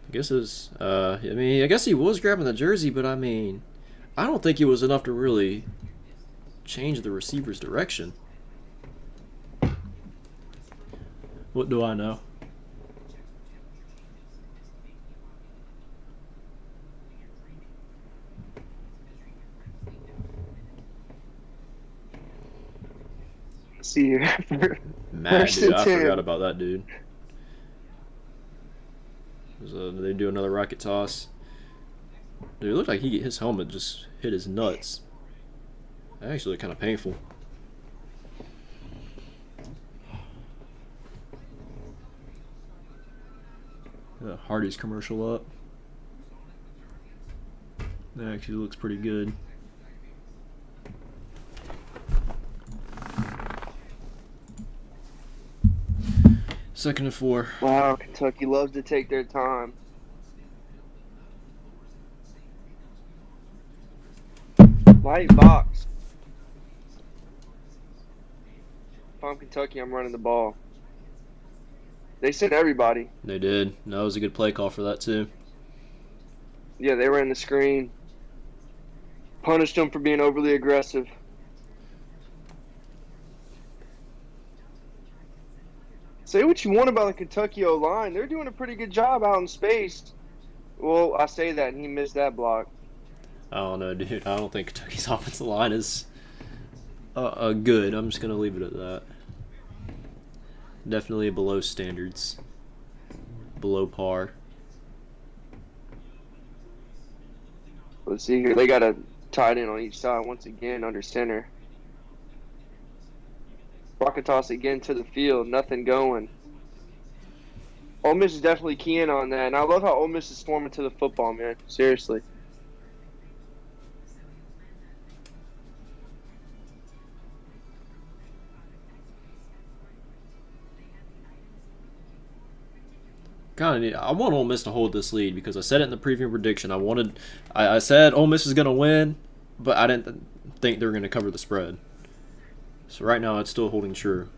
I guess it was, I guess he was grabbing the jersey, but I mean, I don't think it was enough to really change the receiver's direction. What do I know? See you. Mad, dude. I forgot about that dude. They do another rocket toss. Dude, it looked like his helmet just hit his nuts. That actually looked kind of painful. The Hardee's commercial up. That actually looks pretty good. Second and 4. Wow, Kentucky loves to take their time. Light box. If I'm Kentucky, I'm running the ball. They sent everybody. They did. That was a good play call for that, too. Yeah, they ran the screen. Punished them for being overly aggressive. Say what you want about the Kentucky O-line. They're doing a pretty good job out in space. Well, I say that, and he missed that block. I don't know, dude. I don't think Kentucky's offensive line is good. I'm just going to leave it at that. Definitely below standards. Below par. Let's see here. They got a tight end on each side once again under center. Rocket toss again to the field. Nothing going. Ole Miss is definitely keying on that. And I love how Ole Miss is swarming to the football, man. Seriously. I want Ole Miss to hold this lead because I said it in the preview prediction. I said Ole Miss is going to win, but I didn't think they were going to cover the spread. So right now it's still holding true.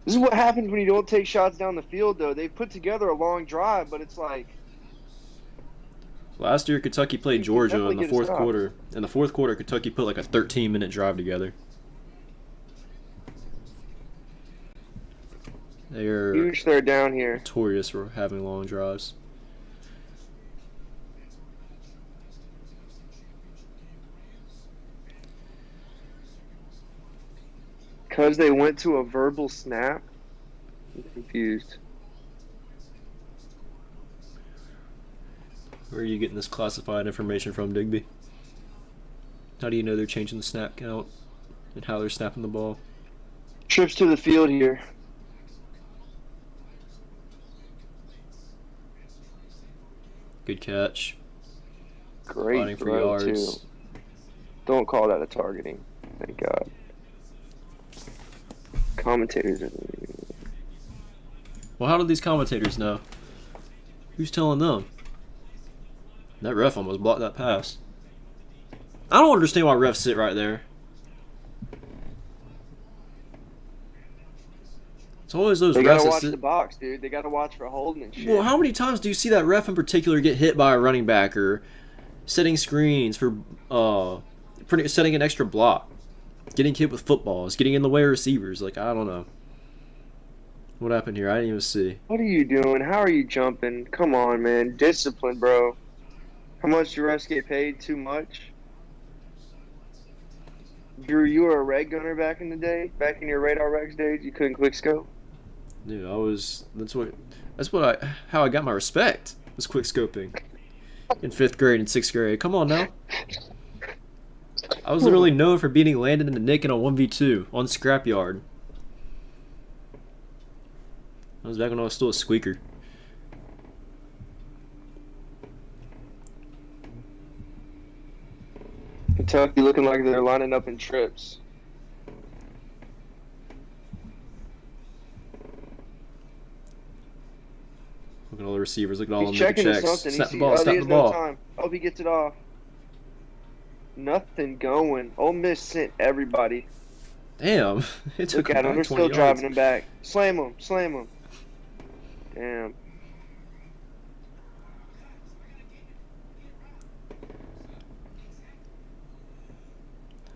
This is what happens when you don't take shots down the field, though. They put together a long drive, but it's like... Last year, Kentucky played Georgia in the fourth quarter. In the fourth quarter, Kentucky put like a 13-minute drive together. They're huge third down here. Notorious for having long drives. Because they went to a verbal snap? I'm confused. Where are you getting this classified information from, Digby? How do you know they're changing the snap count and how they're snapping the ball? Trips to the field here. Good catch. Great Fighting for throw, yards. too. Don't call that a targeting. Thank God. Commentators are... Well, how do these commentators know? Who's telling them? That ref almost blocked that pass. I don't understand why refs sit right there. It's always those refs. They gotta that watch sit... the box, dude. They gotta watch for holding and shit. Well, how many times do you see that ref in particular get hit by a running back or setting screens for setting an extra block, getting hit with footballs, getting in the way of receivers? Like, I don't know. What happened here? I didn't even see. What are you doing? How are you jumping? Come on, man. Discipline, bro. How much do refs get paid? Too much? Drew, you were a reg gunner back in the day? Back in your Radar Rex days? You couldn't quick scope? Dude, how I got my respect, was quick scoping. In 5th grade and 6th grade. Come on now. I was literally known for beating Landon and Nick in a 1v2 on Scrapyard. That was back when I was still a squeaker. Kentucky looking like they're lining up in trips. Look at all the receivers. Look at all He's them making checking checks. something. Snap the ball. Snap He the has no ball. time. Hope he gets it off. Nothing going. Ole Miss sent everybody. Damn. It took Look at him him. They're back still 20 driving yards. him back. Slam him. Slam him. Damn.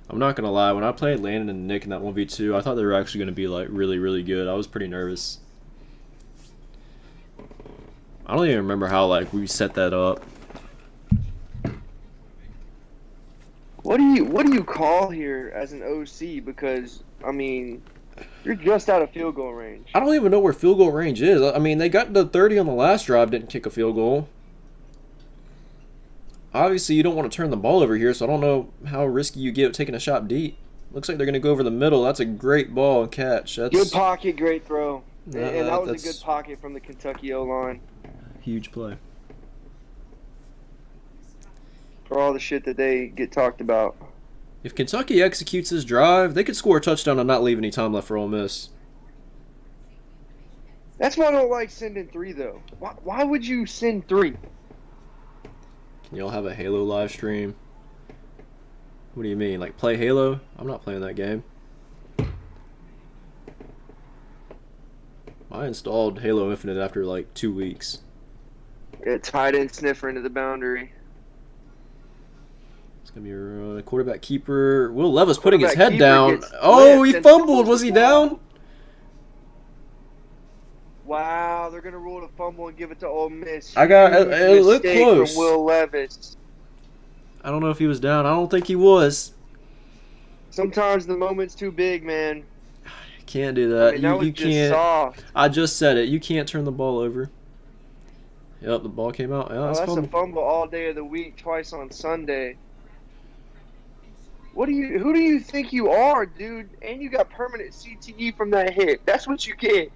I'm not gonna lie. When I played Landon and Nick in that 1v2, I thought they were actually gonna be like really, really good. I was pretty nervous. I don't even remember how like we set that up. What do you call here as an OC? Because I mean, you're just out of field goal range. I don't even know where field goal range is. I mean, they got to 30 on the last drive, didn't kick a field goal. Obviously, you don't want to turn the ball over here, so I don't know how risky you get taking a shot deep. Looks like they're going to go over the middle. That's a great ball and catch. That's Good pocket, great throw. And that was a that's good pocket from the Kentucky O-line. huge play. For all the shit that they get talked about. If Kentucky executes this drive, they could score a touchdown and not leave any time left for Ole Miss. That's why I don't like sending 3, though. Why would you send 3? Can y'all have a Halo live stream? What do you mean? Like, play Halo? I'm not playing that game. I installed Halo Infinite after like 2 weeks. Yeah, tight end sniffer into the boundary. It's going to be a quarterback keeper. Will Levis putting his Quarterback head keeper down. gets Oh, he flipped and fumbled. fumbles Was the he ball. down? Wow, they're going to rule the fumble and give it to Ole Miss. I got Huge it looked mistake close. From Will Levis. I don't know if he was down. I don't think he was. Sometimes the moment's too big, man. Can't do that. I mean, that was you just can't. soft. I just said it. You can't turn the ball over. Yep, the ball came out. Yeah, Oh, that's that's a fumble. fumble all day of the week, twice on Sunday. Who do you think you are, dude? And you got permanent CTE from that hit. That's what you get.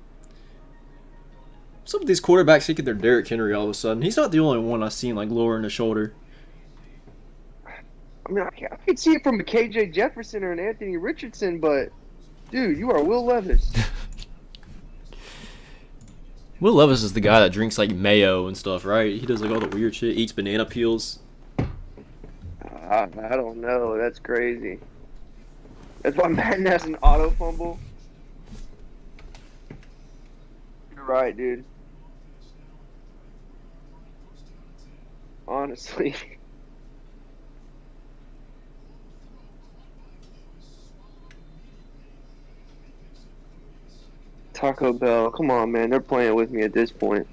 Some of these quarterbacks thinking they're Derrick Henry all of a sudden. He's not the only one I've seen like lowering the shoulder. I mean, I can see it from a KJ Jefferson or an Anthony Richardson, but dude, you are Will Levis. Will Levis is the guy that drinks like mayo and stuff, right? He does like all the weird shit. Eats banana peels. I don't know. That's crazy. That's why Madden has an auto fumble. You're right, dude. Honestly. Taco Bell. Come on, man. They're playing with me at this point.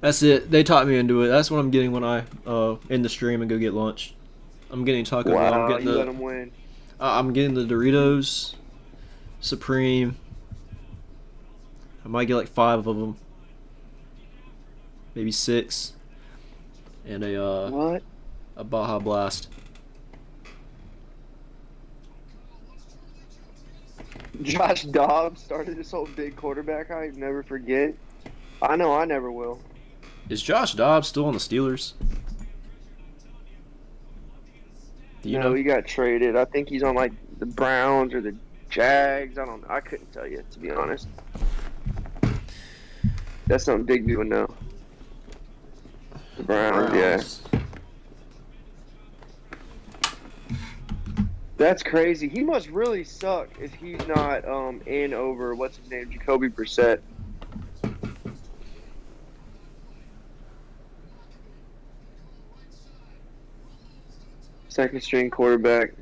That's it. They taught me into it. That's what I'm getting when I end the stream and go get lunch. I'm getting Taco Bell. I'm getting you let them win. I'm getting the Doritos Supreme. I might get like 5 of them, maybe 6, and a Baja Blast. Josh Dobbs started this whole big quarterback. I never forget. I know I never will. Is Josh Dobbs still on the Steelers? Do you know? He got traded. I think he's on like the Browns or the Jags. I don't know. I couldn't tell you, to be honest. That's something Digby would know. The Browns, yeah. That's crazy. He must really suck if he's not in over what's his name, Jacoby Brissett. Second string quarterback.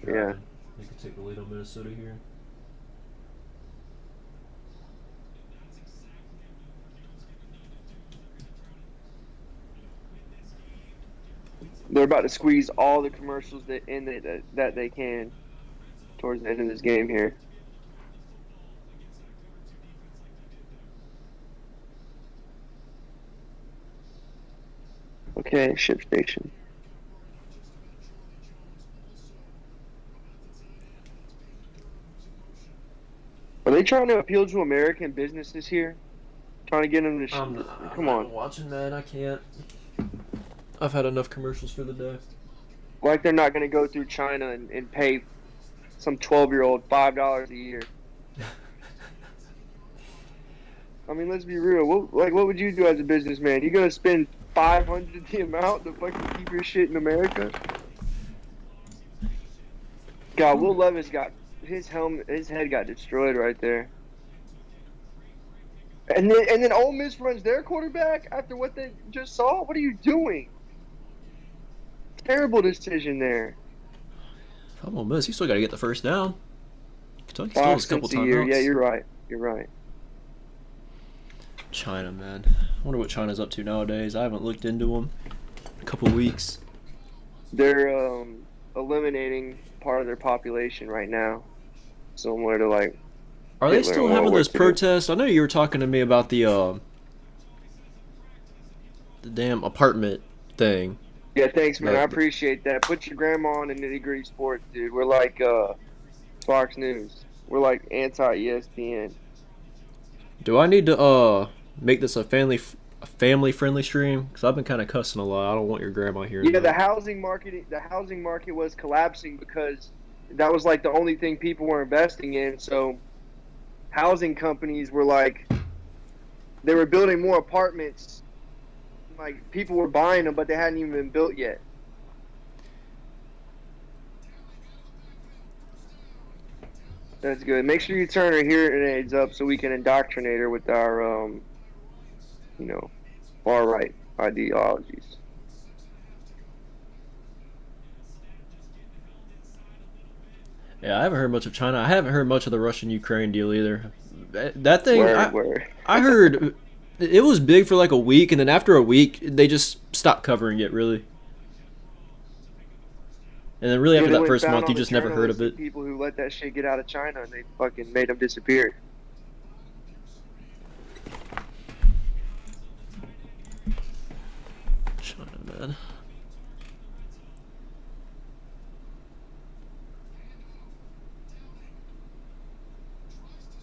Yeah. They could take the lead on Minnesota here. They're about to squeeze all the commercials that they can towards the end of this game here. Okay, ship station. Are they trying to appeal to American businesses here? Trying to get them to come on. I'm watching, man. I can't. I've had enough commercials for the day. Like they're not going to go through China and pay some 12-year-old $5 a year. I mean, let's be real. What would you do as a businessman? You going to spend $500 the amount to fucking keep your shit in America? God, Will Levis got his head got destroyed right there. And then Ole Miss runs their quarterback after what they just saw. What are you doing? Terrible decision there. If I'm Ole Miss, you still got to get the first down. Kentucky still has a couple timeouts. Yeah, you're right. You're right. China, man. I wonder what China's up to nowadays. I haven't looked into them in a couple weeks. They're eliminating part of their population right now, similar to like. Are they still having those protests? I know you were talking to me about the damn apartment thing. Yeah, thanks, man. I appreciate that. Put your grandma on the Nitty Gritty Sports, dude. We're like Fox News. We're like anti-ESPN. Do I need to make this a family-friendly stream? Because I've been kind of cussing a lot. I don't want your grandma hearing. Yeah, the housing market was collapsing because that was like the only thing people were investing in. So housing companies were like, they were building more apartments. Like, people were buying them, but they hadn't even been built yet. That's good. Make sure you turn her hearing aids up so we can indoctrinate her with our, far-right ideologies. Yeah, I haven't heard much of China. I haven't heard much of the Russian-Ukraine deal either. That thing, I heard it was big for like a week, and then after a week, they just stopped covering it, really. And then really after that first month, you just never heard of it. People who let that shit get out of China, and they fucking made them disappear. China, man.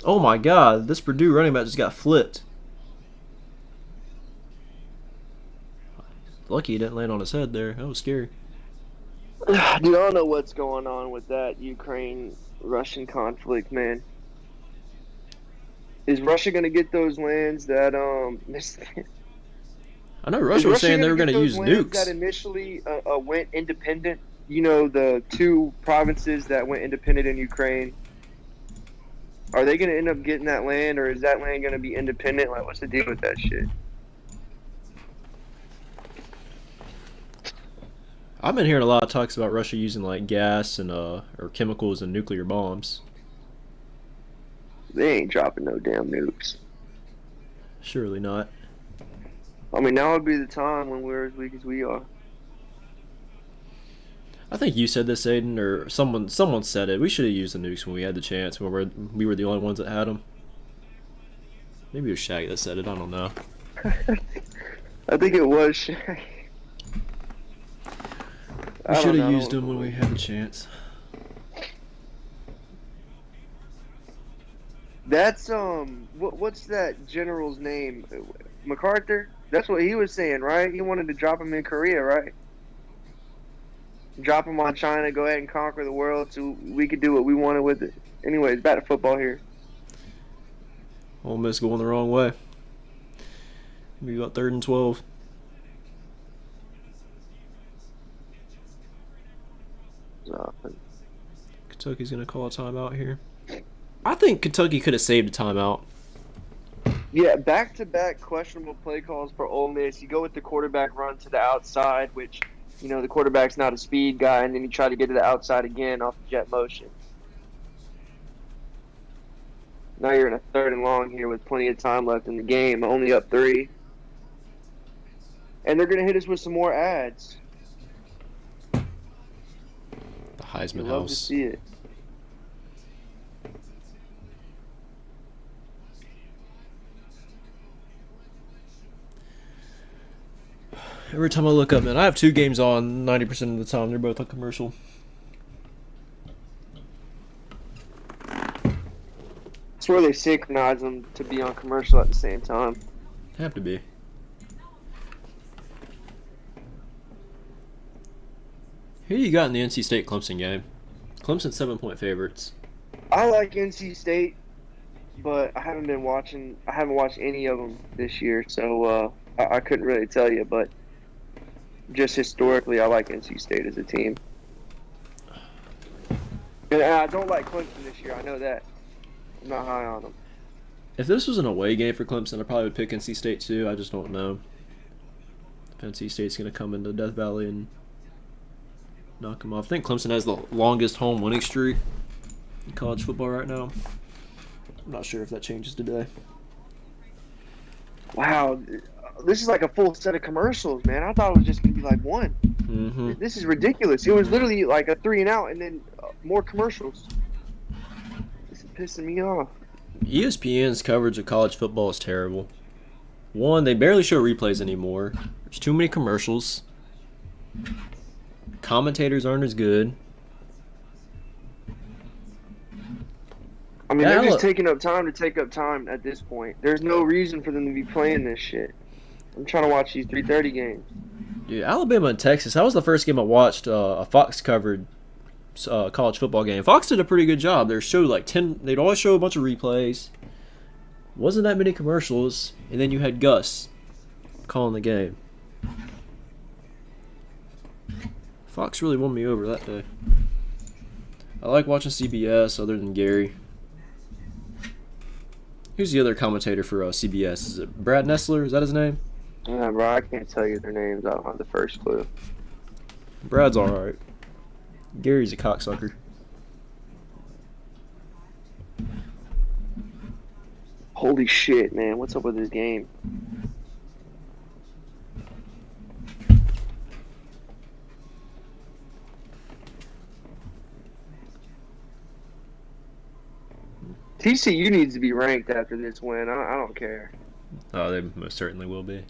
Oh my god, this Purdue running back just got flipped. Lucky he didn't land on his head there. That was scary. Do y'all know what's going on with that Ukraine-Russian conflict, man? Is Russia going to get those lands that I know Russia was saying they were going to use nukes. That initially went independent. You know, the 2 provinces that went independent in Ukraine. Are they going to end up getting that land, or is that land going to be independent? Like, what's the deal with that shit? I've been hearing a lot of talks about Russia using like gas and or chemicals and nuclear bombs. They ain't dropping no damn nukes. Surely not. I mean, now would be the time when we're as weak as we are. I think you said this, Aiden, or someone said it. We should have used the nukes when we had the chance, when we were the only ones that had them. Maybe it was Shaggy that said it. I don't know. I think it was Shaggy. We should have used them when we had the chance. That's what's that general's name? MacArthur? That's what he was saying, right? He wanted to drop him in Korea, right? Drop him on China, go ahead and conquer the world so we could do what we wanted with it. Anyways, back to football here. Ole Miss going the wrong way. We got 3rd and 12. Kentucky's going to call a timeout here. I think Kentucky could have saved a timeout. Yeah, back-to-back questionable play calls for Ole Miss. You go with the quarterback run to the outside, which, you know, the quarterback's not a speed guy, and then you try to get to the outside again off the jet motion. Now you're in a 3rd and long here with plenty of time left in the game, only up 3. And they're going to hit us with some more ads. The Heisman You'd House. love to see it. Every time I look up, man, I have 2 games on 90% of the time. They're both on commercial. It's where they synchronize them to be on commercial at the same time. Have to be. Who you got in the NC State Clemson game? Clemson 7-point favorites. I like NC State, but I haven't watched any of them this year, so I couldn't really tell you. But just historically, I like NC State as a team. And I don't like Clemson this year. I know that. I'm not high on them. If this was an away game for Clemson, I probably would pick NC State too. I just don't know if NC State's going to come into Death Valley and knock them off. I think Clemson has the longest home winning streak in college football right now. I'm not sure if that changes today. Wow, this is like a full set of commercials, man. I thought it was just going to be like one. Mm-hmm. This is ridiculous. It was literally like a 3 and out and then more commercials. This is pissing me off. ESPN's coverage of college football is terrible. One, they barely show replays anymore. There's too many commercials. Commentators aren't as good. I mean, they're just taking up time to take up time at this point. There's no reason for them to be playing this shit. I'm trying to watch these 3:30 games. Dude, Alabama and Texas. That was the first game I watched a Fox covered college football game. Fox did a pretty good job. They showed like 10. They'd always show a bunch of replays. Wasn't that many commercials, and then you had Gus calling the game. Fox really won me over that day. I like watching CBS other than Gary. Who's the other commentator for CBS? Is it Brad Nessler? Is that his name? Yeah, bro, I can't tell you their names. I don't have the first clue. Brad's alright. Gary's a cocksucker. Holy shit, man. What's up with this game? TCU needs to be ranked after this win. I don't care. Oh, they most certainly will be.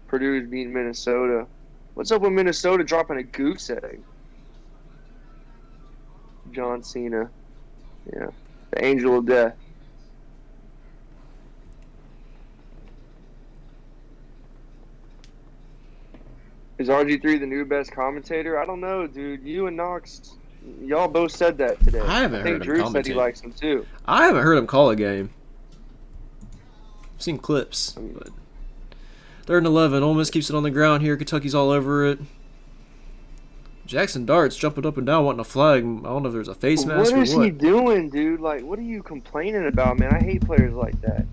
Purdue's beating Minnesota. What's up with Minnesota dropping a goose egg? John Cena. Yeah. The Angel of Death. Is RG3 the new best commentator? I don't know, dude. You and Knox, y'all both said that today. I haven't heard him Drew said he commentate. likes him too. I haven't heard him call a game. I've seen clips, but 3rd and 11. Ole Miss keeps it on the ground here. Kentucky's all over it. Jackson Dart's jumping up and down wanting a flag. I don't know if there's a face mask or what. What is he doing, dude? Like, what are you complaining about, man? I hate players like that.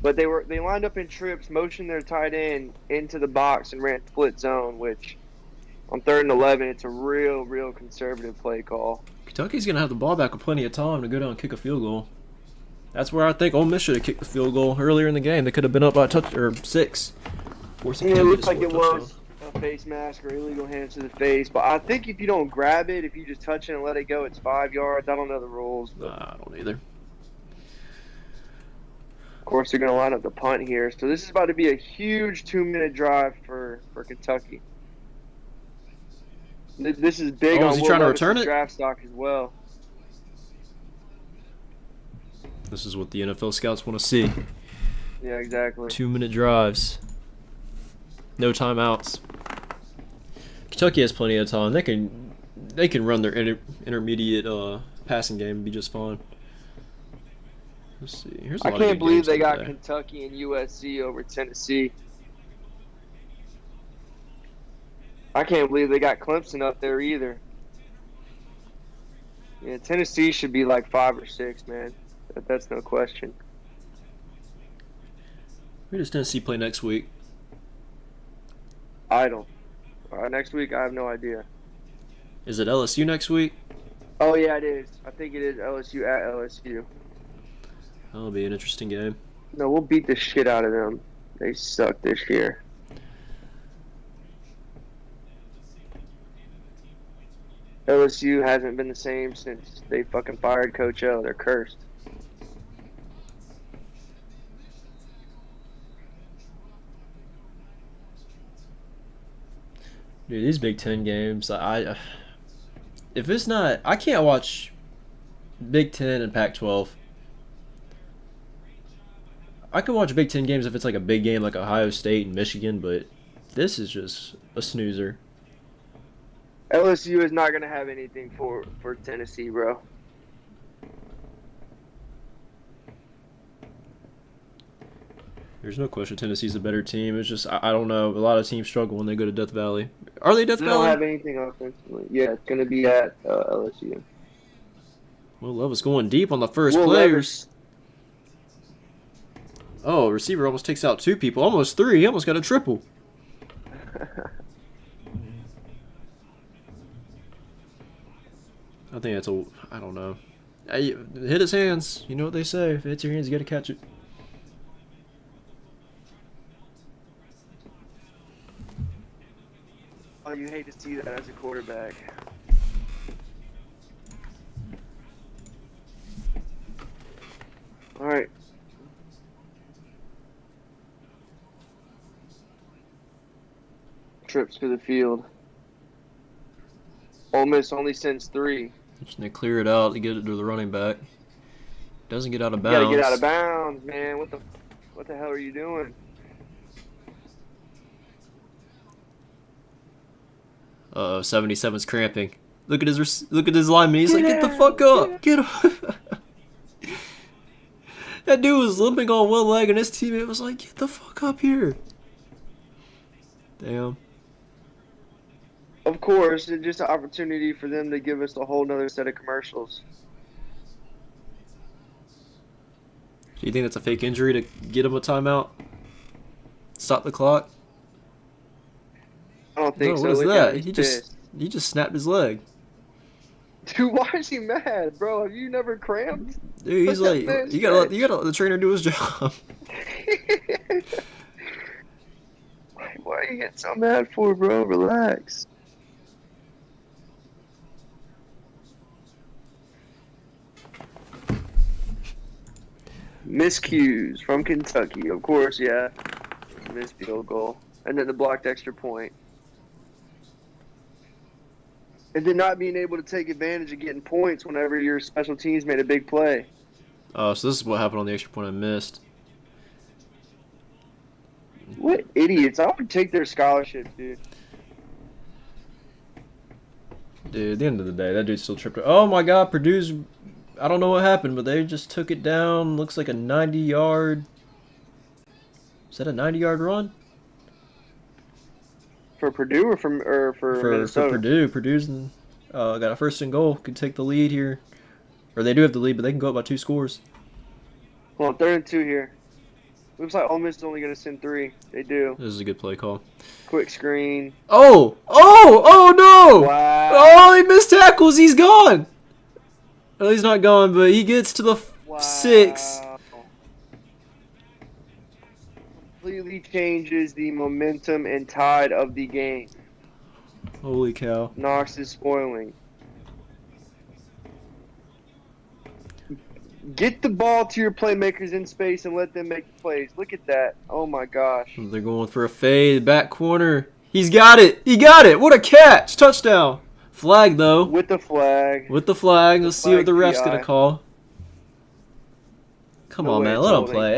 But they lined up in trips, motioned their tight end into the box and ran split zone, which on 3rd and 11, it's a real conservative play call. Kentucky's going to have the ball back with plenty of time to go down and kick a field goal. That's where I think Ole Miss should have kicked the field goal earlier in the game. They could have been up by a touch or 6. Yeah, it looks like it was a face mask or illegal hands to the face. But I think if you don't grab it, if you just touch it and let it go, it's 5 yards. I don't know the rules. Nah, I don't either. Of course, they're going to line up the punt here. So this is about to be a huge 2-minute drive for Kentucky. This is big on is he trying to return it? Draft stock as well. This is what the NFL scouts want to see. Yeah, exactly. 2-minute drives. No timeouts. Kentucky has plenty of time. They can run their intermediate passing game and be just fine. Let's see. Here's a lot I of can't good believe games they got today. Kentucky and USC over Tennessee. I can't believe they got Clemson up there either. Yeah, Tennessee should be like 5 or 6, man. That's no question. Who does Tennessee play next week? I don't. Next week, I have no idea. Is it LSU next week? Oh, yeah, it is. I think it is LSU at LSU. That'll be an interesting game. No, we'll beat the shit out of them. They suck this year. LSU hasn't been the same since they fucking fired Coach O. They're cursed. Dude, these Big Ten games, if it's not, I can't watch Big Ten and Pac-12. I can watch Big Ten games if it's like a big game like Ohio State and Michigan, but this is just a snoozer. LSU is not going to have anything for Tennessee, bro. There's no question Tennessee's a better team. It's just, I don't know. A lot of teams struggle when they go to Death Valley. Are they Death They Valley? don't have anything offensively. Yeah, it's going to be at LSU. Will Levis going deep on the first Will players. Oh, receiver almost takes out 2 people. Almost 3. He almost got a triple. I think that's I don't know. Hit his hands. You know what they say. If it hits your hands, you got to catch it. Oh, you hate to see that as a quarterback. All right. Trips to the field. Ole Miss only sends 3. Just they clear it out to get it to the running back. Doesn't get out of You bounds. gotta get out of bounds, man. What the hell are you doing? 77's cramping. Look at his lineman. He's like, get the fuck up. Get up. That dude was limping on one leg, and his teammate was like, get the fuck up here. Damn. Of course, it's just an opportunity for them to give us a whole nother set of commercials. Do you think that's a fake injury to get him a timeout? Stop the clock? I don't think No, so. what is Look that? at him, he's He just snapped his leg. pissed. Dude, why is he mad, bro? Have you never cramped? Dude, he's Let like, that man you gotta let the trainer do his job. Why are you getting so mad for, bro? Relax. Miscues from Kentucky, of course, yeah. Missed field goal. And then the blocked extra point. And then not being able to take advantage of getting points whenever your special teams made a big play. Oh, so this is what happened on the extra point I missed. What idiots. I would take their scholarships, dude. Dude, at the end of the day, that dude still tripped. Oh my God, Purdue's. I don't know what happened, but they just took it down. Looks like a 90-yard. Is that a 90-yard run? For Purdue or for Minnesota? For Purdue. Purdue's got a first and goal. Could take the lead here. Or they do have the lead, but they can go up by 2 scores. Well, 3rd and 2 here. Looks like Ole Miss is only going to send 3. They do. This is a good play call. Quick screen. Oh! Oh! Oh no! Wow. Oh, he missed tackles. He's gone. Well, he's not gone, but he gets to the 6. Completely changes the momentum and tide of the game. Holy cow. Knox is spoiling. Get the ball to your playmakers in space and let them make the plays. Look at that. Oh my gosh. They're going for a fade. Back corner. He's got it. He got it. What a catch. Touchdown. Flag, though. With the flag. With the flag. Let's see what the ref's going PI. to call. Come No on, way man. it's Let him holding. play.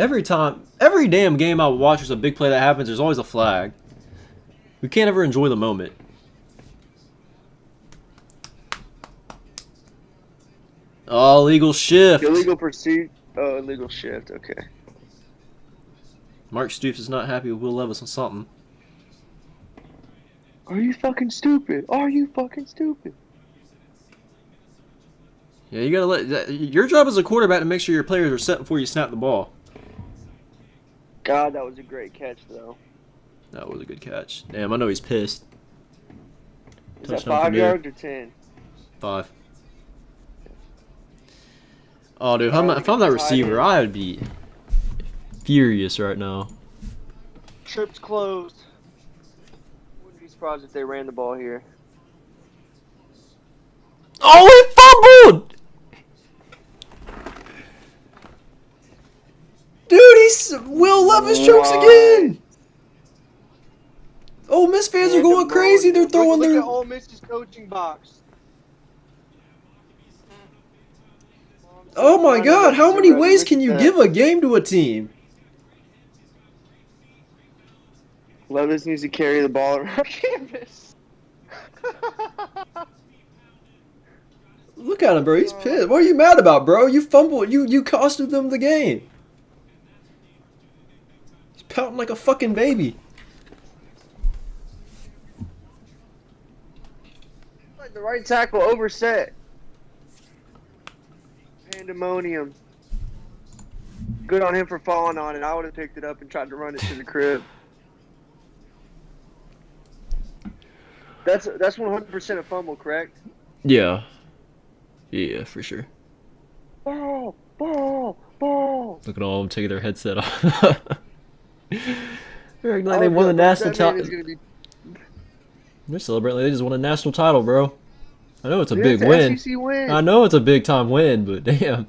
Every damn game I watch, there's a big play that happens. There's always a flag. We can't ever enjoy the moment. Oh, illegal shift. Illegal pursuit. Oh, illegal shift. Okay. Mark Stoops is not happy with Will Levis on something. Are you fucking stupid? Are you fucking stupid? Yeah, you gotta your job as a quarterback to make sure your players are set before you snap the ball. God, that was a great catch, though. That was a good catch. Damn, I know he's pissed. Is that Touchdown 5 Purdue. yards or 10? 5. Oh, dude, if I'm that receiver, I would be furious right now. Trips closed. Wouldn't be surprised if they ran the ball here. Oh, he fumbled! Dude, Will Levis chokes again! Ole Miss fans are going crazy. They're throwing Look their... at Ole Miss's coaching box. Oh my God, how many ways can you give a game to a team? Levis needs to carry the ball around campus. Look at him, bro. He's pissed. What are you mad about, bro? You fumbled. You costed them the game. He's pouting like a fucking baby. Like the right tackle overset. Pandemonium. Good on him for falling on it. I would have picked it up and tried to run it to the crib. That's 100% a fumble, correct? Yeah. Yeah, for sure. Ball, ball, ball. Look at all of them taking their headset off. They're acting like they won the national title. They're celebrating like they just won a national title, bro. I know it's a big win. SEC win. I know it's a big time win, but damn.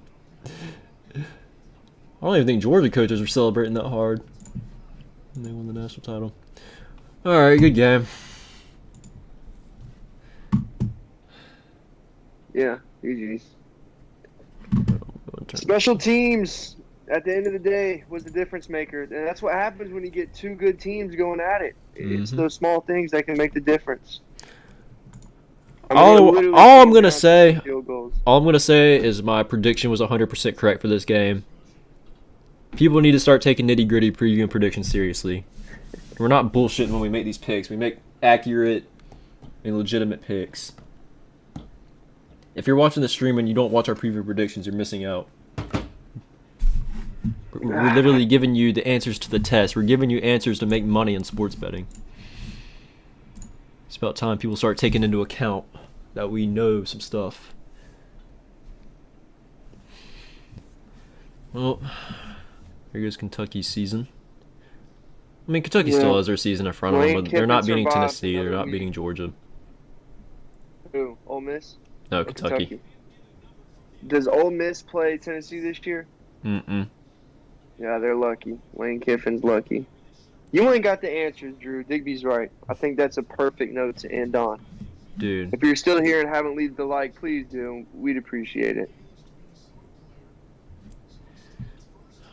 I don't even think Georgia coaches are celebrating that hard. And they won the national title. Alright, good game. Yeah, GG. Special teams, at the end of the day, was the difference maker. And that's what happens when you get 2 good teams going at it. It's those small things that can make the difference. All I'm gonna say is my prediction was 100% correct for this game. People need to start taking nitty-gritty preview and predictions seriously. We're not bullshitting when we make these picks. We make accurate and legitimate picks. If you're watching the stream and you don't watch our preview predictions, you're missing out. We're literally giving you the answers to the test. We're giving you answers to make money in sports betting. It's about time people start taking into account that we know some stuff. Well, here goes Kentucky's season. I mean, Kentucky still has their season in front of them, but they're not beating Tennessee. They're not beating Georgia. Who? Ole Miss? No, Kentucky. Does Ole Miss play Tennessee this year? Mm-mm. Yeah, they're lucky. Lane Kiffin's lucky. You ain't got the answers, Drew. Digby's right. I think that's a perfect note to end on. Dude. If you're still here and haven't leave the like, please do. We'd appreciate it. I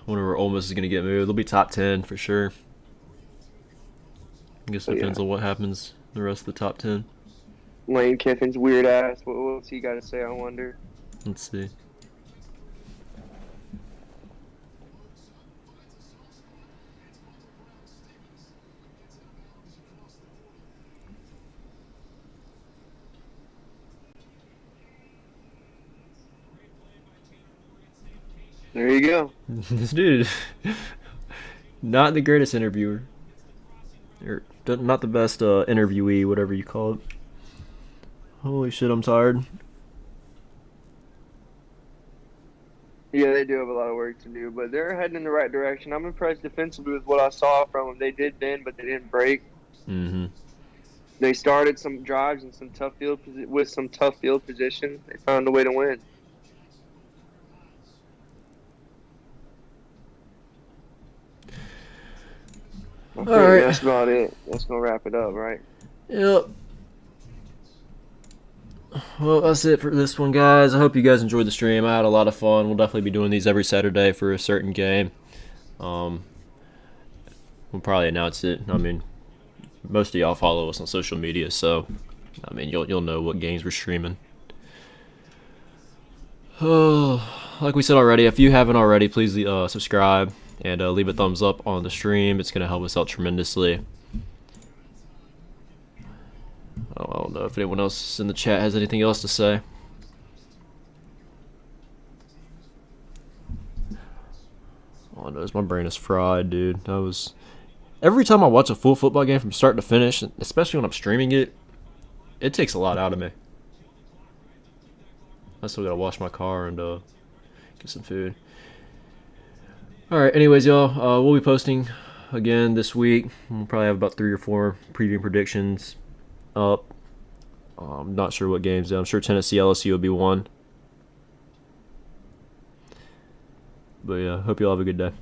wonder where Ole Miss is going to get moved. They'll be top 10 for sure. I guess it depends on what happens in the rest of the top 10. Lane Kiffin's weird ass. What's he got to say? I wonder. Let's see. There you go. This dude, not the greatest interviewer, or not the best interviewee, whatever you call it. Holy shit, I'm tired. Yeah, they do have a lot of work to do, but they're heading in the right direction. I'm impressed defensively with what I saw from them. They did bend, but they didn't break. Mm-hmm. They started some drives and some tough field position. They found a way to win. I think right. that's about it. That's gonna wrap it up, right? Yep. Well, that's it for this one, guys. I hope you guys enjoyed the stream. I had a lot of fun. We'll definitely be doing these every Saturday for a certain game. We'll probably announce it. I mean, most of y'all follow us on social media, so I mean, you'll know what games we're streaming. Oh, like we said already, if you haven't already, please subscribe and leave a thumbs up on the stream. It's going to help us out tremendously. I don't know if anyone else in the chat has anything else to say. All I know is my brain is fried, dude. Every time I watch a full football game from start to finish, especially when I'm streaming it, it takes a lot out of me. I still gotta wash my car and get some food. Alright, anyways, y'all, we'll be posting again this week. We'll probably have about 3 or 4 preview predictions up. I'm not sure what games. I'm sure Tennessee LSU will be one. But yeah, hope you all have a good day.